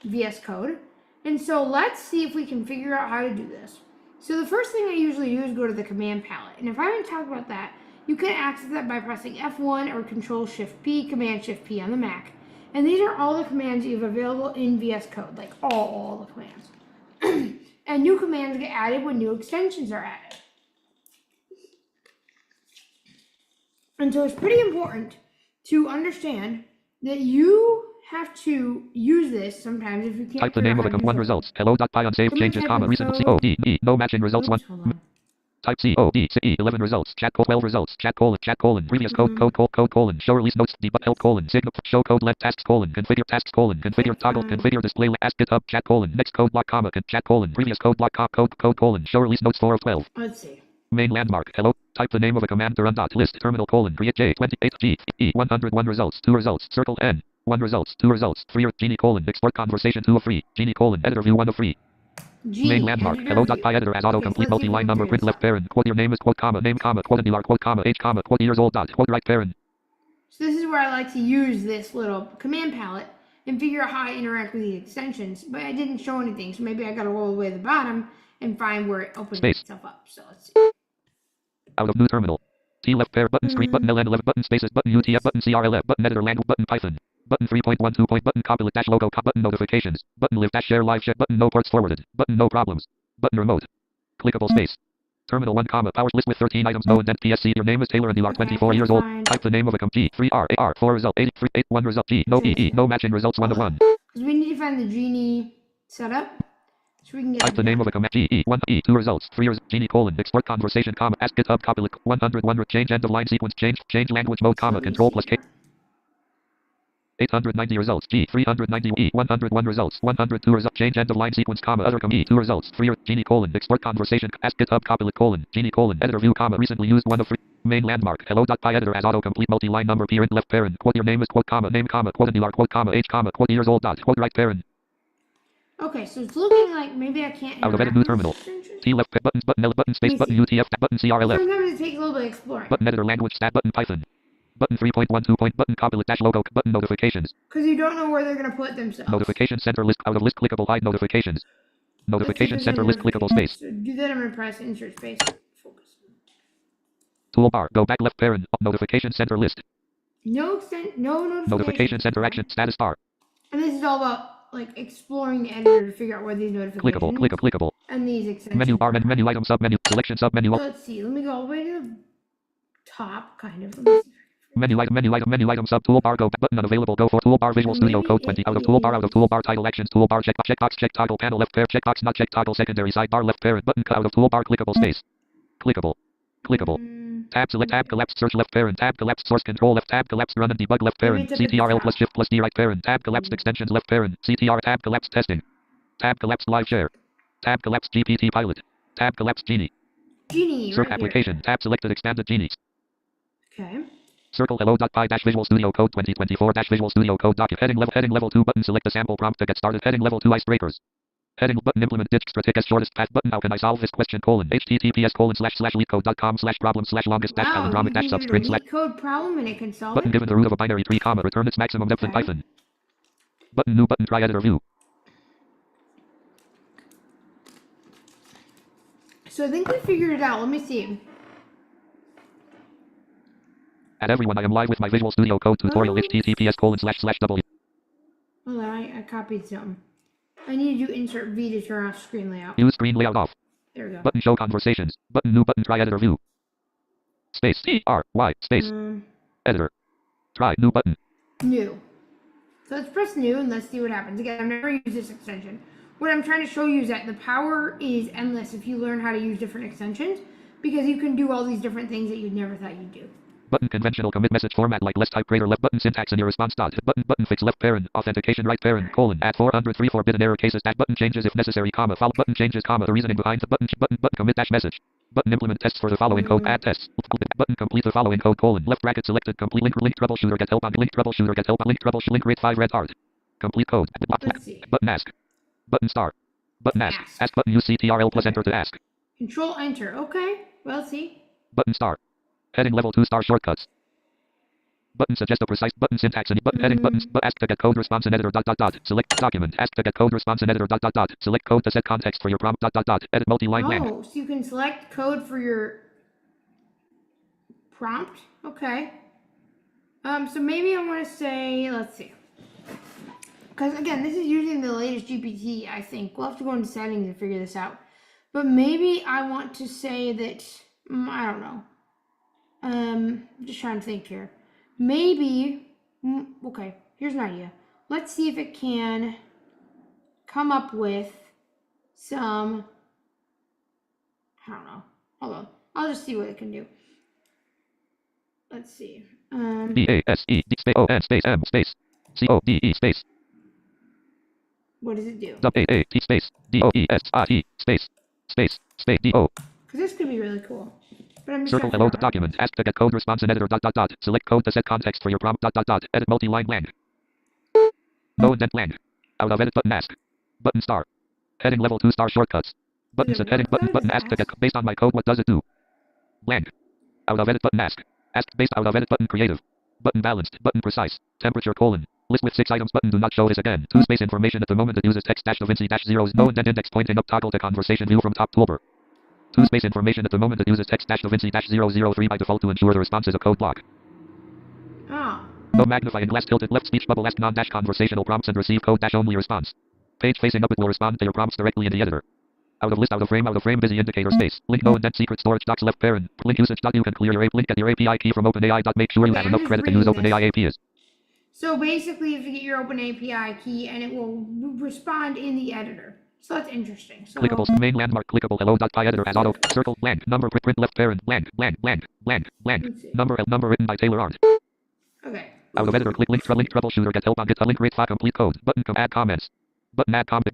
S1: VS Code. And so let's see if we can figure out how to do this. So the first thing I usually do is go to the command palette. And if I haven't talked about that, you can access that by pressing F1 or Control-Shift-P, Command-Shift-P on the Mac. And these are all the commands you have available in VS Code, like all the commands. And new commands get added when new extensions are added. And so it's pretty important to understand that you have to use this sometimes if you can't.
S2: Type the name of a one results. Hello.py unsaved changes comma recent COD no matching results one. Type COD 11 results chat code 12 results chat colon previous code colon show release notes debug help colon signal show code left tasks colon configure toggle configure display ask GitHub chat colon next code block comma chat colon previous code block code colon show release notes 4 of 12.
S1: Let's see.
S2: Main landmark. Hello. Type the name of a command to run dot list terminal colon create J28 G 101 results 2 results circle N 1 results 2 results 3 Genie colon export conversation 2 of 3 Genie colon editor view 1 of 3. Main landmark. Hello.py editor as autocomplete multi-line number print left parent quote your name is quote comma name comma quote annular quote comma age comma quote years old dot quote right parent.
S1: So this is where I like to use this little command palette and figure out how I interact with the extensions, but I didn't show anything, so maybe I gotta go all the way to the bottom and find where it opens itself up. So let's see.
S2: Out of new terminal. T left pair button screen button LN left button spaces button UTF button CRLF button editor language button Python. Button 3.12 point button compilate dash logo button notifications. Button live dash share live chat button no ports forwarded. Button no problems. Button remote. Clickable space. Terminal 1, powers list with 13 items, no indent, PSC, your name is Taylor and you are 24 years old. Type the name of a G, 3 R, A R, 4 result, 8381 result, G, no EE, no matching results 1 of 1.
S1: Because we need to find the genie setup, so we can get
S2: Type the name of a G, E, 1, E, 2 results, 3 genie colon, export conversation, ask GitHub, copy, 101, change end of line sequence, change language mode, control plus K. 890 results, G, 390 E, 101 results, 102 results, change end of line sequence, other E, 2 results, 3 genie colon, export conversation, ask GitHub, copy, genie colon, editor view, recently used 1 of 3, main landmark, hello.py editor as autocomplete multi-line number, parent left parent, quote your name is quote, name, quote and you are quote, age, quote years old, dot, quote right parent.
S1: Okay, so it's looking like maybe I can't
S2: out of edit new terminal. T left buttons, button L button space button UTF button CRLF.
S1: Sometimes it takes a little bit exploring.
S2: Button editor language stat button Python. Button 3.12 point button compilate dash logo button notifications.
S1: Because you don't know where they're gonna put themselves.
S2: Notification center list out of list clickable hide notifications. Notification center list clickable space.
S1: So do that. I'm gonna press insert space. Focus.
S2: Toolbar go back left parent notification center list.
S1: No
S2: notification center action status bar.
S1: And this is all about like exploring the editor to figure out where these notifications.
S2: Clickable.
S1: And these extensions.
S2: Menu bar menu item submenu selection submenu.
S1: So let's see. Let me go all the way to the top, kind of. Let me see.
S2: Menu item sub toolbar go button unavailable go for toolbar Visual Studio Code 20 out of toolbar title actions toolbar checkbox check toggle panel left pair checkbox not check toggle secondary sidebar left parent button out of toolbar clickable space clickable tab select tab collapsed search left parent tab collapsed source control left tab collapsed run and debug left parent CTRL plus shift plus D right parent tab collapsed extensions left parent CTR tab collapsed testing tab collapsed live share tab collapsed GPT pilot tab collapsed genie search right application here. Tab selected expanded genies.
S1: Okay.
S2: Circle hello.py dash Visual Studio Code 2024 dash Visual Studio Code document heading level 2 button select the sample prompt to get started heading level 2 icebreakers heading button implement ditch static as shortest path button how can I solve this question colon https://leetcode.com/problem/longest dash palindromic dash substring slash
S1: code problem and it can solve
S2: button
S1: it?
S2: given the root of a binary tree return its maximum depth in Python button new button try editor view.
S1: So I think we figured it out. Let me see.
S2: At everyone, I am live with my Visual Studio Code tutorial https://w.
S1: Hold on, I copied something. I need to do insert V to turn off screen layout.
S2: Use screen layout off.
S1: There we go.
S2: Button show conversations. Button new button try editor view. Space T-R-Y space. Editor. Try new button.
S1: New. So let's press new and let's see what happens. Again, I've never used this extension. What I'm trying to show you is that the power is endless if you learn how to use different extensions because you can do all these different things that you'd never thought you'd do.
S2: Button conventional commit message format like less type greater left button syntax in your response dot button fix left parent authentication right parent colon at 403 4-bit in error cases dash button changes if necessary follow button changes the reasoning behind the button commit dash message button implement tests for the following code add tests button complete the following code colon left bracket selected complete link troubleshooter get help on link troubleshooter get help on link troubleshooter link rate 5 red heart complete code button ask button star button ask button use CTRL plus enter to ask
S1: control enter. Okay, well, let's see.
S2: Button star heading level 2 star shortcuts. Button suggest a precise button syntax and button heading buttons ask to get code response in editor select document ask to get code response in editor select code to set context for your prompt edit multi-line lang.
S1: Oh, so you can select code for your prompt. Okay. So maybe I want to say, let's see, because again, this is using the latest GPT. I think we'll have to go into settings and figure this out. But maybe I want to say that I don't know. Just trying to think here. Maybe, okay, here's an idea. Let's see if it can come up with some, I don't know. Hold on. I'll just see what it can do. Let's see.
S2: D-A-S-E-D space O-N space M space C-O-D-E space.
S1: What does it do?
S2: W-A-A-T space D-O-E-S-I-E space D-O.
S1: Because this could be really cool.
S2: Circle hello document. Ask to get code response in editor Select code to set context for your prompt Edit multi-line lang. No indent lang. Out of edit button ask. Button star. Heading level 2 star shortcuts. Button set heading button ask to get based on my code what does it do? Lang. Out of edit button ask. Ask based out of edit button creative. Button balanced. Button precise. Temperature colon. List with 6 items button do not show this again. 2 space information at the moment it uses text dash the Vinci dash zeros no indent index pointing up toggle to conversation view from top toolbar. 2 space information. At the moment it uses text-vinci-003 by default to ensure the response is a code block.
S1: Oh.
S2: No magnifying glass tilted left speech bubble left non-dash conversational prompts and receive code dash only response. Page facing up, it will respond to your prompts directly in the editor. Out of list, out of frame, busy indicator space. Link no indent secret storage docs left parent. Link usage dot you can clear your link at your API key from OpenAI dot make sure you have enough credit to use OpenAI APIs.
S1: So basically you have to get your OpenAPI key and it will respond in the editor. So that's interesting. So
S2: clickable main landmark clickable hello.py editor as auto circle blank number print left parent blank number written by Taylor Art.
S1: Okay.
S2: Out of editor click link troubleshooter get help on get a link rate file complete code button add comments button add comment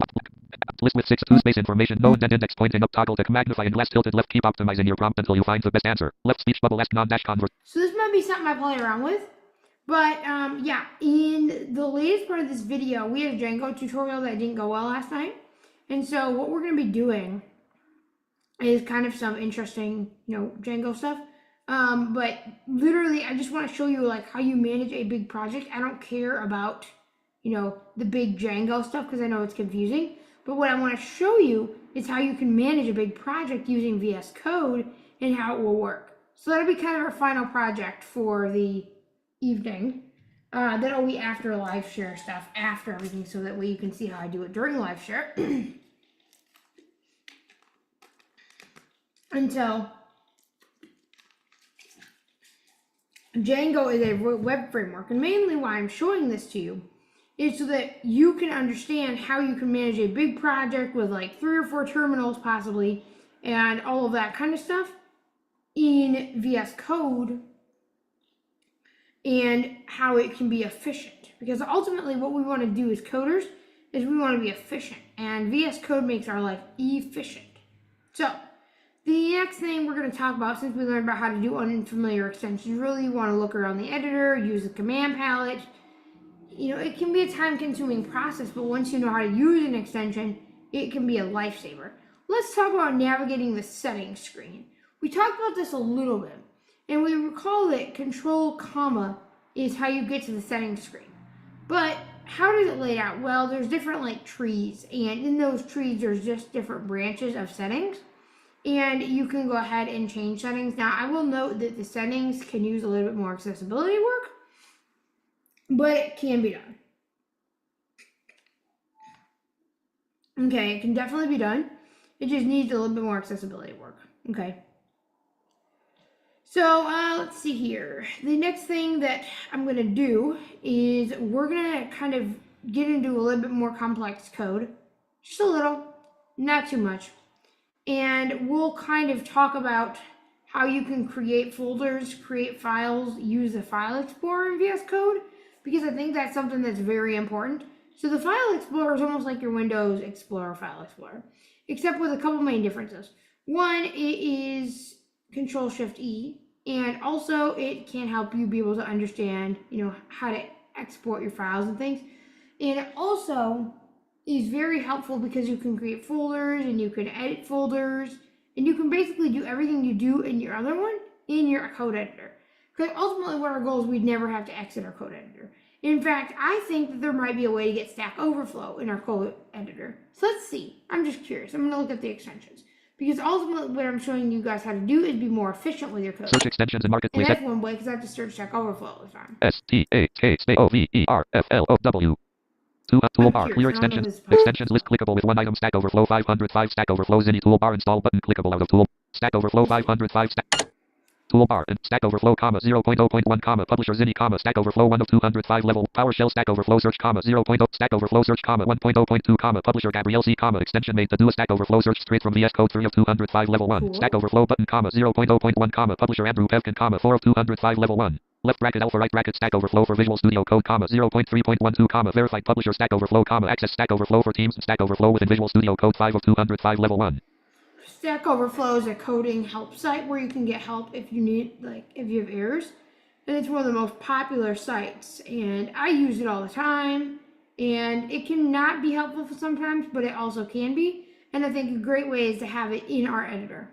S2: list with 6 2 space information no indent index pointing up toggle to magnifying glass tilted left keep optimizing your prompt until you find the best answer left speech bubble left non dash convert.
S1: So this might be something I play around with. But yeah, in the latest part of this video, we had a Django tutorial that didn't go well last night. And so what we're going to be doing is kind of some interesting, Django stuff. But literally, I just want to show you like how you manage a big project. I don't care about, the big Django stuff because I know it's confusing. But what I want to show you is how you can manage a big project using VS Code and how it will work. So that'll be kind of our final project for the evening. That'll be after live share stuff, after everything, so that way you can see how I do it during live share. And so Django is a web framework, and mainly why I'm showing this to you is so that you can understand how you can manage a big project with like 3 or 4 terminals possibly, and all of that kind of stuff in VS Code, and how it can be efficient. Because ultimately what we want to do as coders is we want to be efficient, and VS Code makes our life efficient. So the next thing we're going to talk about, since we learned about how to do unfamiliar extensions, really you want to look around the editor, use the command palette. It can be a time-consuming process, but once you know how to use an extension, it can be a lifesaver. Let's talk about navigating the settings screen. We talked about this a little bit, and we recall that Control, comma is how you get to the settings screen. But how does it lay out? Well, there's different trees, and in those trees there's just different branches of settings, and you can go ahead and change settings. Now, I will note that the settings can use a little bit more accessibility work, but it can be done. Okay, it can definitely be done. It just needs a little bit more accessibility work. Okay. So let's see here. The next thing that I'm going to do is we're going to kind of get into a little bit more complex code. Just a little, not too much. And we'll kind of talk about how you can create folders, create files, use the File Explorer in VS Code, because I think that's something that's very important. So the File Explorer is almost like your Windows Explorer File Explorer, except with a couple main differences. One, it is Control-Shift-E, and also it can help you be able to understand, how to export your files and things. And it also is very helpful because you can create folders and you can edit folders, and you can basically do everything you do in your other one in your code editor. Because ultimately what our goal is, we'd never have to exit our code editor. In fact, I think that there might be a way to get Stack Overflow in our code editor. So let's see. I'm just curious. I'm going to look at the extensions. Because ultimately what I'm showing you guys how to do is be more efficient with your code.
S2: Search extensions and marketplace.
S1: And that's one way, because I have to search Stack Overflow all the time.
S2: STACKOVERFLOW. Toolbar, clear extensions. Extensions list clickable with 1 item. Stack Overflow 505. Stack Overflow Zinni toolbar install button clickable out of tool. Stack Overflow 505. Toolbar and Stack Overflow, 0.0.1, Publisher Zinni, Stack Overflow 1 of 205 level, PowerShell Stack Overflow Search, 0.0, Stack Overflow Search, 1.0.2, Publisher Gabrielle C, extension made to do a Stack Overflow Search straight from VS Code 3 of 205 level 1, cool. Stack Overflow button, 0.0.1, Publisher Andrew Pevkin, 4 of 205 level 1. Left bracket alpha right bracket Stack Overflow for Visual Studio Code, 0.3.12, verified Publisher Stack Overflow, access Stack Overflow for Teams, Stack Overflow within Visual Studio Code 5 of 205 level 1.
S1: Stack Overflow is a coding help site where you can get help if you need, if you have errors. And it's one of the most popular sites, and I use it all the time. And it can not be helpful sometimes, but it also can be. And I think a great way is to have it in our editor.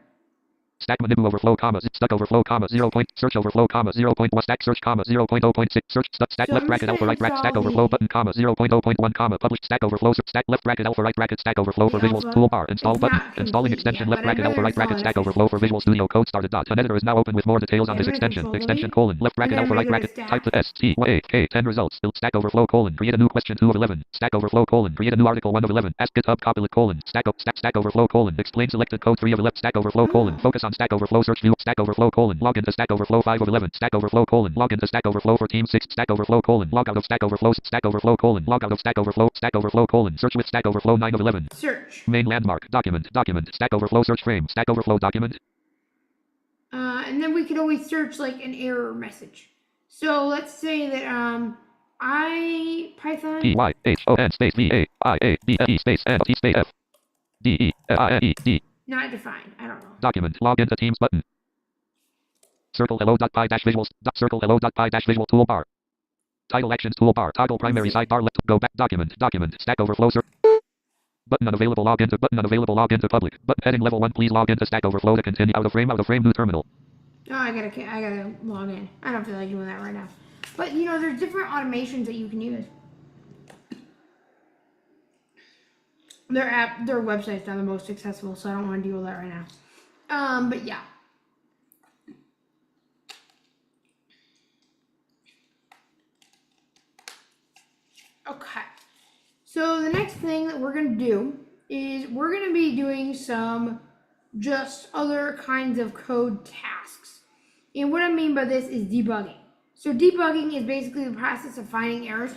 S2: Stack Manibu overflow, comma, stuck overflow, comma, 0. Search overflow, comma, 0.1 stack search, comma, 0.0.6 search, stack
S1: So
S2: left
S1: I'm
S2: bracket
S1: just
S2: alpha
S1: gonna
S2: right bracket stack
S1: install
S2: overflow
S1: the
S2: button, comma, 0.0.1, comma, published stack overflow, stack left bracket alpha right bracket stack overflow for visuals,
S1: alpha.
S2: toolbar, install
S1: It's
S2: button,
S1: not
S2: installing
S1: complete
S2: extension
S1: yet,
S2: left
S1: but I
S2: bracket alpha
S1: better
S2: right
S1: install
S2: bracket
S1: it
S2: stack overflow for
S1: officially.
S2: Visual Studio Code started. An editor is now open with more details on
S1: Okay,
S2: this
S1: I'm gonna
S2: extension.
S1: control
S2: Extension
S1: delete.
S2: colon left
S1: And
S2: bracket
S1: then I'm
S2: alpha
S1: gonna
S2: right
S1: go to
S2: bracket
S1: stack.
S2: type the S T Y K 10 results. Build stack overflow colon create a new question 2 of 11 stack overflow colon create a new article 1 of 11 ask GitHub copilot colon stack overflow colon explain selected code 3 of 11 stack overflow colon
S1: Oh.
S2: focus on stack overflow search view stack overflow colon log into stack overflow 5 of 11 stack overflow colon log into stack overflow for team 6 stack overflow colon log out of stack overflow colon log out of stack overflow colon search with stack overflow 9 of 11
S1: Search.
S2: main landmark document stack overflow search frame stack overflow document.
S1: And then we could always search like an error message. So let's say that Python
S2: Python space VAIABE space NT space F DEINED
S1: not defined. I don't know.
S2: document log into Teams button circle hello.py dash visuals circle hello.py dash visual toolbar title actions toolbar toggle primary sidebar left go back document stack overflow search button unavailable log into public button heading level 1 please log into stack overflow to continue out of frame new terminal.
S1: Oh, I gotta log in. I don't feel like doing that right now. But you know, there's different automations that you can use. Their website's not the most accessible, so I don't want to deal with that right now. But yeah. Okay. So the next thing that we're gonna do is we're gonna be doing some just other kinds of code tasks. And what I mean by this is debugging. So debugging is basically the process of finding errors.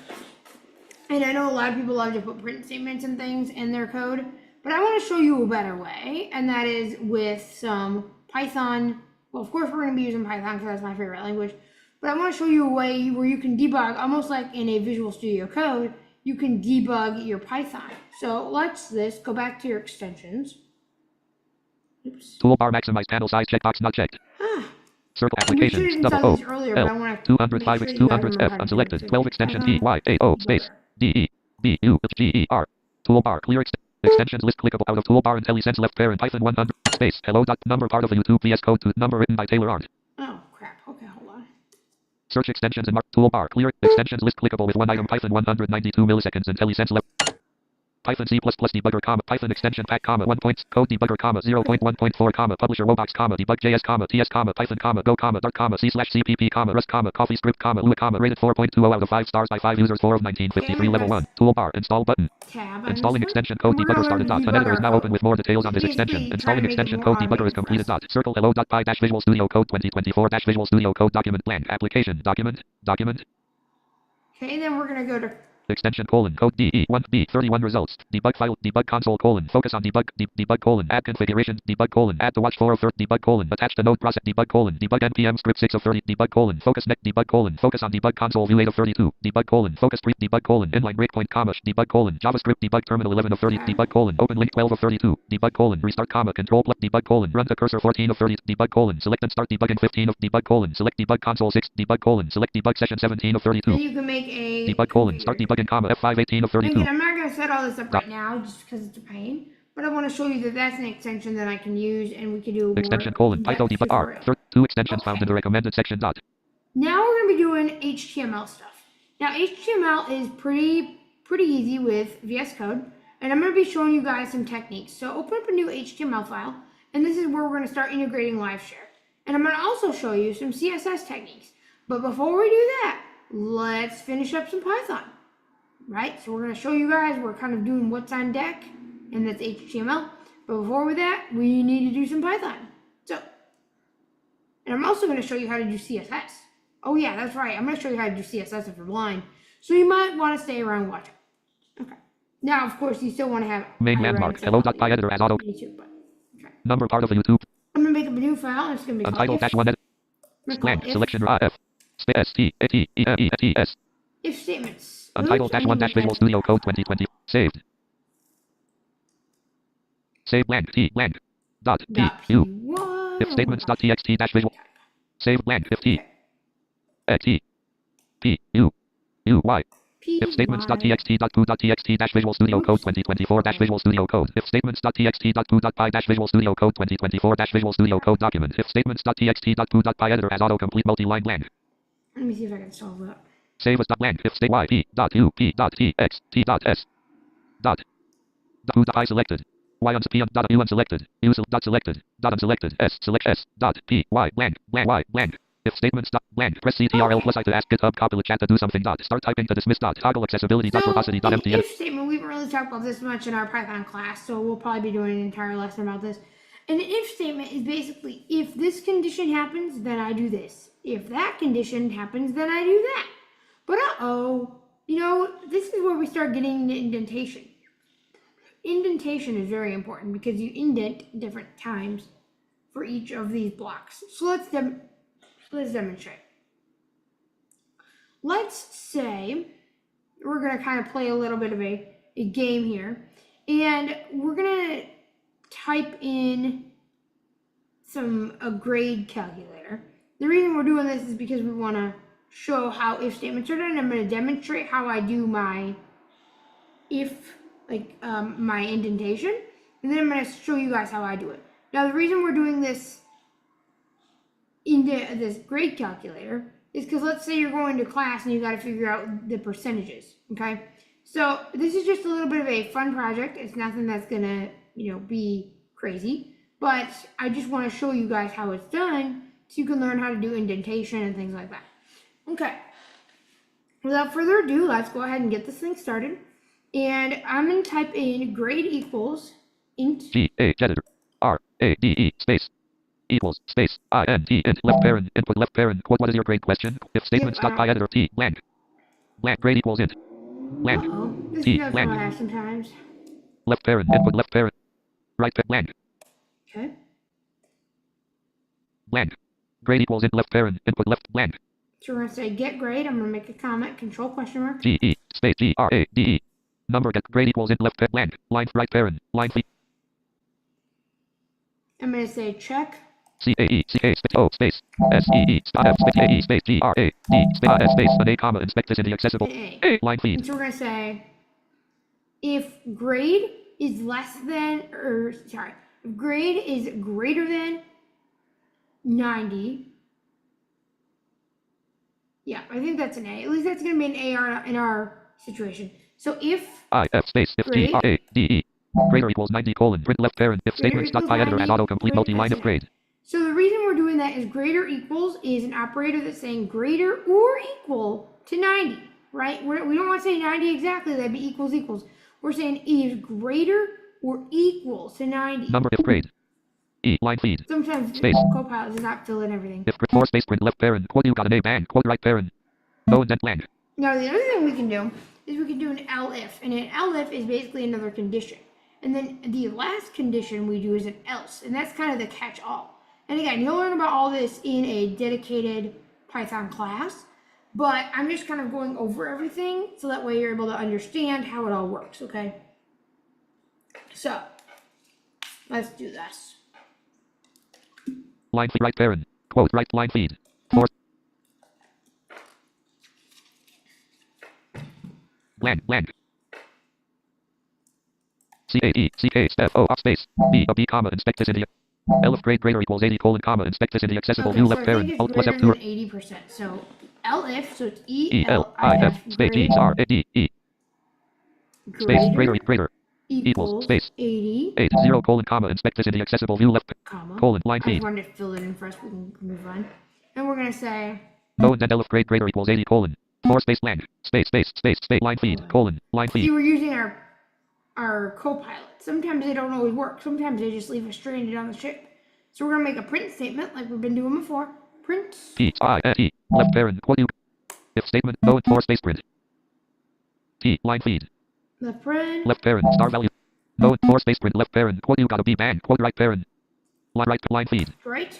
S1: And I know a lot of people love to put print statements and things in their code, but I want to show you a better way, and that is with some Python. Well, of course we're going to be using Python because that's my favorite language, but I want to show you a way where you can debug, almost like in a Visual Studio Code, you can debug your Python. So let's go back to your extensions. Oops.
S2: Toolbar maximize panel size checkbox not checked. Circle applications double O
S1: earlier,
S2: L
S1: but I want
S2: 205 X 200 F unselected 12 extensions E Y A O space D E B U G E R toolbar clear extensions list clickable out of toolbar IntelliSense left parent Python 100 space hello dot number part of the YouTube VS Code to number written by Taylor Art.
S1: Oh crap. Okay, hold on.
S2: Search extensions and mark toolbar clear extensions list clickable with one item Python 192 milliseconds IntelliSense left Python C++ debugger, comma, Python extension pack, comma, 1 points, code debugger, comma, 0.1.4, comma, publisher robox, comma, debug.js, comma, TS, comma, Python, comma, go, comma, dart, comma, C/CPP, comma, Rust, comma, CoffeeScript, comma, Lua, comma, rated 4.20 out of 5 stars by 5 users, 4 of 1953, level 1, toolbar, install button, installing extension code debugger started. An editor is now open with more details on this extension. Installing extension code debugger is completed. Circle hello.py dash Visual Studio Code 2024 dash Visual Studio Code document blank application document.
S1: Okay, then we're gonna go to
S2: Extension colon code DE1B 31 results. Debug file debug console colon focus on debug colon add configurations debug colon add to watch 4 of 30 debug colon attach the node process debug colon debug npm script 6 of 30 debug colon focus next debug colon focus on debug console view 8 of 32 debug colon focus pre debug colon inline breakpoint comma debug colon JavaScript debug terminal 11 of 30 debug colon open link 12 of 32 debug colon restart comma control plus debug colon run to cursor 14 of 30 debug colon select and start debugging 15 of debug colon select debug console 6 debug colon select debug session 17 of 32
S1: then you can make a
S2: debug colon start debugging comma F5 18 of 32
S1: Again, I'm not going to set all this up right now just because it's a pain, but I want to show you that that's an extension that I can use and we can do
S2: extension colon Python debug R 2 extensions found in the recommended section dot.
S1: Now we're going to be doing HTML stuff. Now HTML is pretty easy with VS Code, and I'm going to be showing you guys some techniques. So open up a new HTML file, and this is where we're going to start integrating LiveShare. And I'm going to also show you some CSS techniques. But before we do that, let's finish up some Python. Right, so we're going to show you guys, we're kind of doing what's on deck, and that's HTML. But before with that, we need to do some Python. So, and I'm also going to show you how to do CSS. Oh yeah, that's right, I'm going to show you how to do CSS if you're blind. So you might want to stay around watching. Okay. Now, of course, you still want to have
S2: main landmark hello.py editor as auto.
S1: YouTube, but, okay.
S2: Number part of the YouTube.
S1: I'm going to make up a new file, and it's going to be
S2: Untitled dash one edit. Blank selection F space T A T E E T S.
S1: If statements.
S2: Untitled dash one dash Visual Studio Code 2020. Saved. Save blank T blank. Dot T U. If statements dot txt dash visual. Save blank if T. A T P U U Y. If statements.txt.2.txt dash Visual Studio Code 2024 dash Visual Studio Code. If statements.txt.2.py dash Visual Studio Code 2024 dash Visual Studio Code document. If statements.txt.2.py editor has autocomplete multi-line blank.
S1: Let me see if I can solve that.
S2: Save as blank. If state yp.u.p.txt.s. Dot. Who.I selected. Y unselected. U selected. Dot unselected. S select S. Dot P Y blank Y blank. If statements dot blank press CTRL plus I to ask GitHub copilot chat to do something. Dot start typing to dismiss. Dot toggle accessibility. Dot verbosity. Dot empty.
S1: If statement, we haven't really talked about this much in our Python class, so we'll probably be doing an entire lesson about this. And an if statement is basically if this condition happens, then I do this. If that condition happens, then I do that. But this is where we start getting the indentation. Indentation is very important because you indent different times for each of these blocks. So let's demonstrate. Let's say we're going to kind of play a little bit of a game here, and we're going to type in a grade calculator. The reason we're doing this is because we want to show how if statements are done. I'm going to demonstrate how I do my my indentation, and then I'm going to show you guys how I do it. Now, the reason we're doing this this grade calculator is because let's say you're going to class and you got to figure out the percentages. Okay, so this is just a little bit of a fun project. It's nothing that's gonna be crazy, but I just want to show you guys how it's done so you can learn how to do indentation and things like that. Okay, without further ado, let's go ahead and get this thing started. And I'm going to type in grade equals int
S2: editor RADE space equals space INT int left parent input left parent. What is your grade question? If statements.py editor T blank grade equals int blank
S1: This
S2: T
S1: does
S2: blank
S1: what I have sometimes.
S2: left parent input left parent right blank
S1: Okay.
S2: blank grade equals int left parent input left blank.
S1: So we're going to say get grade. I'm going to make a comment, control question mark.
S2: GE space GRADE number get grade equals int left blank line right parent line fleet.
S1: I'm going to say check.
S2: CAE space O space SEE F space AE space GRAD space S space an A comma inspect this in the accessible A line feed.
S1: And so we're going to say if grade is less than, if grade is greater than 90. Yeah, I think that's an A. At least that's going to be an A in our situation. So if
S2: IF space if GRADE greater equals 90 colon print left parent if statements.py editor has autocomplete multi-line if grade.
S1: So the reason we're doing that is greater equals is an operator that's saying greater or equal to 90, right? We don't want to say 90 exactly. That'd be equals. We're saying is greater or equal to 90.
S2: Number if grade. E line feed.
S1: Sometimes
S2: space.
S1: Copilot does not fill in everything.
S2: If 4 space print left parent quote you got an A bang quote right parent. No indent blank.
S1: Now the other thing we can do is we can do an elif, and an elif is basically another condition. And then the last condition we do is an else, and that's kind of the catch-all. And again, you'll learn about all this in a dedicated Python class, but I'm just kind of going over everything so that way you're able to understand how it all works, okay? So, let's do this.
S2: Line feed right parent, quote right line feed. 4 blank. CAE space B a B comma inspect this in the elif grade greater equals 80 colon comma inspect this in the accessible view left parent alt plus F2
S1: 80%. So elif, so it's
S2: ELIF space GRADE space greater equals space
S1: 80
S2: 0 colon comma inspect this in the accessible view left colon line
S1: I
S2: feed.
S1: just wanted to fill it in for us. We can move on. And we're gonna say
S2: no indent elif grade greater equals 80 colon 4 space blank space line feed colon line feed.
S1: See, we're using our Copilot. Sometimes they don't always work. Sometimes they just leave us stranded on the ship. So we're gonna make a print statement like we've been doing before. Print
S2: PINT left parent what you if statement no 4 space print T line feed
S1: left parent
S2: left parent star value no 4 space print left parent quote you got a B bang quote right parent line feed.
S1: Right.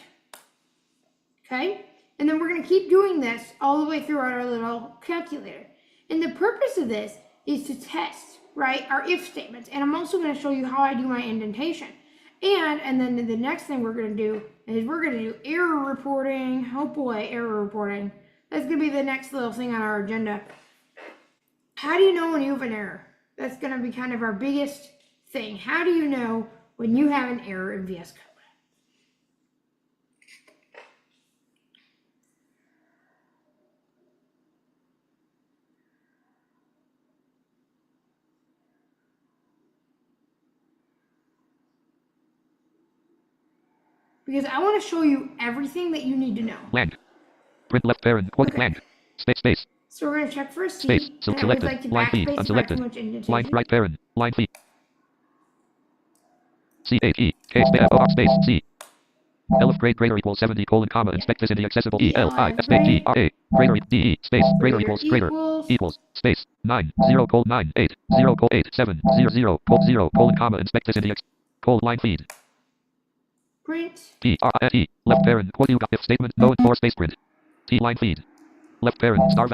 S1: Okay. And then we're gonna keep doing this all the way throughout our little calculator. And the purpose of this is to test, right, our if statements. And I'm also going to show you how I do my indentation. And then the next thing we're going to do is we're going to do error reporting. Oh boy, error reporting. That's going to be the next little thing on our agenda. How do you know when you have an error? That's going to be kind of our biggest thing. How do you know when you have an error in VS Code? Because I want to show you everything that you need to know.
S2: Blank. Print left parent. Quote blank. Space.
S1: So we're going to check for a C.
S2: Space. So
S1: and I always
S2: selected.
S1: like to
S2: Line feed.
S1: backspace if I have too
S2: Unselected.
S1: much indentation.
S2: Line right parent. Line feed. C-H-E. K space O space C. Elif grade greater equals 70 colon comma. Inspect this in the accessible E-L-I space G-R-A. Greater D-E space greater equals equals space 9 0 colon 9 8 0 colon 8 7 0 0 colon 0 colon comma. Inspect this in the colon line feed.
S1: Print.
S2: P-R-I-N-E. Left parent. What you got if statement. No and 4 space print. T line feed. Left parent. Star.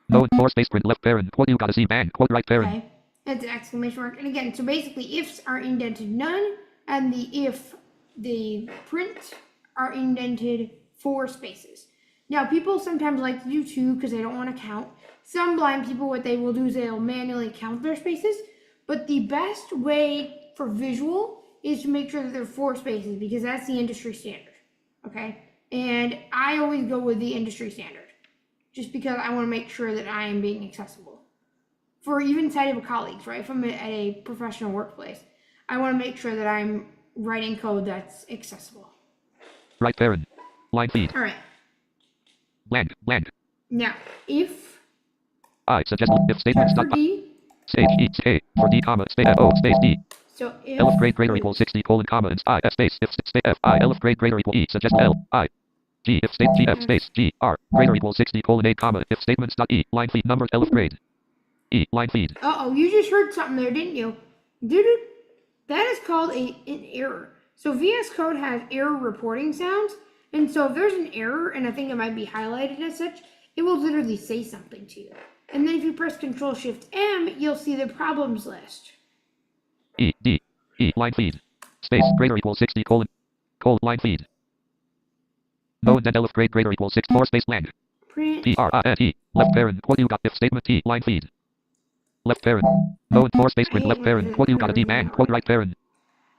S2: No and 4 space print. Left parent. What you got to see bang. Quote right parent.
S1: Okay. That's an exclamation mark. And again, so basically ifs are indented none, and the print are indented 4 spaces. Now, people sometimes like to do 2 because they don't want to count. Some blind people, what they will do is they'll manually count their spaces. But the best way for visual is to make sure that there are 4 spaces because that's the industry standard. Okay? And I always go with the industry standard just because I want to make sure that I am being accessible. For even sighted colleagues, right? If I'm at a professional workplace, I want to make sure that I'm writing code that's accessible.
S2: Right parent. Line feed.
S1: All right.
S2: Blank.
S1: Now, if
S2: I suggest if statements
S1: for
S2: dot
S1: D,
S2: stage E A for D comma space O space D.
S1: so if
S2: Elif grade greater equals 60 colon comma and I F space if space F I Elif grade greater equal E suggest L I G if state G F space G R greater equals 60 colon 8 comma if statements dot E line feed number Elif grade E line feed.
S1: you just heard something there, didn't you? Dude, that is called an error. So VS Code has error reporting sounds, and so if there's an error, and I think it might be highlighted as such, it will literally say something to you. And then if you press Control-Shift-M, you'll see the problems list.
S2: E line feed space greater equals 60 colon line feed. No indent Elif grade greater equals 6 4 space blank.
S1: Print.
S2: P-R-I-N-E left parent what you got if statement T line feed. Left parent. No and 4 space print left parent. What you got a D bang quote right parent.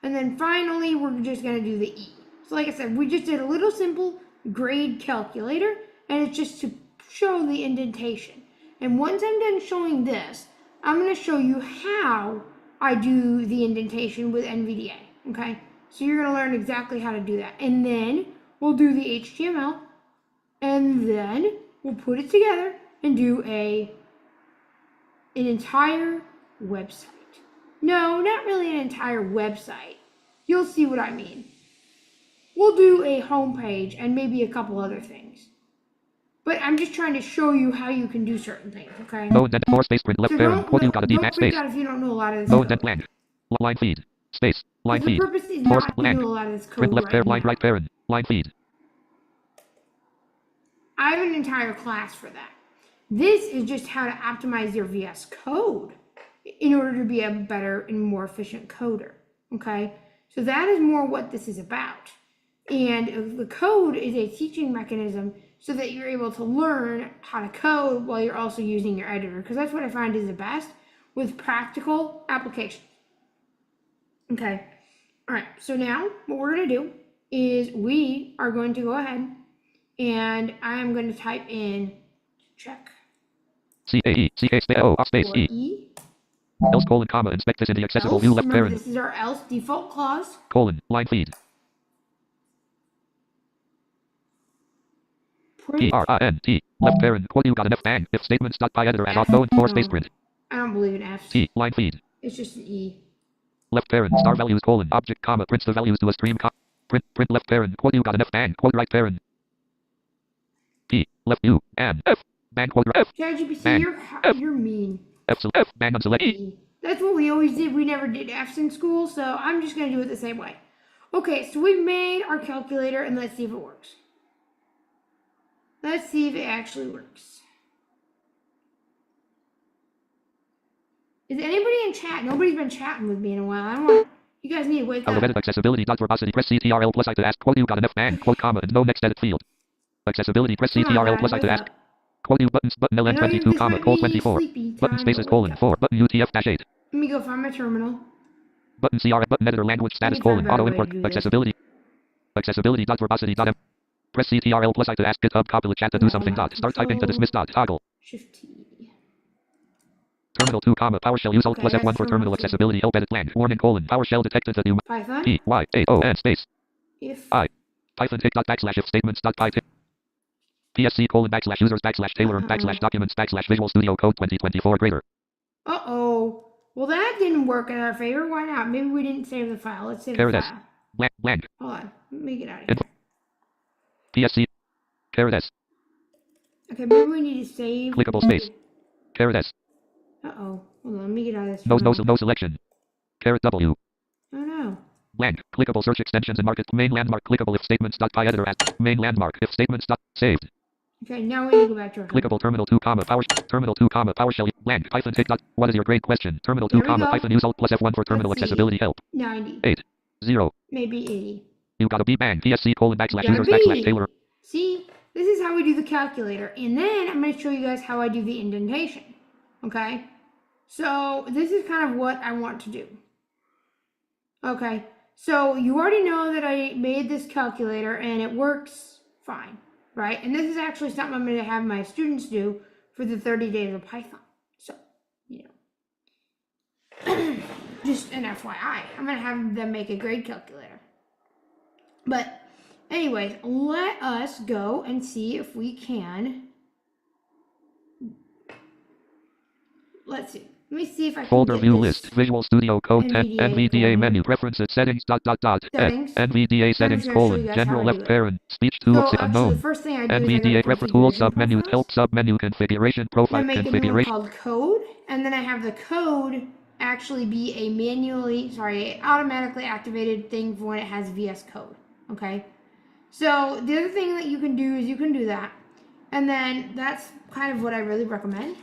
S1: And then finally, we're just going to do the E. So like I said, we just did a little simple grade calculator, and it's just to show the indentation. And once I'm done showing this, I'm going to show you how I do the indentation with NVDA, okay? So you're going to learn exactly how to do that. And then we'll do the HTML, and then we'll put it together and do an entire website. No, not really an entire website. You'll see what I mean. We'll do a homepage and maybe a couple other things. But I'm just trying to show you how you can do certain things, okay?
S2: No indent 4 space print left parent. What you got a D bang space.
S1: Don't freak out if you don't know a lot of this
S2: No
S1: code.
S2: indent blank. Line feed. Space. Line
S1: The
S2: feed.
S1: purpose is
S2: Force
S1: not to
S2: blank.
S1: do a lot of this code
S2: Print left parent. Line
S1: now.
S2: right parent. Line feed.
S1: I have an entire class for that. This is just how to optimize your VS Code in order to be a better and more efficient coder, okay? So that is more what this is about. And the code is a teaching mechanism so that you're able to learn how to code while you're also using your editor, because that's what I find is the best with practical application. Okay, all right, so now what we're gonna do is we are going to go ahead and I am going to type in check.
S2: C-A-E-C-K space O space
S1: Or
S2: E.
S1: E.
S2: Else colon comma inspect this in the accessible
S1: Else,
S2: view left
S1: remember
S2: parent.
S1: this is our else default clause.
S2: Colon. Line feed.
S1: Print.
S2: P-R-I-N-T. Left parent. What you got an F bang. If statements dot by editor and not no and 4 space print.
S1: I don't believe in F's.
S2: T. Line feed.
S1: It's just an E.
S2: Left parent. Star values colon. Object comma prints the values to a stream print left parent. What you got an F bang. Quote right parent. P. Left U. And F. Bang quote F.
S1: ChatGPT,
S2: Bang.
S1: you're mean.
S2: F. F. Bang unselect E.
S1: E. That's what we always did. We never did F's in school, so I'm just going to do it the same way. Okay, so we've made our calculator, and let's see if it works. Let's see if it actually works. Is anybody in chat? Nobody's been chatting with me in a while. I don't want... You guys need to wake up.
S2: Elevated accessibility dot verbosity press CTRL plus I to ask quote you got an F bang quote comma and no next edit field. Accessibility press
S1: Come on,
S2: CTRL
S1: guys,
S2: plus I to
S1: wake
S2: ask.
S1: up.
S2: Quote U buttons button
S1: I know
S2: LN22
S1: this
S2: comma
S1: might
S2: col
S1: be
S2: 24.
S1: sleepy
S2: Button
S1: time,
S2: spaces
S1: but wake
S2: colon
S1: up.
S2: 4. Button UTF-8.
S1: Let me go find my terminal.
S2: Button CR button editor language status
S1: me find a
S2: colon
S1: better
S2: auto
S1: way to
S2: import
S1: do this.
S2: accessibility. Accessibility dot verbosity dot m. Press CTRL plus I to ask GitHub Copilot chat to do something dot. Start typing to dismiss dot. Toggle.
S1: Shift T.
S2: Terminal 2 comma PowerShell use Alt
S1: Okay,
S2: plus
S1: that's
S2: F1 for terminal
S1: 2.
S2: accessibility help edit blank. Warning colon PowerShell detected that you
S1: Python.
S2: P Y A O N space
S1: If
S2: I Python tick dot backslash if statements dot py tick PSC colon backslash users backslash Taylor backslash documents backslash Visual Studio Code 2024 greater.
S1: Uh-oh. Well, that didn't work in our favor. Why not? Maybe we didn't save the file. Let's save the
S2: Caret S.
S1: file.
S2: Blank.
S1: Hold on. Let me get out of
S2: Info.
S1: here.
S2: PSC. Caret S.
S1: Okay, maybe we need to save.
S2: Clickable space. Caret S.
S1: Uh-oh. Hold on. Let me get out of this.
S2: No selection. Caret W.
S1: Oh, no.
S2: Blank. Clickable search extensions and market. Main landmark. Clickable if statements dot py editor at main landmark. If statements dot saved.
S1: Okay, now we need to go back to our
S2: Clickable terminal 2 comma PowerShell blank Python tick dot. What is your grade question? Terminal 2
S1: There we
S2: comma
S1: go.
S2: Python use Alt plus F1 for terminal
S1: Let's see.
S2: accessibility help.
S1: 90.
S2: 8 0.
S1: Maybe 80.
S2: You gotta be bang. PSC colon backslash
S1: Gotta
S2: users
S1: be.
S2: backslash Taylor.
S1: See, this is how we do the calculator. And then I'm going to show you guys how I do the indentation. Okay? So this is kind of what I want to do. Okay. So you already know that I made this calculator and it works fine, right? And this is actually something I'm going to have my students do for the 30 days of Python. So, you know, just an FYI, I'm going to have them make a grade calculator. But anyways, let us go and see if we can. Let's see. Let me see if I can
S2: Folder
S1: get
S2: view
S1: this
S2: list. Visual Studio Code 10.
S1: NVDA
S2: NVDA
S1: going.
S2: menu. Preferences. Settings.
S1: Settings.
S2: NVDA settings
S1: just gonna show you
S2: colon.
S1: guys
S2: General
S1: how I do
S2: left
S1: it.
S2: parent. Speech 2
S1: So
S2: of 6
S1: actually, the
S2: unknown.
S1: first thing I do is I go to
S2: NVDA prefer tools
S1: configuration
S2: submenu. Help
S1: profiles.
S2: submenu. Configuration
S1: I
S2: profile
S1: make a new one
S2: configuration.
S1: called code, and then I have the code actually be a automatically activated thing for when it has VS Code. Okay. So the other thing that you can do is you can do that, and then that's kind of what I really recommend.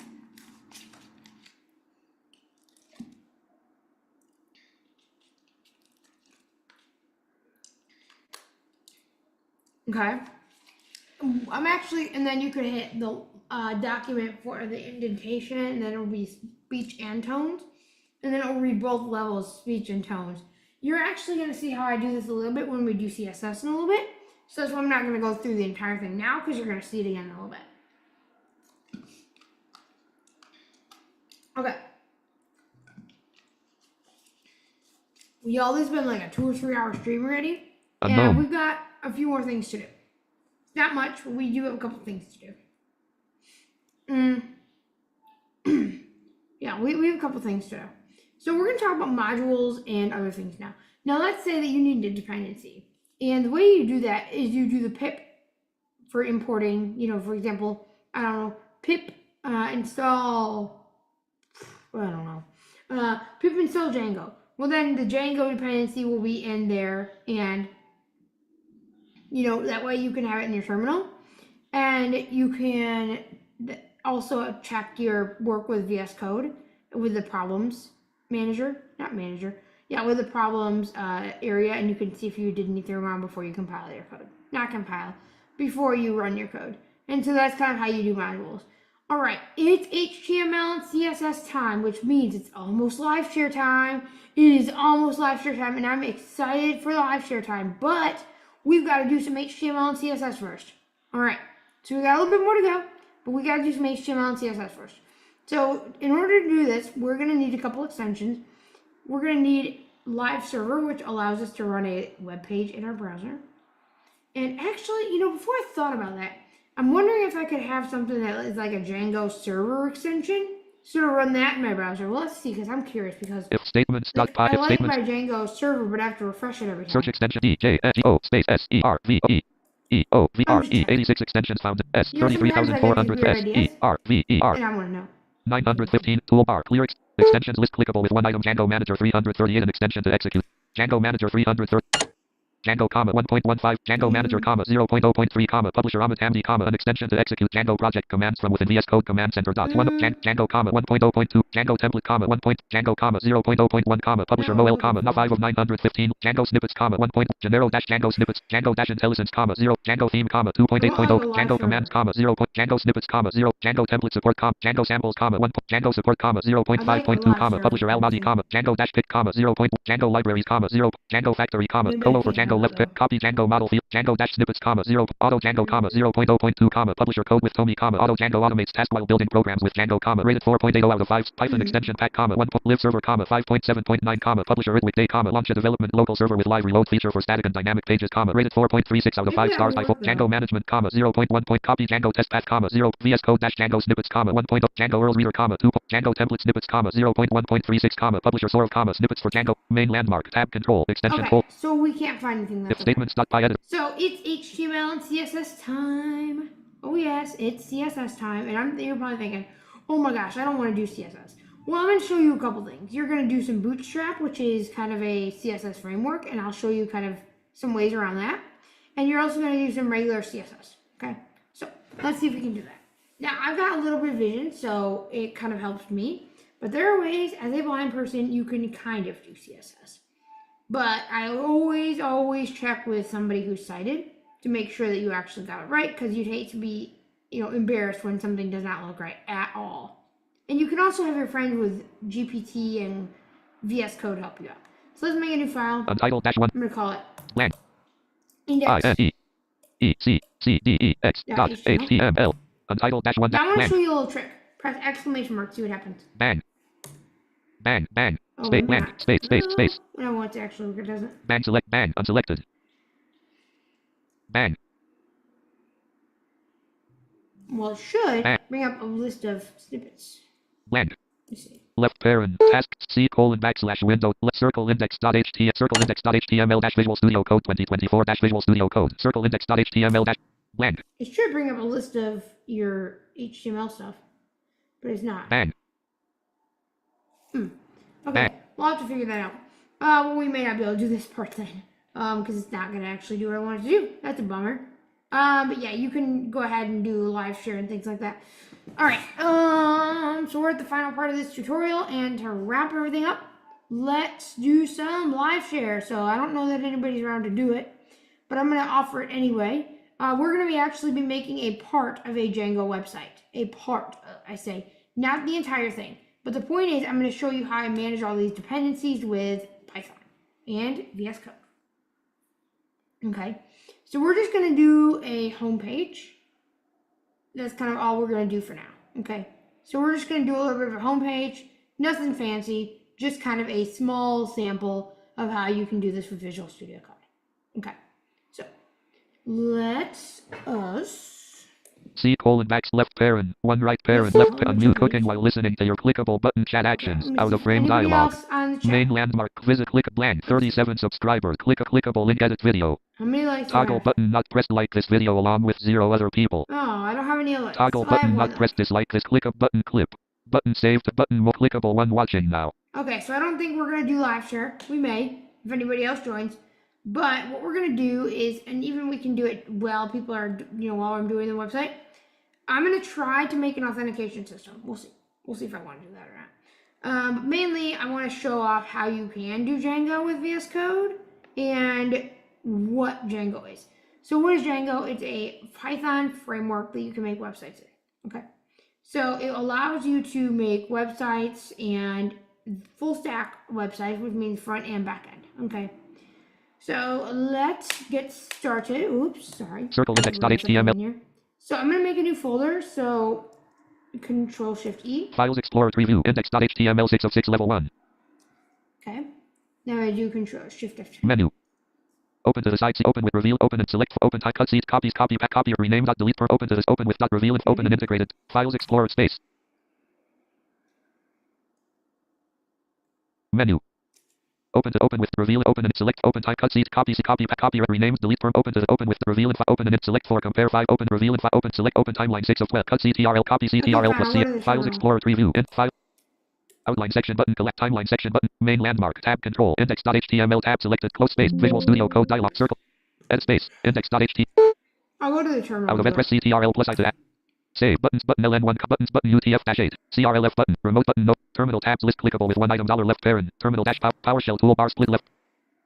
S1: Okay. I'm actually, and then you could hit the document for the indentation, and then it'll be speech and tones, and then it'll read both levels, speech and tones. You're actually going to see how I do this a little bit when we do CSS in a little bit. So that's why I'm not going to go through the entire thing now, because you're going to see it again in a little bit. Okay. Y'all, this has been like a 2 or 3 hour stream already. And we've got a few more things to do. Not much, but we do have a couple things to do. Yeah, we have a couple things to do. So we're going to talk about modules and other things now. Now let's say that you need a dependency. And the way you do that is you do the pip for importing, you know, for example, I don't know, pip install, I don't know, pip install Django. Well, then the Django dependency will be in there, and you know, that way you can have it in your terminal, and you can also check your work with VS Code with the problems manager, with the problems area, and you can see if you did anything wrong before you compile your code. Not compile, before you run your code. And so that's kind of how you do modules. All right, it's HTML and CSS time, which means it's almost live share time. It is almost live share time, and I'm excited for the live share time, but we've got to do some HTML and CSS first. All right, so we got a little bit more to go, but we got to do some HTML and CSS first. So in order to do this, we're going to need a couple extensions. We're going to need Live Server, which allows us to run a web page in our browser. And actually, you know, before I thought about that, I'm wondering if I could have something that is like a Django server extension, so to run that in my browser. Well, let's see, because I'm curious, because
S2: if statements
S1: like, I
S2: if
S1: like
S2: statements
S1: my Django server, but I have to refresh it every time.
S2: search extension DJNGO space SERVE 86 extensions found S 33,400 SERVER
S1: And I want to know.
S2: 915 toolbar clear extensions list clickable with one item Django Manager 338 an extension to execute Django Manager 330 Django, 1.15, Django Manager, 0.0.3, Publisher Ahmed Hamdi, an extension to execute Django project commands from within VS Code Command Center. Django, Django, 1.0.2, Django template, Django, 0.0.1, Publisher Moel, not 5 of 915, Django snippets, 1. Genero dash Django snippets, Django dash intelligence, 0, Django theme, 2.8.0, Django commands, 0, Django snippets, 0, Django template support, Django samples, 1, Django support, 0.5.2, Publisher Almaty, Django dash pick, 0. Django libraries, 0, Django factory, colo for Django left pick, copy Django model field, Django dash snippets, 0, auto Django, 0.0.2, Publisher code with Tomy, auto Django automates task while building programs with Django, rated 4.80 out of 5, Python extension pack, 1, live server, 5.7.9, Publisher Ridwick day, launch a development local server with live reload feature for static and dynamic pages, rated 4.36 out of 5 stars, Django management, 0.1. Copy Django test path, 0, VS Code dash Django snippets, 1. Django URL reader, 2, Django template snippets, 0.1.36, Publisher source, snippets for Django, main landmark, tab control, extension
S1: Okay, so we can't find anything
S2: if statements dot by edit.
S1: So it's HTML and CSS time. Oh yes, it's CSS time. And you're probably thinking, oh my gosh, I don't want to do CSS. Well, I'm going to show you a couple things. You're going to do some Bootstrap, which is kind of a CSS framework, and I'll show you kind of some ways around that. And you're also going to do some regular CSS. Okay, so let's see if we can do that. Now, I've got a little bit of vision, so it kind of helps me. But there are ways, as a blind person, you can kind of do CSS. But I always check with somebody who's sighted to make sure that you actually got it right, because you'd hate to be, embarrassed when something does not look right at all. And you can also have your friends with GPT and VS Code help you out. So let's make a new file.
S2: Untitled -1.
S1: I'm going to call it
S2: Lang.
S1: index.
S2: dot HTML. Untitled -1.
S1: Now I want to show you a little trick. Press exclamation mark, see what happens.
S2: Bang. Bang, bang.
S1: Oh,
S2: Space, bang, space.
S1: I don't want it to actually work, it doesn't.
S2: Bang, select, bang, unselected. Bang.
S1: Well, it should bring up a list of snippets.
S2: Blank.
S1: Let's see.
S2: Left parent, task, C:\window, circle index.html Visual Studio Code 2024 Visual Studio Code, circle index.html blank.
S1: It should bring up a list of your HTML stuff, but it's not.
S2: Bang.
S1: Okay,
S2: Bang.
S1: we'll have to figure that out. Well, we may not be able to do this part then, because it's not going to actually do what I wanted to do. That's a bummer. But yeah, you can go ahead and do live share and things like that. All right, so we're at the final part of this tutorial, and to wrap everything up, let's do some live share. So I don't know that anybody's around to do it, but I'm going to offer it anyway. We're going to actually be making a part of a Django website. A part, I say, not the entire thing. But the point is, I'm going to show you how I manage all these dependencies with Python and VS Code. Okay, so we're just going to do a home page. That's kind of all we're going to do for now. Okay, so we're just going to do a little bit of a home page, nothing fancy, just kind of a small sample of how you can do this with Visual Studio Code. Okay, so let's
S2: left parent, one right parent, left unmute cooking while listening to your clickable button chat actions, out of frame dialog. Main landmark, visit click blank, 37 subscribers, click a clickable link edit video.
S1: How many likes?
S2: Toggle button not pressed like this video along with 0 other people.
S1: Oh, I don't have any likes.
S2: Toggle button not pressed dislike this click a button clip. Button saved button more clickable one watching now.
S1: Okay, so I don't think we're going to do live share. We may, if anybody else joins. But what we're going to do is, and even we can do it while people are, while I'm doing the website, I'm going to try to make an authentication system. We'll see. We'll see if I want to do that or not. But mainly, I want to show off how you can do Django with VS Code and what Django is. So what is Django? It's a Python framework that you can make websites in. Okay. So it allows you to make websites and full stack websites, which means front and back end. Okay. So let's get started. Oops, sorry.
S2: Circle index.html.
S1: So I'm going to make a new folder. So Control-Shift-E.
S2: Files Explorer Preview index.html 6 of 6 level 1.
S1: Okay. Now I do Control-Shift-F2.
S2: Menu. Open to the site. Open with reveal. Open and select. Open type cut seeds. Copies. Copy. Pack. Copy. Rename. Delete. Open to this. Open with. Reveal. Open and integrated. Files Explorer space. Menu. Open with reveal. Open and select. Open type cut seeds. Copy. Copy. Pack. Copy. Rename. Delete. Open to the. Open with reveal. Open and select for compare 5. Open reveal. Open select. Open timeline 6 of 12. Cut CTRL. Copy CTRL plus C. Files Explorer preview. In file. Outline section button. Collect timeline section button. Main landmark. Tab control. Index.html tab selected. Close space. Visual Studio Code dialog circle. Edit space. Index.ht.
S1: I'll go to the terminal.
S2: Out of it. Press CTRL plus I to add. Save buttons button LN1 buttons button UTF-8 CRLF button remote button no terminal tabs list clickable with one item dollar left parent terminal dash PowerShell toolbar split left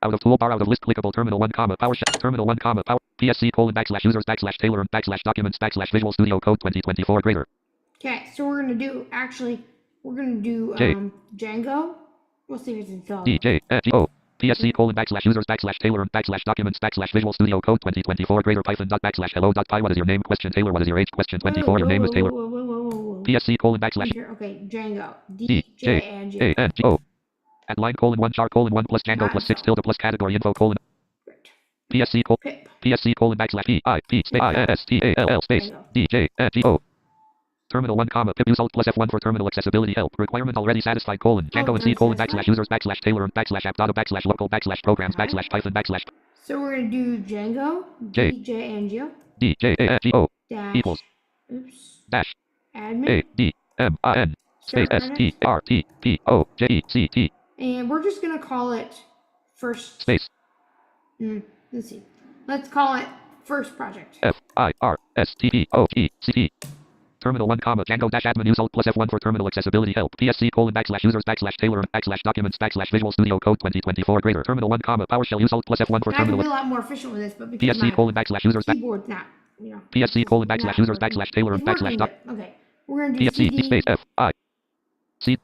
S2: out of toolbar out of list clickable terminal 1 comma PowerShell terminal 1 comma power PSC colon backslash users backslash Taylor and backslash documents backslash Visual Studio Code 2024 greater.
S1: Okay, so we're gonna do Django. We'll see if it's installed.
S2: DJGO PSC colon backslash users backslash Taylor and backslash documents backslash Visual Studio Code 2024 greater Python dot backslash hello dot py. What is your name? Question Taylor. What is your age? Question 24. Your name is Taylor. PSC colon backslash.
S1: Okay, Django.
S2: DJANGO. At line colon 1 char colon 1 plus Django plus 6 tilde plus category info colon. PSC colon backslash PIP space ISTALL space DJGO. Terminal 1 comma pip use alt plus F1 for terminal accessibility help. Requirement already satisfied colon Django and C colon backslash users backslash Taylor and backslash app data backslash local backslash programs backslash Python backslash.
S1: So we're gonna do Django
S2: DJANGO
S1: dash
S2: equals dash
S1: admin
S2: ADMIN space STRTPOJECT
S1: and we're just gonna call it first
S2: space.
S1: Let's see. Let's call it first project.
S2: FIRSTPOGCT. Terminal 1 comma Django dash admin use alt plus F1 for terminal accessibility help. PSC colon backslash users backslash Taylor and backslash documents backslash Visual Studio Code 2024 greater. Terminal 1 comma PowerShell use alt plus F1 for terminal.
S1: I can be a lot more efficient with this, but because
S2: PSC colon backslash users
S1: keyboard's not,
S2: PSC colon backslash users backslash Taylor and backslash doc.
S1: Okay, we're gonna do
S2: PSC space FIC.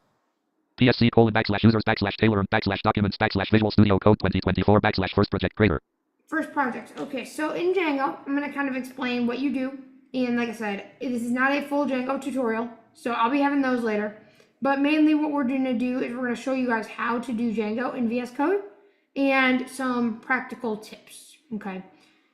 S2: PSC colon backslash users backslash Taylor and backslash documents backslash Visual Studio Code 2024 backslash first project greater.
S1: First project. Okay, so in Django, I'm gonna kind of explain what you do. And like I said, this is not a full Django tutorial, so I'll be having those later. But mainly what we're going to do is we're going to show you guys how to do Django in VS Code and some practical tips, okay?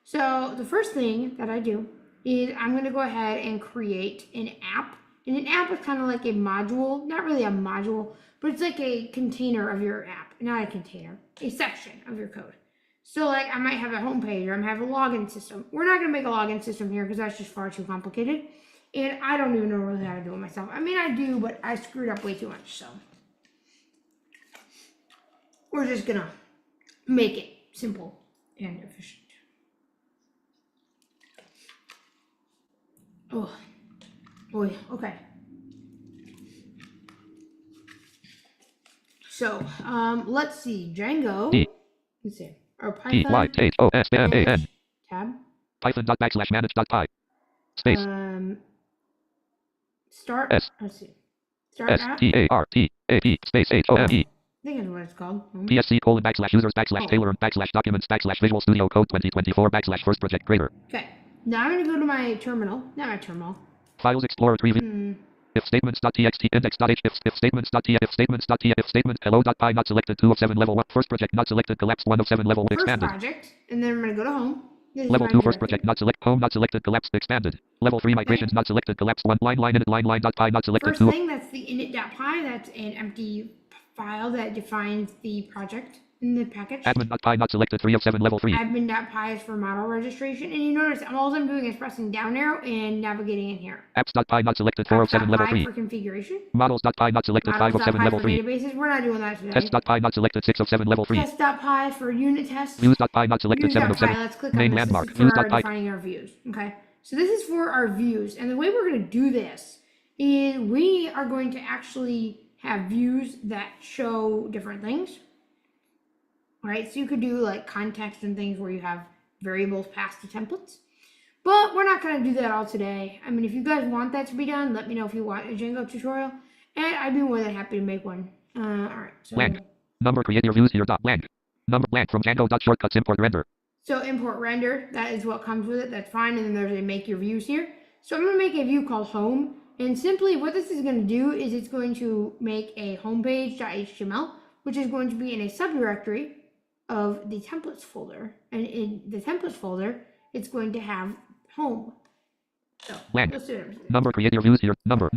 S1: So the first thing that I do is I'm going to go ahead and create an app. And an app is kind of like a module, not really a module, but it's like a container of your app. Not a container, a section of your code. So like I might have a home page or I might have a login system. We're not going to make a login system here because that's just far too complicated. And I don't even know really how to do it myself. I mean, I do, but I screwed up way too much. So we're just going to make it simple and efficient. Oh, boy. Okay. So let's see. Django. Let's see. Or Python.
S2: PYTHOSBAN.
S1: Tab.
S2: Python.backslash space.
S1: Start. Let's see. Start app.
S2: STARTAP space HOME.
S1: I think I know what it's called.
S2: PSC colon backslash users backslash Taylor and backslash documents backslash Visual Studio Code 2024 backslash first project greater.
S1: Okay. Now I'm going to go to my terminal. Not my terminal.
S2: Files Explorer 3. If statements.txt index.h if statements.tf if statements.tf if statement hello.py not selected 2 of 7 level 1 first project not selected collapsed 1 of 7 level 1 expanded.
S1: First project, and then I'm going to go to home.
S2: Level 2 first project not select home not selected collapsed expanded. Level 3 migrations not selected collapsed 1 line init line.py not selected
S1: first
S2: 2.
S1: Thing that's the init.py, that's an empty file that defines the project in the package.
S2: Admin.py not selected 3 of 7 level 3.
S1: Admin.py is for model registration, and you notice all I'm doing is pressing down arrow and navigating in here.
S2: Apps.py not selected 4 of 7 level 3.
S1: For configuration.
S2: Models.py not selected 5 of 7 level 3.
S1: Databases, we're not doing that today.
S2: Test.py not selected 6 of 7 level 3.
S1: Test.py for unit tests.
S2: Views.py not selected 7 of 7.
S1: Let's click
S2: Main
S1: on this.
S2: landmark.
S1: This is for
S2: Views.py.
S1: defining our views. Okay, so this is for our views, and the way we're going to do this is we are going to actually have views that show different things. Right, so you could do like context and things where you have variables passed to templates. But we're not going to do that all today. I mean, if you guys want that to be done, let me know if you want a Django tutorial, and I'd be more than happy to make one. All right. So
S2: blank. Number create your views here. Blank. Number blank from Django. Shortcuts import render.
S1: So import render, that is what comes with it. That's fine. And then there's a make your views here. So I'm going to make a view called home. And simply what this is going to do is it's going to make a homepage.html, which is going to be in a subdirectory of the templates folder, and in the templates folder it's going to have home. So
S2: blank.
S1: Let's do it.
S2: Number create your views here. Number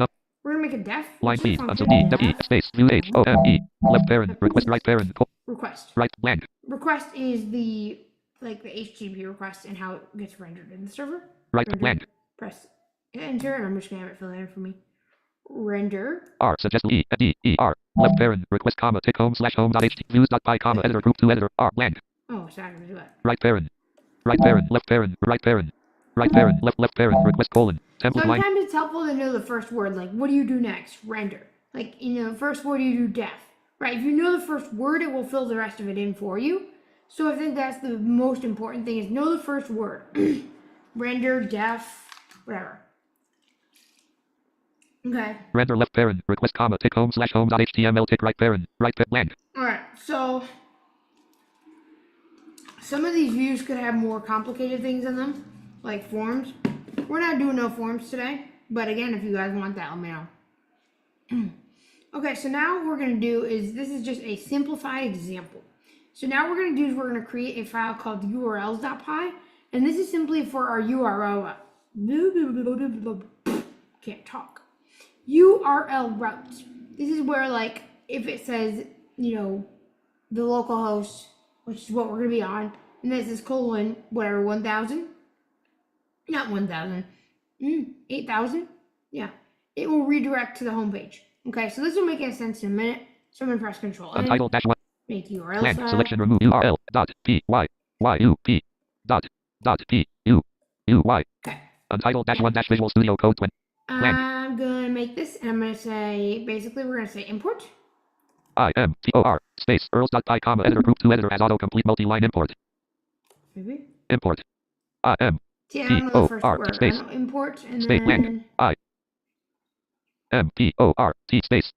S1: we're gonna make a def
S2: line feed until def space view home left parent request right parent
S1: request
S2: right blank.
S1: Request is the HTTP request and how it gets rendered in the server.
S2: Right blank.
S1: Press enter, and I'm just gonna have it fill in for me. render.
S2: R. Suggest E. D. E. R. Left parent. Request comma. Tick home slash home dot ht. Views dot by comma. Editor group to editor. R. Blank.
S1: Oh, sorry, do that.
S2: Right parent. Right parent. Left parent. Right parent. Right parent. Left parent. Request colon. Template line.
S1: Sometimes it's helpful to know the first word. Like, what do you do next? Render. Like, first word you do def. Right? If you know the first word, it will fill the rest of it in for you. So I think that's the most important thing is know the first word. Render, def, whatever. Okay.
S2: Render left parent. Request comma. Tick home slash home dot html. Tick right parent. Right parent. Blank.
S1: Alright, so some of these views could have more complicated things in them, like forms. We're not doing no forms today, but again, if you guys want that, let me know. Okay, so now what we're going to do is, this is just a simplified example. So now what we're going to do is we're going to create a file called urls.py, and this is simply for our URL. Can't talk. URL routes. This is where, like, if it says, the local host, which is what we're going to be on, and this is colon, whatever, 1,000. Not 1,000. 8,000. Yeah. It will redirect to the homepage. Okay, so this will make sense in a minute. So I'm going to press Control N.
S2: Untitled -1.
S1: Make URL
S2: Blank.
S1: file.
S2: Selection remove URL dot p y y u p dot p u u y.
S1: Okay.
S2: Untitled -1 Visual Studio Code 20. Blank.
S1: I'm going to make this, and I'm going to say, basically, we're going to say import.
S2: IMPOR space URLs.py comma editor group to editor as autocomplete multi-line import.
S1: Maybe.
S2: Import.
S1: See, I don't know the first
S2: IMPOR
S1: word.
S2: space.
S1: I know import, and
S2: Space blank.
S1: then...
S2: IMPORT space.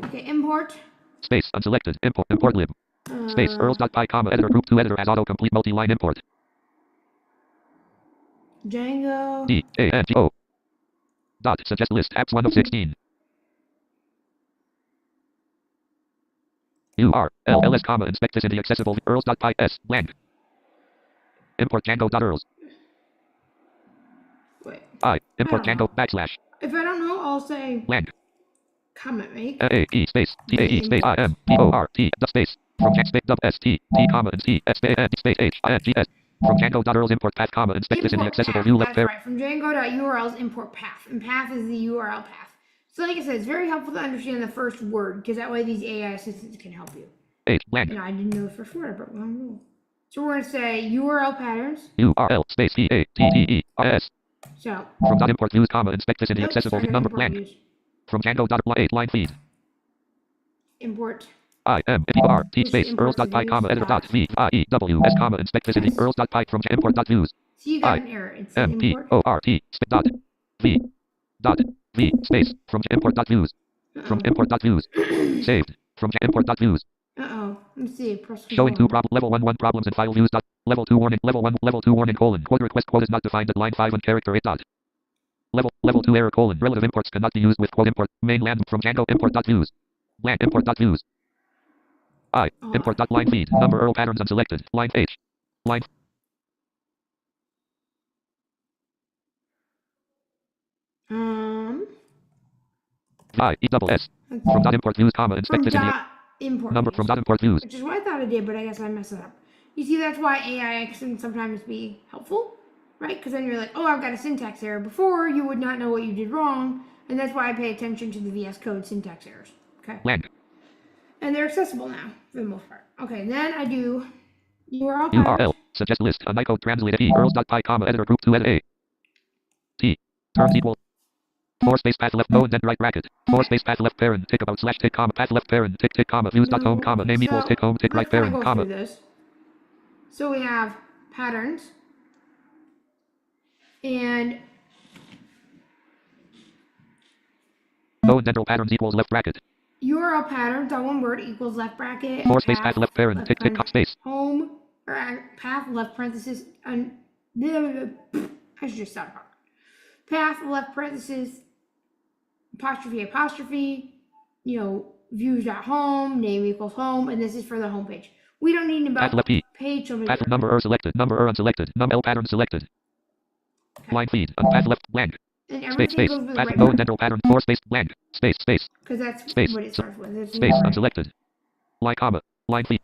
S1: Okay, import.
S2: Space unselected. Import lib. Space URLs.py comma editor group to editor as autocomplete multi-line import.
S1: Django.
S2: DANGO. Dot suggest list apps 1 of 16. URLs comma inspect this in the accessible URLs.py s blank. Import Django.URLs.
S1: Wait.
S2: Import Django /
S1: If I don't know, I'll say
S2: blank.
S1: comment make.
S2: AE space TAE space IMPORT dot space from space dub ST T comma and C space HINGS from Django.URLs import path comma inspect this in the accessible view left
S1: That's
S2: pair.
S1: right. From Django.urls import path, and path is the URL path. So like I said, it's very helpful to understand the first word because that way these AI assistants can help you.
S2: Blank.
S1: And I didn't know the first word, but wrong rule. So we're going to say URL patterns.
S2: URL space PATTERS.
S1: So
S2: from dot import views comma inspect this in the
S1: nope,
S2: accessible
S1: second
S2: number
S1: import
S2: blank.
S1: views.
S2: From Django.8 line feed.
S1: Import.
S2: IMPORT space
S1: Import
S2: URLs.py
S1: views.
S2: comma editor dot VIEWS comma inspect this in the URLs.py from import dot views.
S1: So you got an error. It's an import.
S2: MPORT dot V dot V space from import dot views. From import dot views. Saved. From import dot views.
S1: Let's see. Press
S2: Showing
S1: control.
S2: 2 level 1 problems in file views. Level 2 warning. Level 2 warning colon. Quote request quote is not defined at line 5 and character 8 dot. Level 2 error colon. Relative imports cannot be used with quote import. Mainland from Django import dot views. Blank import dot views. Import dot line feed. Number URL patterns unselected. Line H. Line. IESS. From dot import views comma inspect this in the
S1: import
S2: number
S1: views.
S2: from dot import views.
S1: Which is what I thought I did, but I guess I messed it up. You see, that's why AI can sometimes be helpful, right? Because then you're like, oh, I've got a syntax error. Before, you would not know what you did wrong, and that's why I pay attention to the VS Code syntax errors. Okay.
S2: Blank.
S1: And they're accessible now, for the most part. Okay, then I do URL.
S2: URL. Suggest list. Unicode translated URLs.py comma editor group to edit A. T. Terms equal. 4 space path left no and then right bracket. 4 space path left parent tick about slash tick comma path left parent tick tick comma views dot home comma name equals tick home tick right parent comma.
S1: This. So we have patterns and
S2: no and then patterns equals left bracket.
S1: URL patterns all one word equals left bracket.
S2: 4 space path left parent tick tick space.
S1: Home or path left parenthesis and I should just stop. Path left parenthesis apostrophe, views.home, name equals home, and this is for the home page. We don't need about page over
S2: path
S1: there.
S2: number selected, number unselected, num L pattern selected. Okay. Line feed, path left blank.
S1: And
S2: space,
S1: goes with
S2: path
S1: right
S2: no and pattern, 4 space blank, space.
S1: Because that's
S2: space,
S1: what it starts with. It's
S2: space,
S1: right.
S2: unselected. Line comma, line feed.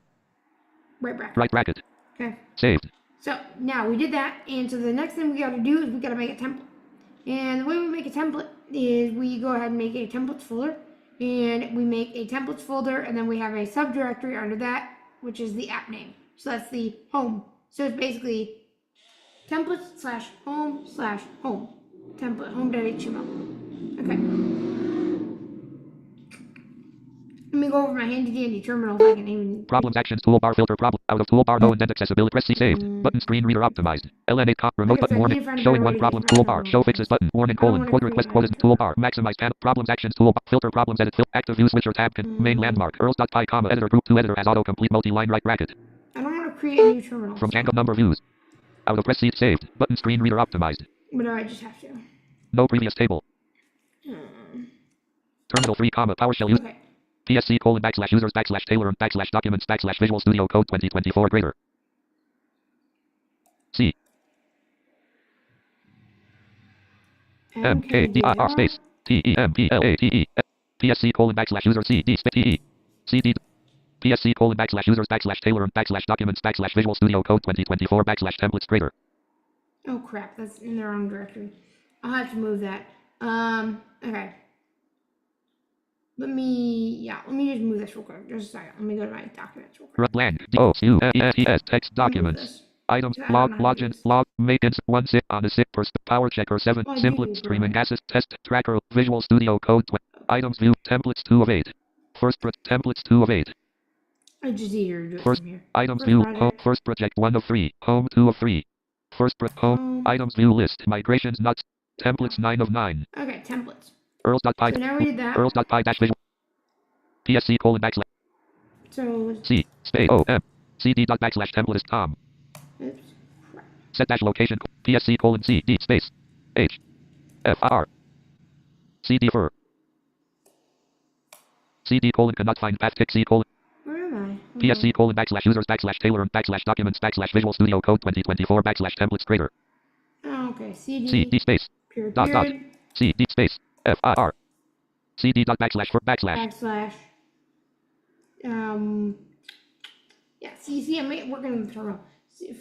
S1: Right bracket.
S2: Right bracket.
S1: Okay.
S2: Saved.
S1: So now we did that, and so the next thing we got to do is we got to make a template. And the way we make a template is we go ahead and make a templates folder, and we make a templates folder, and then we have a subdirectory under that, which is the app name. So that's the home. So it's basically templates /home template home.html. Okay. Let me go over my handy dandy terminal if I can even.
S2: Problems, actions, toolbar, filter, problem, out of toolbar, no indent, accessibility, press C, saved, button, screen reader optimized, LN8, remote button, warning, showing one problem, toolbar, show fixes button, warning, colon, quote request, quote, toolbar, maximize panel, problems, actions, toolbar, filter, problems, edit, active view switcher tab, main landmark, earls.py, editor, group to editor as autocomplete, multi-line, right bracket.
S1: I don't want to create a new terminal.
S2: From Django number views. Out of press C, saved, button, screen reader optimized.
S1: But do I just have to?
S2: No previous table. Terminal 3, PowerShell use.
S1: Okay.
S2: PSC : /users /Taylor and /documents /Visual Studio Code 2024 greater. C. MKDIR space TEMPLATE PSC : /user CD space TE CD PSC : /users /Taylor and /documents /Visual Studio Code 2024 /templates greater.
S1: Oh crap, that's in the wrong directory. I'll have to move that. Okay. Let me just move this real quick. Just a second. Let me go to my documents real quick.
S2: Blank. DOCUMES text documents. Items, log, login, log, maintenance, 1 zip on a zip per power checker 7, simplet, streaming assist, test, tracker, Visual Studio Code 20. Items view, templates 2 of 8. Templates 2 of 8.
S1: It's just easier to do it
S2: First,
S1: from here.
S2: items view, home, first project 1 of 3, home 2 of 3. Home, items view list, migrations nuts, templates 9 of 9.
S1: Okay, templates.
S2: Earls.py,
S1: So now we did that.
S2: Earls.py visual. PSC :
S1: So
S2: C space OM CD /template is Tom.
S1: oops.
S2: Set dash location PSC : CD space H FR CD for CD : cannot find path tick C :
S1: Where am I?
S2: PSC : /users /Taylor and /documents /Visual Studio Code 2024 /templates greater.
S1: Oh, okay.
S2: CD space
S1: period,
S2: dot dot
S1: period,
S2: CD space FR CD // for /
S1: backslash. Yeah. See, I'm working on the terminal.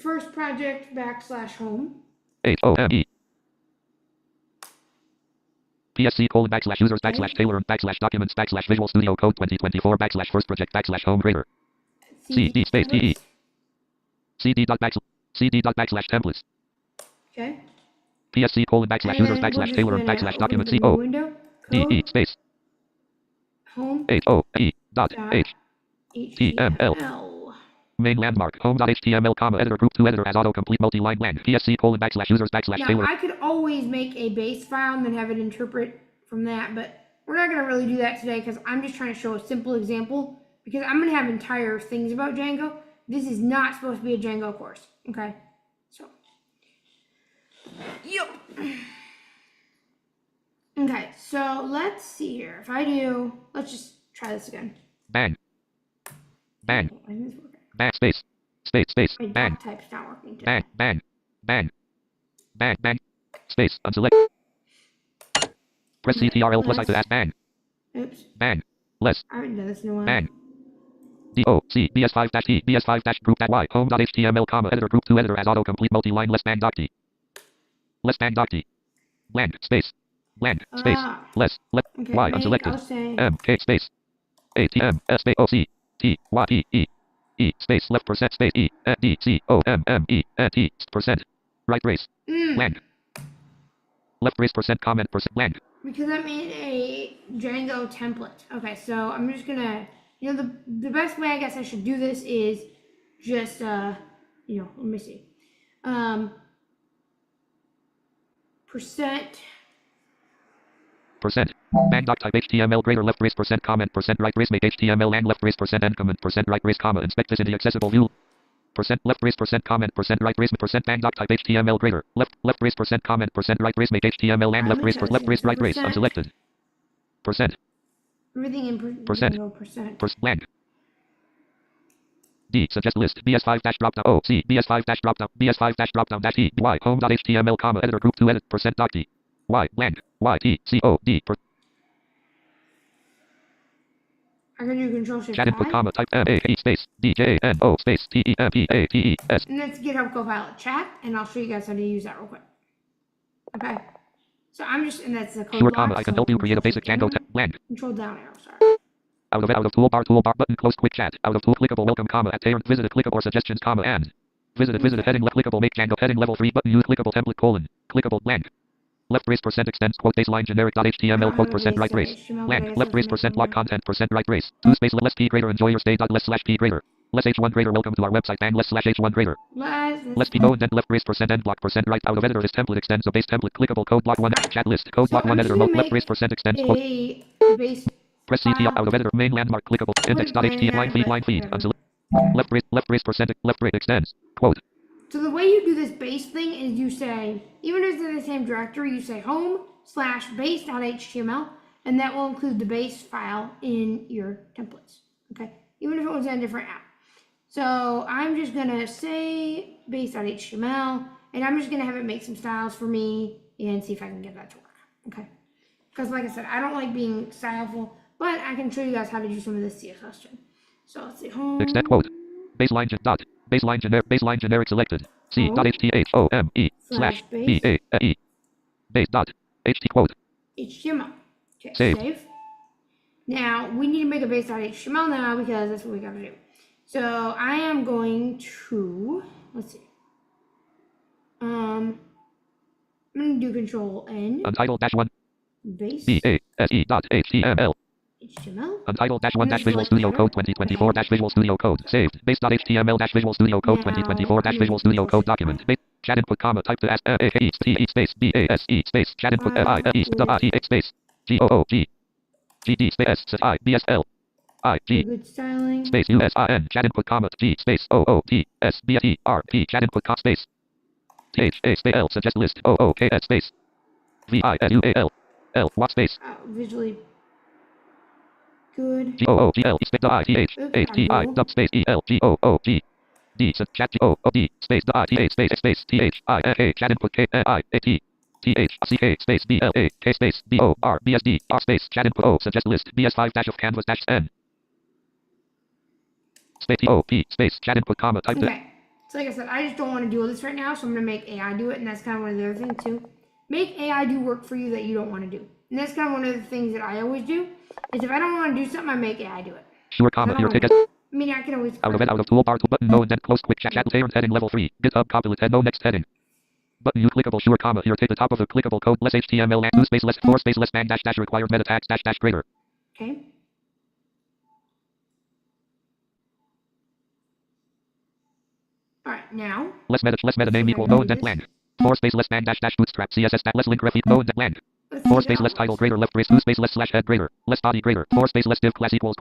S1: First project /home.
S2: HOME PSC : /users /Taylor and /documents /Visual Studio Code 2024 /first project /home greater. CD space TE CD templates.
S1: Okay.
S2: PSC : /users /Taylor and /documents CO DE space
S1: Home
S2: HOE dot H
S1: HTML.
S2: main landmark home.html, editor group to editor as autocomplete multi-line blank PSC : /users
S1: Now,
S2: /Taylor.
S1: I could always make a base file and then have it interpret from that, but we're not going to really do that today because I'm just trying to show a simple example because I'm going to have entire things about Django. This is not supposed to be a Django course, okay? So, yep. Okay, so let's see here. If I do, let's just try this again.
S2: Bang. Bang.
S1: I think it's working.
S2: Bang. Space.
S1: My
S2: Bang.
S1: doc type's not working today.
S2: Bang. Space. Unselect. Press CTRL plus I to add bang.
S1: Oops.
S2: Bang. Less.
S1: I haven't done this in a while.
S2: Bang. DOC BS5-T BS5- group Y home.html, editor group to editor as autocomplete multi-line less bang doc T. Less bang doc T. Blank. Space. Blank. Space. Less. Left.
S1: Okay,
S2: Y unselected. M K space. ATM S space O C T Y E E E space left percent space E D C O M M E T percent right brace blank left brace percent comment percent blank. Because
S1: I made a Django template. Okay, so I'm just gonna, the best way I guess I should do this is just let me see,
S2: percent bang doc type HTML greater left brace percent comment percent right brace make HTML and left brace percent end comment percent right brace comma inspect this in the accessible view percent left brace percent comment percent right brace percent bang doc type HTML greater left brace percent comment percent right brace make HTML and left brace right brace unselected percent
S1: everything in
S2: percent blank D suggest list BS5 drop down O C BS5 drop down BS5 drop down dash E Y home.html comma editor group to edit percent doc D Y blank Y T C O D per.
S1: I can do Control Shift
S2: Chat input,
S1: I.
S2: comma, type M-A-P space D-J-N-O space T-E-M-P-A-T-E-S.
S1: And that's GitHub Copilot chat, and I'll show you guys how to use that real quick. Okay. So I'm just, and that's the code
S2: Sure,
S1: block.
S2: comma, I can help you create a basic Django blank.
S1: Control down arrow, sorry.
S2: Out of toolbar, button, close, quick chat. Out of tool, clickable, welcome, comma, at parent, visited, clickable, suggestions, comma, and. Visited, heading, left, clickable, make Django, heading, level 3, button, use, clickable, template, colon, clickable, blank. Left brace percent extends quote baseline generic dot html quote percent right brace blank left brace percent block content percent right brace 2 space less p greater enjoy your stay dot less slash p greater less h1 greater welcome to our website bang less slash h1 greater less p no indent left brace percent end block percent right out of editor this template extends a base template clickable code block 1 chat list code block 1 editor mode left brace percent extends quote
S1: base
S2: press CT out of editor main landmark clickable index.html line feed until left brace percent left brace extends quote.
S1: So the way you do this base thing is you say, even if it's in the same directory, you say home/base.html, and that will include the base file in your templates. Okay, even if it was in a different app. So I'm just gonna say base.html, and I'm just gonna have it make some styles for me and see if I can get that to work. Okay, because like I said, I don't like being styleful, but I can show you guys how to do some of this CSS too. So let's see home.
S2: Extend quote. Baseline generic selected. C dot HTHOME slash BAE base dot HT quote.
S1: HTML. Okay,
S2: Save.
S1: save. Now we need to make a base.html now because that's what we gotta do. So I am going to, let's see. I'm gonna do Control N.
S2: Untitled -1.
S1: Base.
S2: BASE dot HTML.
S1: HTML.
S2: Untitled -1 Visual Studio Code 2024 Visual Studio Code saved base.html Visual Studio Code 2024 Visual Studio Code document chat input comma type to ask AAE space BASE space chat input FIE space GOOG GD space I BSL IG
S1: Good styling.
S2: space USIN chat input comma G space OOT SBERT chat input comma space THA space L suggest list OOKS space VISUAL L what space
S1: Visually good.
S2: GOOGL space ITH dub space ELGOOG D chat GOOD space ITH space THIA chat input KIAT THCK space BLA K space BOR BSD R space chat input O suggest list BS5 dash of canvas dash N space TOP space chat input comma type to.
S1: Okay, so like I said, I just don't want to do all this right now, so I'm gonna make AI do it, and that's kind of one of the other things too. Make AI do work for you that you don't want to do, and that's kind of one of the things that I always do. Is if I don't want to do something, I make AI do it.
S2: Sure, comma here ticket.
S1: I mean, I can always
S2: out of toolbar to button no and then close quick chat parent heading level 3 GitHub Copilot head no next heading. Button use clickable sure comma here take the top of the clickable code less HTML and 2 space less 4 space less bang dash dash required meta tags dash dash greater.
S1: Okay. All right, now.
S2: Less meta name equal no and then blank. 4 space less bang dash dash bootstrap CSS that less link ref no and then blank. 4 space less title greater left brace 2 space less slash head greater less body greater 4 space less div class equals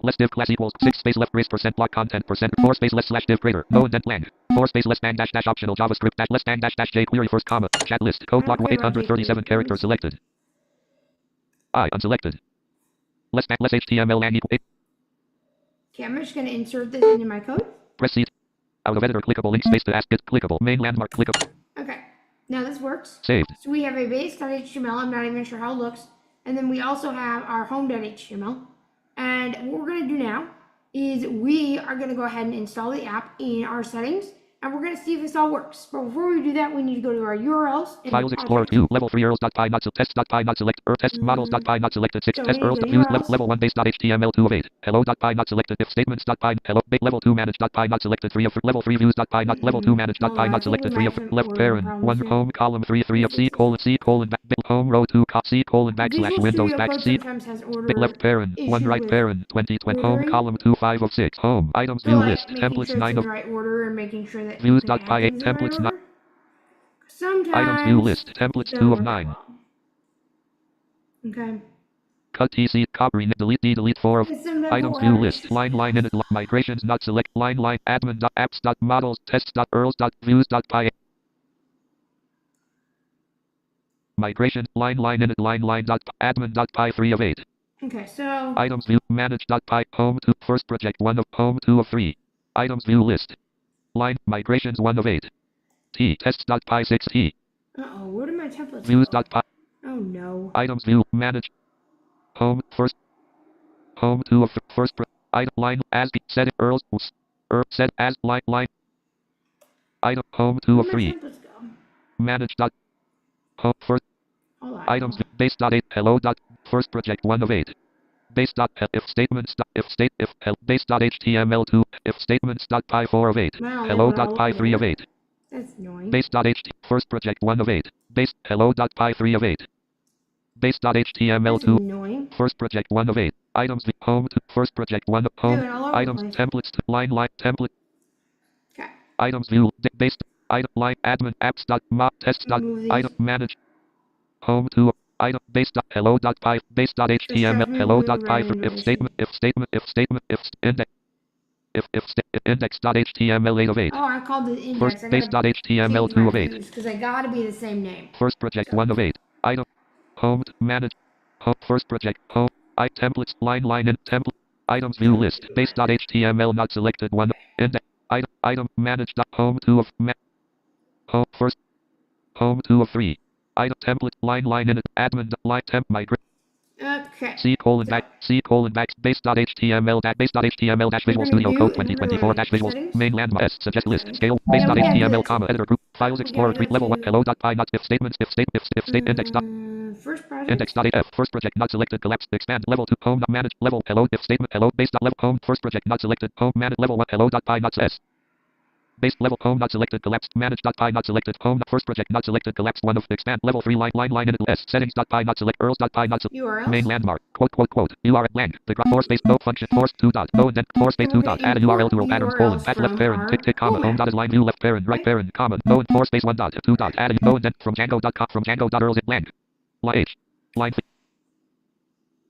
S2: 6 space left brace percent block content percent 4 space less slash div greater no and then blank 4 space less bang dash dash optional JavaScript dash less bang dash dash jQuery first comma chat list code block 837 characters selected I unselected less HTML and equal 8.
S1: Okay, I'm just gonna insert this into my code.
S2: Press C out of editor clickable link space to ask it clickable main landmark clickable.
S1: Okay. Now this works.
S2: Saved.
S1: So we have a base.html, I'm not even sure how it looks. And then we also have our home.html. And what we're going to do now is we are going to go ahead and install the app in our settings. And we're going to see if this all works. But before we do that, we need to go to our URLs.
S2: Files Explorer 2, level 3 URLs.py not test.py not select, test models.py not selected 6, test URLs level 1 base.html 2 of 8, hello.py not selected, if statements.py, hello, level 2 manage.py not selected 3 of level 3 views.py not level 2 manage.py not selected 3 of left parent, 1 home column 3 of C colon back home row 2 C colon backslash windows back C left parent, 1 right parent, 20 home column 2 5 of 6 home items view list templates 9 of
S1: right order and making sure that
S2: views.py 8 templates 9 items view list templates 2 of 9.
S1: Okay.
S2: Cut TC copy delete 4 of items view list line init migrations not select line admin.apps.models tests.urls.views.py migration line init admin.py 3 of 8.
S1: Okay, so
S2: items view manage.py home to first project 1 of home 2 of 3 items view list line migrations 1 of 8 t tests.py 6 t
S1: what are my templates?
S2: views.py
S1: oh no.
S2: items view manage home 2 of first Item line as set it Earls set as line item home 2
S1: Where'd
S2: of
S1: my
S2: 3.
S1: templates go?
S2: Manage dot home first
S1: Hold on.
S2: items base dot 8 hello dot first project 1 of 8. Base dot if statements dot if state if base dot html 2 if statements dot py 4 of 8.
S1: Wow, they
S2: Hello
S1: went
S2: dot
S1: all
S2: py
S1: over
S2: 3 of
S1: there.
S2: 8.
S1: That's annoying.
S2: Base dot ht first project 1 of 8. Base hello dot py 3 of 8. Base dot html
S1: That's
S2: 2
S1: annoying.
S2: first project 1 of 8. Items home to first project 1 of home
S1: Dude, all over
S2: items
S1: the place.
S2: templates line template
S1: Okay.
S2: items view based item line admin apps dot map test dot
S1: Move these.
S2: item manage home to item base dot hello dot py base dot
S1: Just trust
S2: html
S1: me,
S2: hello
S1: we were
S2: dot py
S1: running
S2: for
S1: into
S2: if
S1: issues.
S2: statement index if index dot html 8 of 8.
S1: Oh, I called it index.
S2: First
S1: I
S2: base
S1: gotta
S2: dot html
S1: change
S2: 2
S1: my
S2: of 8.
S1: views because I gotta be the same name.
S2: First project
S1: So.
S2: 1 of 8. Item home manage home first project home templates line and template items view list base dot html not selected 1 index item manage dot home 2 of home first home 2 of 3. Item template line and admin line temp migrate
S1: Okay.
S2: C colon back base dot html dash Visual
S1: We're gonna
S2: Studio
S1: do
S2: Code
S1: is we're gonna
S2: 2024
S1: go
S2: dash
S1: into
S2: visuals
S1: settings.
S2: main landmark S suggest list
S1: Okay.
S2: scale base
S1: Yeah,
S2: dot
S1: we gotta do
S2: html
S1: that
S2: comma
S1: too.
S2: editor group files
S1: We
S2: explorer
S1: gotta
S2: 3
S1: go
S2: level 1
S1: to
S2: hello dot py not if statements if state index dot
S1: first project.
S2: index dot af first project not selected collapse expand level 2 home not manage level hello if statement hello base dot level home first project not selected home manage level 1 hello dot py not s base level home not selected collapsed manage dot py not selected home first project not selected collapsed 1 of expand level 3 line and s settings dot py not select earls dot py not
S1: URLs.
S2: main landmark quote URL blank the force space no function force 2 dot no indent force space
S1: And we're
S2: 2 dot
S1: gonna
S2: add a URL to row
S1: import
S2: patterns
S1: the
S2: colon
S1: URLs
S2: at left
S1: from
S2: parent
S1: our
S2: tick comma home dot is line view left parent right parent comma no and force space 1 dot 2 dot add a no indent from Django.com from Django dot earls blank line h line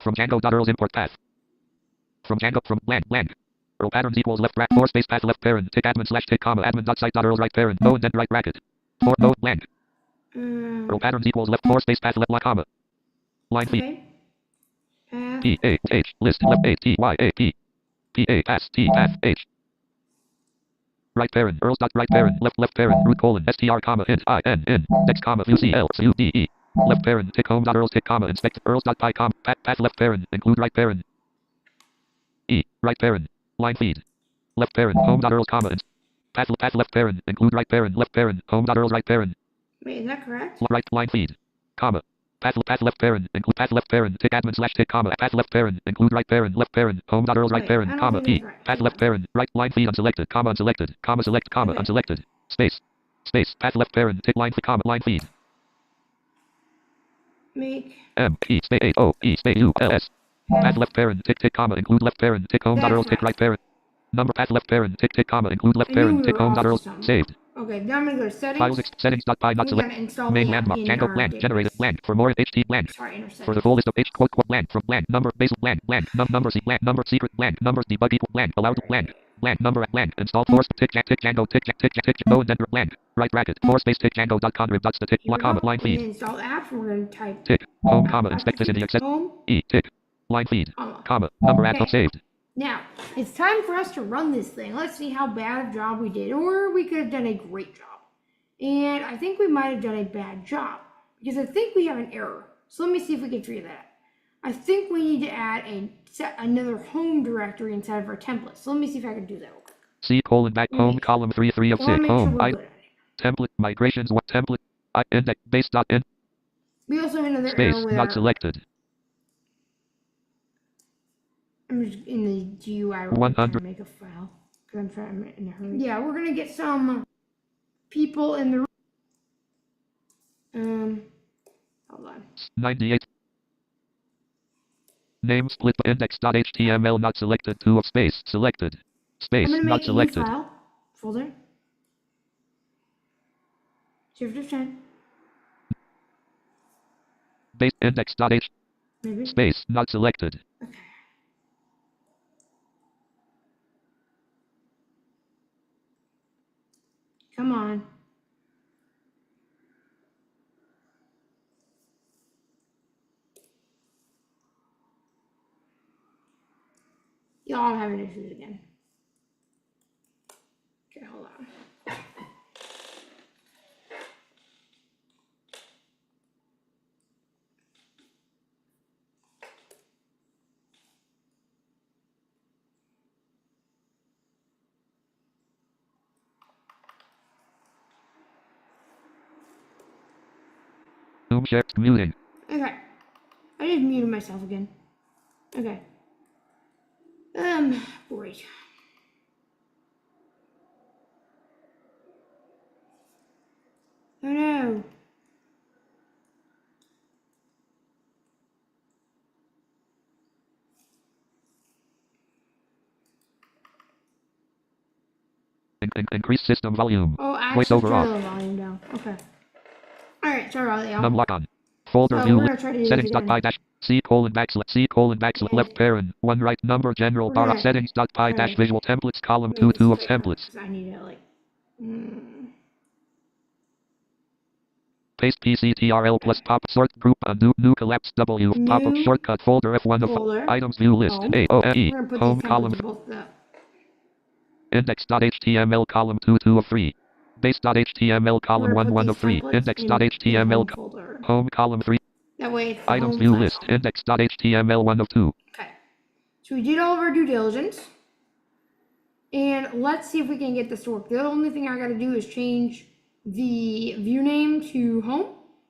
S2: from Django dot earls import path from Django from blank row patterns equals left force space path left parent tick admin slash tick comma admin dot site dot earls right parent no indent right bracket for no blank row patterns equals left force space path left line comma line feed
S1: Okay. Path.
S2: P A H list left A T Y A P P A pass T path H right parent earls dot right parent left parent root colon str comma int I N in next comma view C L C U D E left parent tick home dot earls tick comma inspect earls dot py comma path left parent include right parent E right parent line feed left parent home dot earls comma path left parent include right parent left parent home dot earls right parent
S1: Wait, is that correct?
S2: right line feed comma path left parent include path left parent tick admin slash tick comma path left parent include right parent left parent home dot earls right
S1: Wait, I
S2: parent
S1: don't
S2: comma
S1: think
S2: P
S1: that's right.
S2: path
S1: Hold
S2: left
S1: on.
S2: parent right line feed unselected comma select comma
S1: Okay.
S2: unselected space path left parent tick line comma line feed
S1: Make.
S2: M E space 8 O E space U L S path left parent tick comma include left parent tick home dot
S1: That's
S2: earls tick
S1: right.
S2: right parent number path left parent tick comma include left
S1: I knew
S2: parent
S1: we
S2: tick
S1: were
S2: home
S1: off
S2: dot
S1: to
S2: earls
S1: something.
S2: saved
S1: Okay, now I'm gonna go to settings.
S2: files settings dot py not
S1: We
S2: select
S1: gotta install
S2: main
S1: the app
S2: landmark
S1: in
S2: Django
S1: our
S2: blank generated
S1: database.
S2: blank for more HT blank
S1: Sorry, enter
S2: for the
S1: settings.
S2: full list of H quote blank from blank number base blank number C blank number secret blank numbers debug equal blank allowed blank number at blank install force tick Django tick no and then blank right bracket force space tick Django dot conrib dot tick
S1: Here we
S2: comma
S1: go.
S2: line
S1: We
S2: feed
S1: can install the apps. We're gonna type
S2: tick home comma inspect this in the access
S1: home.
S2: E tick line feed
S1: Comma.
S2: comma number at
S1: Okay.
S2: saved
S1: Now, it's time for us to run this thing. Let's see how bad a job we did, or we could have done a great job. And I think we might have done a bad job, because I think we have an error. So let me see if we can figure that out. I think we need to add another home directory inside of our template. So let me see if I can do that real quick.
S2: C colon back home
S1: Wait.
S2: column 3 of
S1: I want
S2: 6
S1: to make sure
S2: home
S1: we're
S2: I
S1: good at it.
S2: template migrations what template I index base dot in
S1: We also have another
S2: space
S1: error with
S2: not
S1: our.
S2: selected
S1: I'm just in the GUI real quick
S2: 100
S1: to make a file because I'm trying in a hurry. Yeah, we're gonna get some people in the. Hold on.
S2: 98 name split index.html not selected 2 of space selected space
S1: I'm gonna
S2: not
S1: make a new
S2: selected
S1: file folder. Shift F10.
S2: base index.h
S1: Maybe.
S2: space not selected
S1: Okay. Come on. Y'all, I'm having issues again. Okay, hold on.
S2: Home share. Muting.
S1: Okay. I just muted myself again. Okay. Great. Oh no.
S2: Increase system volume.
S1: Oh,
S2: Voice
S1: actually
S2: over
S1: turn
S2: off.
S1: the volume down. Okay. Alright, sorry about that, y'all.
S2: Num lock on. Folder
S1: So
S2: view.
S1: we're gonna try to do this
S2: Settings dot
S1: again.
S2: py dash C colon backslash C colon backslash
S1: And
S2: left parent. One right number general
S1: we're
S2: bar
S1: gonna
S2: settings dot py
S1: try
S2: dash
S1: to
S2: visual templates column
S1: make
S2: 2
S1: this
S2: of
S1: fit
S2: templates.
S1: because I need to like.
S2: Paste PCTRL plus pop sort group undo new collapse W pop up
S1: New
S2: shortcut folder F1 of
S1: folder.
S2: items view list
S1: Home.
S2: AOE
S1: We're gonna put
S2: home
S1: these
S2: column
S1: templates in both the.
S2: index.html column 2 of 3 base.html column
S1: We're gonna put
S2: 1
S1: these
S2: of 3
S1: templates in the
S2: index.html
S1: home folder.
S2: home column 3
S1: That way it's the
S2: items
S1: home
S2: view
S1: slash
S2: list
S1: home.
S2: index.html 1 of 2.
S1: Okay. So we did all of our due diligence. And let's see if we can get this to work. The only thing I gotta do is change the view name to home,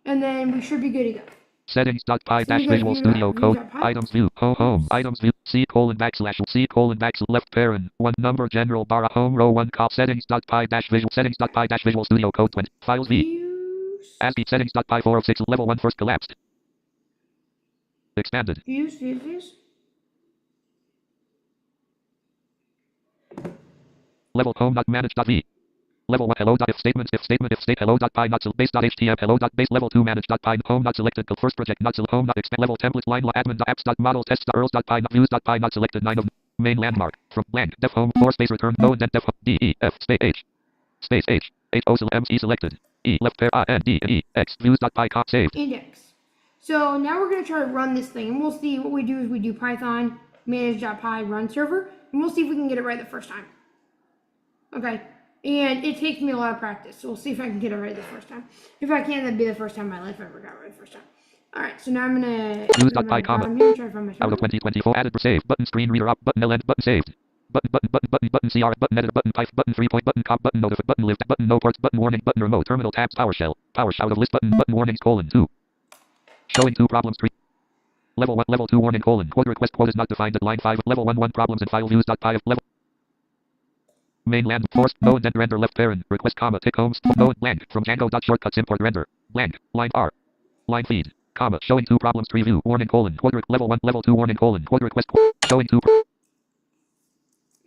S1: and then we should be good to go.
S2: Settings.py
S1: So
S2: dash
S1: we go to
S2: visual studio code
S1: view.py.
S2: items view home items view C colon backslash left parent one number general bar home row 1 call settings.py dash visual studio code 20 files v
S1: Views.
S2: ASCII settings.py 4 of 6 level 1 first collapsed expanded
S1: Views.
S2: level home.manage.v level 1 hello if statements if state hello py not base.html hello base level 2 manage.py home not selected first project not home not expand level template line admin apps model test earls.py not views.py not selected 9 of main landmark from blank def home 4 space return no and def d e f space h space h 8 o m c selected e left pair n d e x views.py cop saved
S1: Index. So now we're gonna try to run this thing, and we'll see what we do is we do Python manage.py run server, and we'll see if we can get it right the first time. Okay. And it takes me a lot of practice, so we'll see if I can get it right the first time. If I can, that'd be the first time in my life I ever got it right the first time. Alright, so now I'm gonna
S2: views.py comma
S1: try to find my
S2: out of 2024 added save button screen reader up button ln button saved button cr button editor button pipe button 3 point button cop button notify button lift button no ports button warning button remote terminal tabs PowerShell out of list button warnings colon 2 showing 2 problems 3 level 1 level 2 warning colon quote request quote is not defined at line 5 level 1 problems in file views.py level mainland forced no and then render left parent request comma tick homes no blank from Django.shortcuts import render blank line r line feed comma showing 2 problems preview warning colon quote level 1 level 2 warning colon quote request showing 2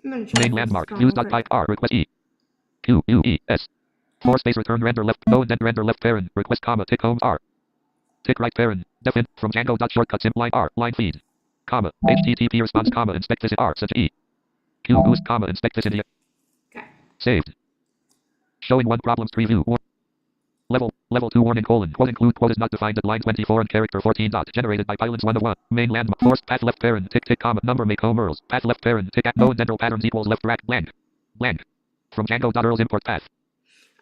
S2: main landmark views.py r request e q u e s 4 space return render left no and then render left parent request comma tick homes r tick right parent defin from Django.shortcuts imp line r line feed comma http response comma inspect visit r such e q boost comma inspect visit
S1: Okay.
S2: saved showing 1 problems preview level 2 warning colon quote include quote is not defined at line 24 and character 14 dot generated by pilots 1 of 1 main landmark forced path left parent tick comma number make home earls path left parent tick at no and dental patterns equals left rack blank from Django.earls import path.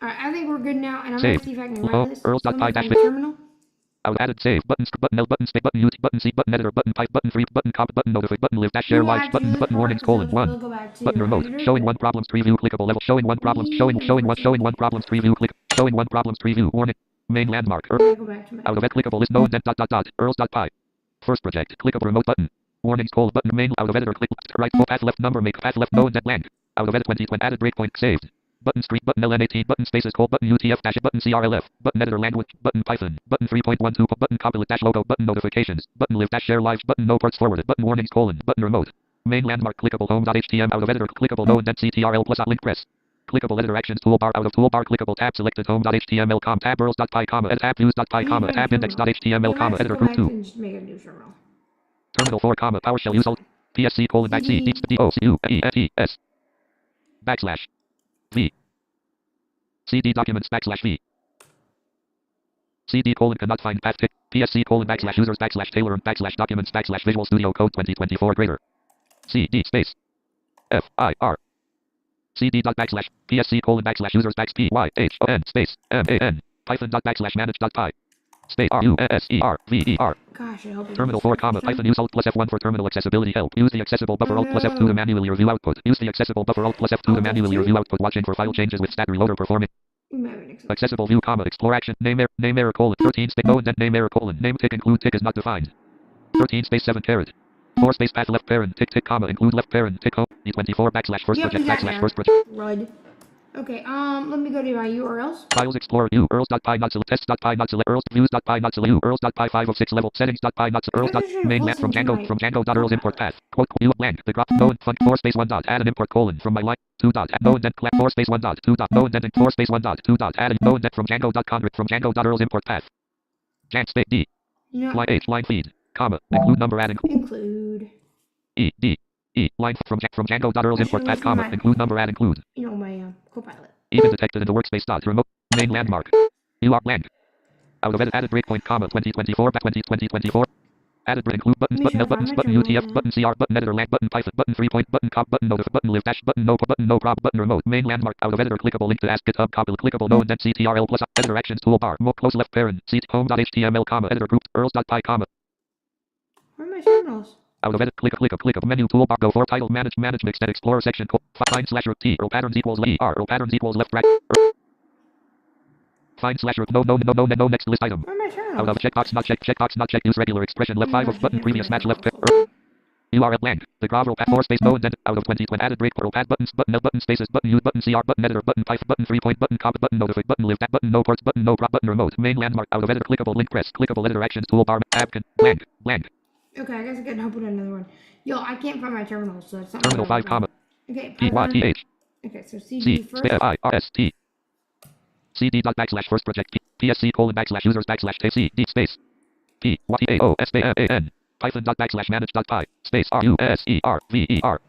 S1: Alright, I think we're good now, and I'm
S2: Saved.
S1: gonna see if I can run this.
S2: Earls.py dash
S1: terminal.
S2: out added save button button L button space button use button C button editor button pipe button 3 button cop button notify button live dash share
S1: We will
S2: live
S1: actually do
S2: button
S1: this
S2: button
S1: part,
S2: warnings
S1: so
S2: colon
S1: we'll
S2: 1
S1: go back to
S2: button
S1: our
S2: remote
S1: editor,
S2: showing
S1: but
S2: 1 problems preview clickable level showing 1 problems showing 1 problems preview click showing 1 problems preview warning main landmark
S1: I go back to my
S2: out of clickable list no and dot earls.py first project clickable remote button warnings call button main out of editor click right full path left number make path left no and blank out of edit 20 when added breakpoint saved button street button ln18 button spaces call button utf dash button crlf button editor language button python button 3.12 button compilate dash logo button notifications button live dash share lives button no ports forwarded button warnings colon button remote main landmark clickable home.html out of editor clickable no and then ctrl plus link press clickable editor actions toolbar out of toolbar clickable tab selected home.html com tab earls.py comma edit tab views.py comma tab index.html comma editor group 2
S1: and just make a new terminal.
S2: terminal 4 comma PowerShell use alt psc colon back c deets d o c u e t s backslash v cd documents backslash v cd colon cannot find path tick psc colon backslash users backslash tailor and backslash documents backslash visual studio code 2024 greater cd space f i r cd dot backslash psc colon backslash users backslash p y h o n space m a n python dot backslash manage dot py space r u s e r v e r
S1: Gosh, I hope it
S2: terminal
S1: does
S2: 4
S1: this
S2: comma
S1: time.
S2: python use alt plus f1 for terminal accessibility help use the accessible buffer alt plus f2 to manually review output use the accessible buffer alt plus f2 to manually review output watching for file changes with stat reloader performing
S1: We might have an exception.
S2: Accessible view, comma, explore action, name error, colon, 13 space, no indent, name error, colon, name tick, include tick is not defined. 13 space 7 caret. 4 space path left parent, tick, tick, comma, include left parent, tick, home, E24 backslash first
S1: Yep,
S2: project,
S1: we got
S2: backslash
S1: there.
S2: first project.
S1: Rud. Okay, let me go to my URLs.
S2: Files explorer u, earls.py not select, test.py not select, earls, views.py not select, u, earls.py 5 of 6 level, settings.py not select, earls. Mainland from Django, earls import path, quote, u, blank, the graph, no, fun, 4 space 1 dot, add an import colon, from my line, 2 dot, no indent, clap, 4 space 1 dot, 2 dot, no indent, 4 space 1 dot, 2 dot, add no indent from Django.convert, from Django.earls import path. Jan space D,
S1: No.
S2: line H, line feed, comma, include number, add
S1: Include.
S2: E, D, E, line from Django.earls import path, comma, include number, add include.
S1: You know, my Copilot.
S2: Even detected in the workspace dot remote main landmark. You are blank. Out of edit added breakpoint comma 2024 back 2024. Added break include buttons button L buttons button UTF button CR button editor lamp button Python button 3 point button cop button notif button live dash button no prob button remote main landmark out of editor clickable link to ask GitHub copy clickable no indent CTRL plus editor actions toolbar more close left parent seat home.html comma editor group earls.py comma.
S1: Where are my terminals?
S2: Out of edit click menu toolbar go for title manage mix and explorer section find slash root T earl patterns equals patterns equals left bracket. Find slash root no next list item.
S1: Where are my terminals?
S2: Out of checkbox not check use regular expression left 5 of button previous match left URL blank the gravel path 4 space no indent out of 20 when added break row pad buttons button L button spaces button use button CR button editor button Python button 3 point button copy button notify button live that button no ports button no prop button remote main landmark out of editor clickable link press clickable editor actions toolbar tab blank.
S1: Okay, I guess I can help with another one. Yo, I can't find my terminals, so it's not
S2: terminal 5 comma.
S1: Okay,
S2: PYTH.
S1: Okay, so CD first.
S2: CIRST. CD dot backslash first project PSC colon backslash users backslash C D space PYTAO SPAN Python dot backslash manage dot py space RUSERVER.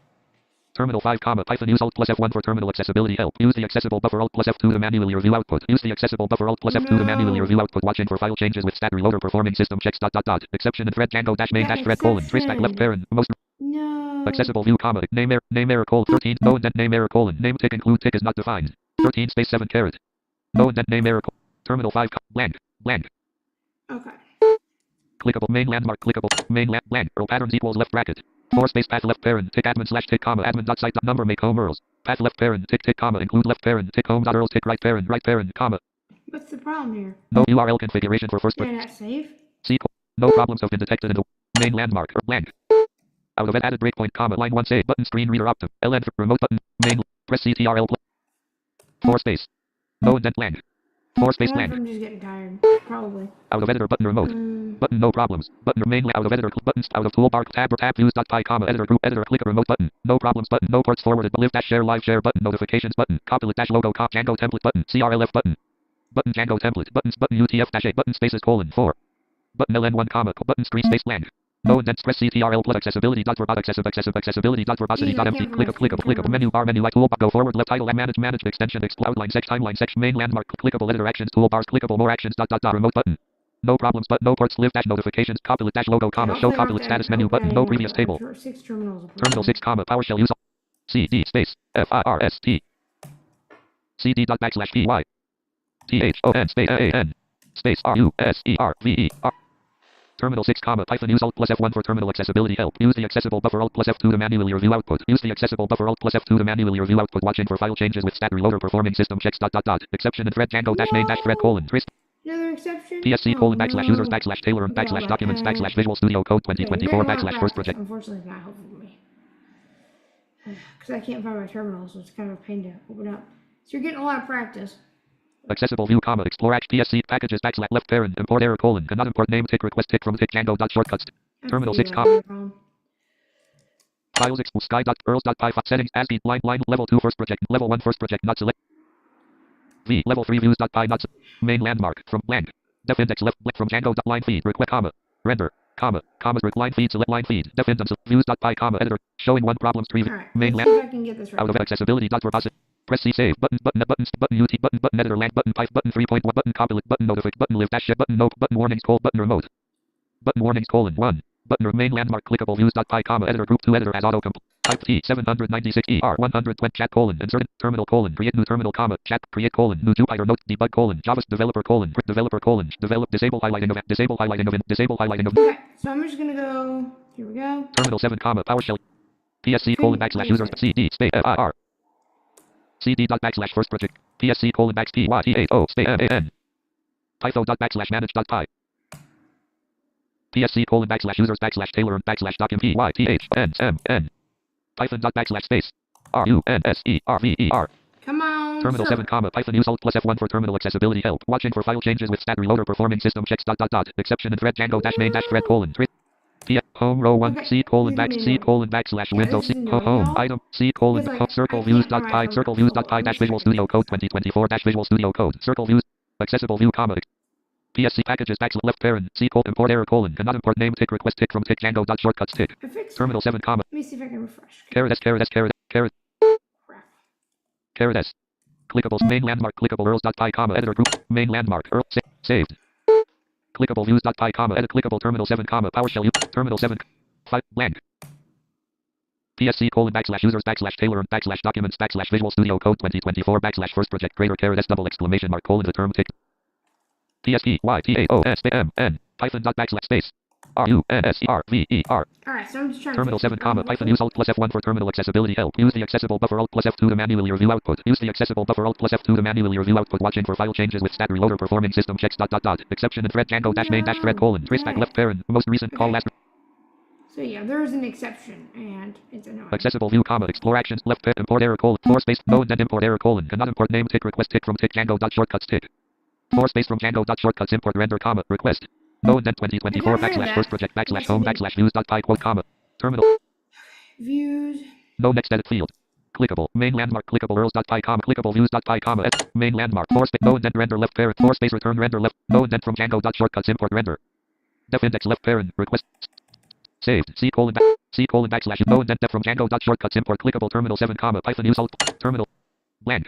S2: Terminal 5 comma Python use Alt plus F1 for terminal accessibility help. Use the accessible buffer Alt plus F2 to manually review output. Use the accessible buffer Alt plus F2 to manually review output. Watching for file changes with stat reloader performing system checks exception and thread Django dash main dash thread colon traceback left parent most
S1: No.
S2: accessible view comma name error colon 13 no indent name error colon name tick include tick is not defined 13 space 7 caret no indent name error terminal 5 blank.
S1: Okay.
S2: Clickable main landmark clickable main blank earl patterns equals left bracket 4 space path left parent tick admin slash tick comma admin dot site dot number make home earls path left parent tick comma include left parent tick home dot earls tick right parent comma.
S1: What's the problem here?
S2: No URL configuration for first.
S1: Did I not save?
S2: C. No problems have been detected in the main landmark or blank. Out of added breakpoint comma line 1 save button screen reader optim LN remote button main press CTRL 4 space no indent blank 4 space blank.
S1: I'm just getting tired. Probably.
S2: Out of editor button remote button no problems button main out of editor buttons out of toolbar tab or tab views.py comma editor group editor click remote button no problems button no ports forwarded live dash share live share button notifications button copilot dash logo cop Django template button CRLF button Django template buttons button UTF dash 8 button spaces colon 4 button LN1 comma button screen space blank. No indents press CTRL plus accessibility dot verbosity dot verbosity dot empty clickable menu bar menu toolbar go forward left title and manage extension explode outline section timeline section main landmark clickable editor actions toolbars clickable more actions dot remote button no problems but no ports live dash notifications copilot dash logo comma show copilot status menu button no previous table
S1: 6 terminals.
S2: terminal 6 comma PowerShell use CD space FIRST CD dot backslash PY THON space AN space RUSERVER. Terminal 6 comma Python use Alt plus F1 for terminal accessibility help. Use the accessible buffer Alt plus F2 to manually review output. Use the accessible buffer Alt plus F2 to manually review output. Watching for file changes with stat reloader performing system checks exception and thread Django dash main dash thread colon twist.
S1: Another exception?
S2: PSC colon backslash users backslash Taylor and backslash documents backslash Visual Studio Code 2024 backslash first project.
S1: Unfortunately, it's not helpful for me. Because I can't find my terminal, so it's kind of a pain to open up. So you're getting a lot of practice.
S2: Accessible view comma explore act PSC packages backslash left parent import error colon cannot import name tick request tick from tick Django dot shortcuts. Terminal 6 comma files sky dot earls dot py settings ASCII line level 2 first project level 1 first project not select V level 3 views dot py not main landmark from blank def index left from Django dot line feed request comma render commas line feed select line feed def index views dot py comma editor showing one problems tree main landmark out of accessibility dot verbosity. Press C save button UT button editor land button pipe button 3 point button copilot button notify button live dash button no button warnings call button remote button warnings colon 1 button main landmark clickable views.py comma editor group 2 editor as auto complete type T 796 ER 120 chat colon insert terminal colon create new terminal comma chat create colon new Jupyter note debug colon Java developer colon develop disable highlighting of
S1: okay, so I'm just gonna go here we go
S2: terminal 7 comma PowerShell PSC colon backslash users CD space FIR CD dot backslash first project PSC colon back PYT80 space MAN. Python dot backslash manage dot py. PSC colon backslash users backslash Taylor and backslash document PYTHNMN. Python dot backslash space RUNSERVER.
S1: Come on.
S2: Terminal 7 comma Python use alt plus F1 for terminal accessibility help. Watching for file changes with stat reloader performing system checks dot dot dot. Exception and thread Django dash main dash thread colon. P home row 1
S1: Okay.
S2: C colon back C colon backslash window C home item C colon
S1: It's like,
S2: circle
S1: I
S2: views
S1: can't
S2: dot py
S1: write
S2: circle
S1: out
S2: views
S1: the
S2: dot py dash
S1: code.
S2: Visual Studio Code 2024 dash Visual Studio Code circle views accessible view comma PSC packages backslash left parent C colon import error colon cannot import name tick request tick from tick Django dot shortcuts tick
S1: I fixed
S2: terminal
S1: it.
S2: 7 comma
S1: Let me see if I can refresh.
S2: caret s caret s caret caret
S1: Crap.
S2: caret s clickables main landmark clickable urls.py comma editor group main landmark saved clickable views.py comma edit clickable terminal 7 comma PowerShell terminal 7 5 blank PSC colon backslash users backslash Taylor and backslash documents backslash Visual Studio Code 2024 backslash first project creator caret s double exclamation mark colon the term tick PSP YTAOSPMN Python dot backslash space RUNSERVER.
S1: Alright, so I'm just trying
S2: Terminal
S1: to fix
S2: 7
S1: it.
S2: comma Python use alt plus F1 for terminal accessibility help. Use the accessible buffer alt plus F2 to manually review output. Use the accessible buffer alt plus F2 to manually review output. Watching for file changes with stat reloader performing system checks dot dot dot. Exception and thread Django dash main dash thread colon. Traceback left parent. Most recent call last.
S1: So yeah, there's an exception, and it's annoying.
S2: Accessible view comma explore actions left parent import error colon 4 space no indent import error colon cannot import name tick request tick from tick Django dot shortcuts tick 4 space from Django dot shortcuts import render comma request no indent 2024 backslash first project backslash home backslash views dot py quote comma terminal
S1: Views.
S2: no next edit field clickable main landmark clickable urls dot py comma clickable views dot py comma s main landmark 4 space no indent render left parent 4 space return render left no indent from Django dot shortcuts import render def index left parent request saved C colon backslash no indent def from Django dot shortcuts import clickable terminal 7 comma Python use alt terminal blank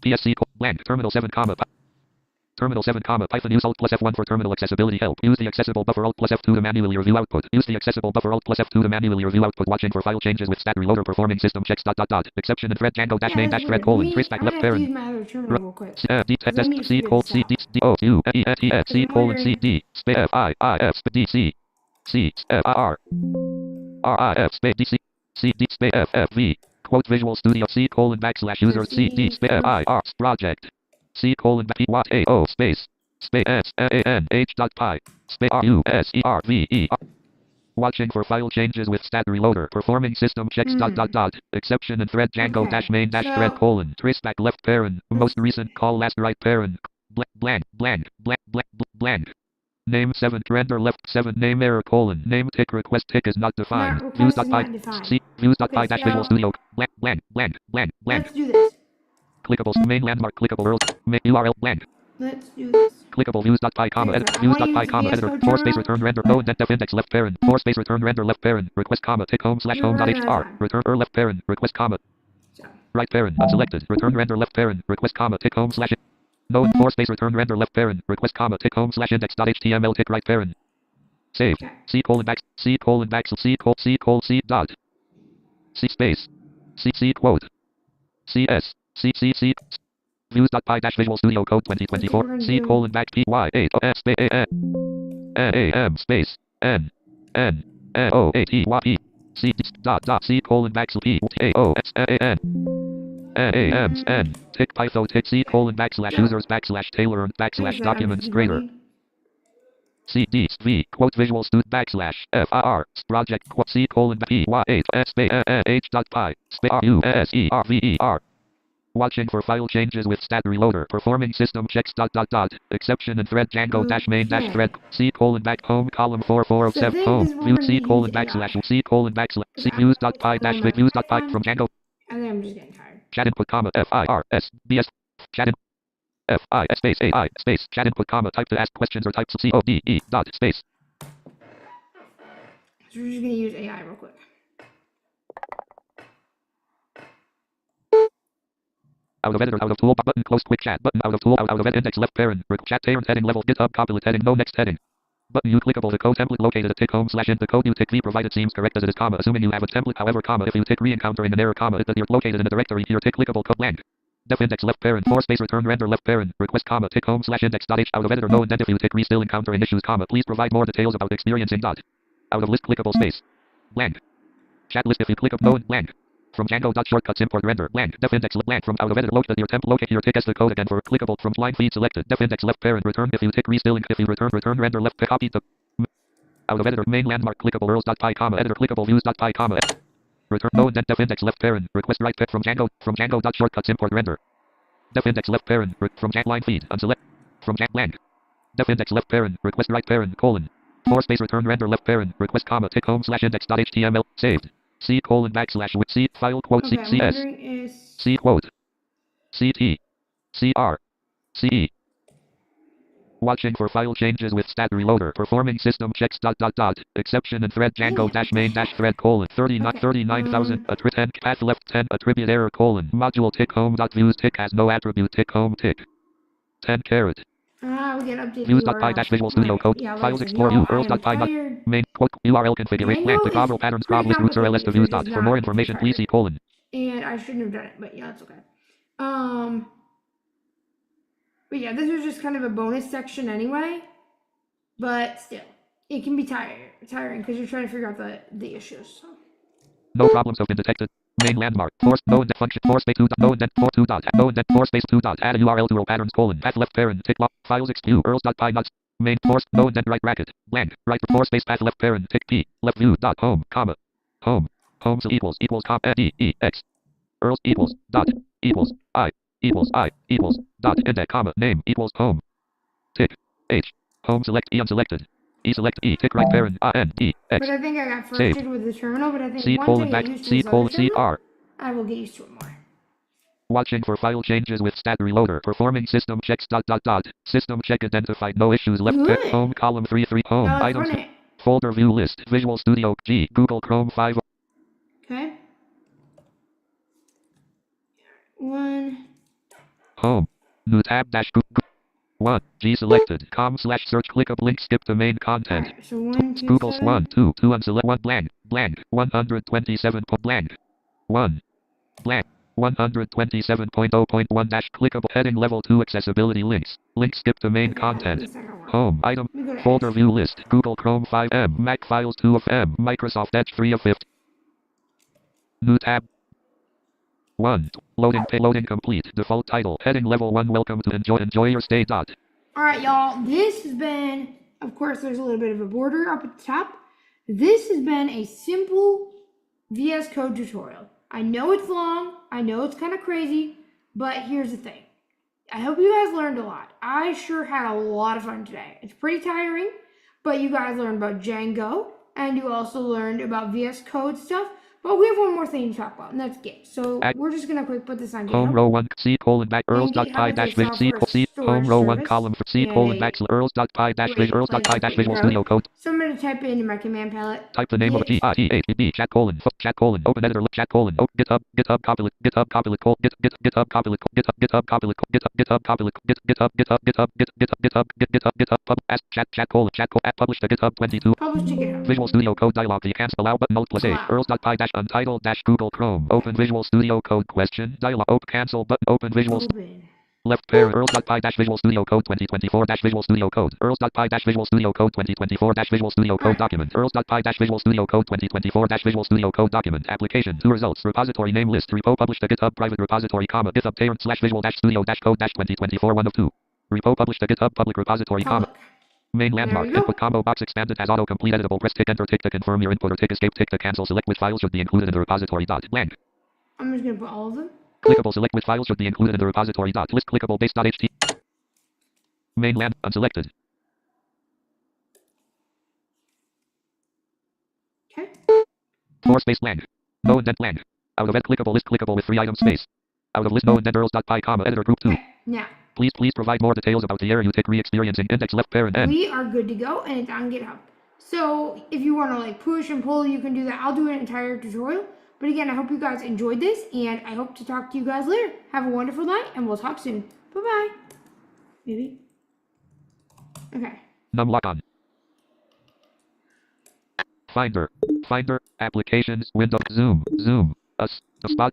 S2: PSC blank terminal 7 comma Python use alt plus F1 for terminal accessibility help. Use the accessible buffer alt plus F2 to manually review output. Use the accessible buffer alt plus F2 to manually review output. Watching for file changes with stat reloader performing system checks dot dot dot. Exception and thread Django dash main dash thread colon traceback left parent.
S1: Use my other terminal real quick.
S2: D test C colon C D D O U E F E F C colon C D space F I F D C C F R R I F space D C C D space F F V quote Visual Studio C colon backslash users C D space F I R project C colon P Y A O space S A N H dot py space RUSERVER. Watching for file changes with stat reloader performing system checks dot dot dot. Exception and thread Django dash main dash thread colon traceback left parent most recent call last right parent blank name 7 render left 7 name error colon name tick request tick is not defined views dot py C views dot py dash Visual Studio blank
S1: Let's do this.
S2: clickable main landmark clickable URL blank
S1: Let's do this.
S2: clickable views.py comma edit views.py comma editor 4 space return render no indent def index left parent 4 space return render left parent request comma tick home slash home dot hr return left parent request comma right parent unselected return render left parent request comma tick home slash no 4 space return render left parent request comma tick home slash index dot html tick right parent saved C colon back C dot C space C quote CS C views.py dash Visual Studio Code 2024 C colon back PY 8 O S space AM space N O A T Y P C dot C colon back P A O S A N N tick Python tick C colon backslash users backslash Taylor and backslash documents greater C D V quote Visual Studio backslash FIR project quote C colon P Y 8 S space H dot py space RUSERVER. Watching for file changes with stat reloader performing system checks dot dot dot. Exception and thread Django dash main dash thread C colon back home column 4407 home view C colon backslash C views dot py dash views dot py from Django.
S1: I think I'm just getting tired.
S2: Chat input comma FIRS BS chat in FI space AI space chat input comma type to ask questions or type CODE dot space.
S1: So we're just gonna use AI real quick.
S2: Out of editor, out of tool, button, close quick chat, button, out of tool, out of index left parent, chat parent heading level, GitHub copilot heading, no next heading. Button you clickable, the code template located at tick home slash int, the code you tick v provided seems correct as it is, comma, assuming you have a template, however, comma, if you tick re-encountering an error, comma, that you're located in a directory, here tick clickable, code blank. Def index left parent, 4 space return render left parent, request, comma, tick home slash index dot h, out of editor, no indent, if you tick re still encountering issues, comma, please provide more details about experiencing dot. Out of list clickable space. Blank. Chat list if you click up no blank. From Django.shortcuts import render blank. Def index blank. From out of editor locate your temp locate your tick as the code again for clickable from line feed selected. Def index left parent return if you tick restilling if you return render left copy the out of editor main landmark clickable earls.py comma editor clickable views.py comma return node then def index left parent request right pick from Django.shortcuts import render def index left parent from line feed unselect from blank def index left parent request right parent colon 4 space return render left parent request comma tick home slash index.html saved C colon backslash with C file quote
S1: Okay,
S2: C
S1: I'm
S2: CS
S1: wondering is
S2: C quote CT CR CE watching for file changes with stat reloader performing system checks exception and thread
S1: Dang
S2: Django
S1: it,
S2: dash
S1: what the
S2: main dash
S1: heck?
S2: thread colon 39
S1: Okay,
S2: 39,000 attribute 10 path left 10 attribute error colon module tick home dot views tick has no attribute tick home tick 10 caret
S1: we can update the
S2: views.py
S1: URL.
S2: dash visual studio
S1: Alright,
S2: code
S1: yeah, like I
S2: files
S1: said,
S2: explore
S1: y'all,
S2: you
S1: I am
S2: earls.py dot
S1: tired.
S2: main quote URL configuration blank
S1: Django
S2: the
S1: is
S2: Cobble patterns
S1: pretty
S2: list root URL
S1: complicated
S2: list of
S1: if you're
S2: views
S1: just
S2: dot for more
S1: not, if you're
S2: information please
S1: tired.
S2: see colon
S1: And I shouldn't have done it, but yeah, it's okay. But yeah, this was just kind of a bonus section anyway. But still, it can be tiring because you're trying to figure out the issues. So.
S2: no problems have been detected. Main landmark. Force node function. Force space 2 dot node net 4 2 dot node net 4 space 2 dot add a URL to row patterns colon path left parent tick lock files xq earls.py nuts main force node net right bracket blank right 4 space path left parent tick p left view dot home comma home home equals comma d e x earls equals dot index comma name equals home tick h home select e unselected e select e tick right parent n e x
S1: But I think I got
S2: saved
S1: frustrated with the terminal, but I think
S2: C
S1: once I
S2: colon
S1: get
S2: back
S1: used to
S2: C
S1: this other
S2: colon
S1: terminal,
S2: CR
S1: I will get used to it more.
S2: watching for file changes with stat reloader performing system checks system check identified no issues left pick
S1: Good.
S2: home column 3 home
S1: Now let's
S2: items
S1: run it.
S2: folder view list Visual Studio G Google Chrome 5
S1: Okay. 1.
S2: home new tab dash Google 1 G selected com slash search click up link skip to main content
S1: Alright, so 1, 2,
S2: Google's
S1: 7.
S2: 2 unselect 1 blank 127 blank 1 blank 127.0.1 dash clickable heading level 2 accessibility links link skip to main
S1: Okay,
S2: content
S1: this is not gonna work.
S2: home item
S1: Let me go to
S2: folder
S1: Edge.
S2: view list Google Chrome 5M Mac files 2 of M Microsoft Edge 3 of 50 new tab 1 loading complete default title heading level 1 welcome to enjoy your stay dot
S1: Alright, y'all, this has been, of course, there's a little bit of a border up at the top. This has been a simple VS Code tutorial. I know it's long, I know it's kind of crazy, but here's the thing. I hope you guys learned a lot. I sure had a lot of fun today. It's pretty tiring, but you guys learned about Django, and you also learned about VS Code stuff. But we have one more thing to talk about, and that's Git. So we're just gonna quick put this on
S2: home
S1: GitHub.
S2: row 1 C colon back
S1: And
S2: earls.py
S1: GitHub is a
S2: dash vis C
S1: software
S2: C home
S1: storage
S2: row 1
S1: service,
S2: column for C
S1: and
S2: colon
S1: a
S2: back earls.py dash vis
S1: great
S2: earls.py
S1: place to
S2: dash
S1: put
S2: Visual
S1: your
S2: Studio
S1: code.
S2: Code
S1: So I'm gonna type in my command palette.
S2: type the name of a
S1: Git.
S2: GITHB chat colon open editor chat colon GitHub copilot GitHub copilot chat colon publish to GitHub 22
S1: Publish to GitHub.
S2: Visual Studio Code dialog the cancel allow button alt plus A
S1: Allow.
S2: earls.py dash untitled dash Google Chrome open Visual Studio Code question dialog open cancel button open Visual
S1: Open.
S2: left pair earls.py dash Visual Studio Code 2024 dash Visual Studio Code earls.py dash Visual Studio Code 2024 dash Visual Studio Code document earls.py dash Visual Studio Code 2024 dash Visual Studio Code document application 2 results repository name list repo published to GitHub private repository comma GitHub parent slash Visual dash Studio dash Code dash 2024 1 of 2 repo published to GitHub public repository comma
S1: Public.
S2: main
S1: There
S2: landmark
S1: we go.
S2: input combo box expanded as autocomplete editable press tick enter tick to confirm your input or tick escape tick to cancel select with files should be included in the repository dot blank
S1: I'm just gonna put all of them.
S2: clickable select with files should be included in the repository dot list clickable base dot ht main land unselected
S1: Okay.
S2: 4 space blank node net blank out of ed clickable list clickable with 3 item space out of list node net earls.py comma editor group 2
S1: Okay. Now
S2: please provide more details about the error you tick re-experiencing index left parent n
S1: we are good to go, and it's on GitHub. So if you want to like push and pull, you can do that. I'll do an entire tutorial. But again, I hope you guys enjoyed this, and I hope to talk to you guys later. Have a wonderful night, and we'll talk soon. Bye bye. Maybe. Okay.
S2: num lock on finder applications window zoom the spot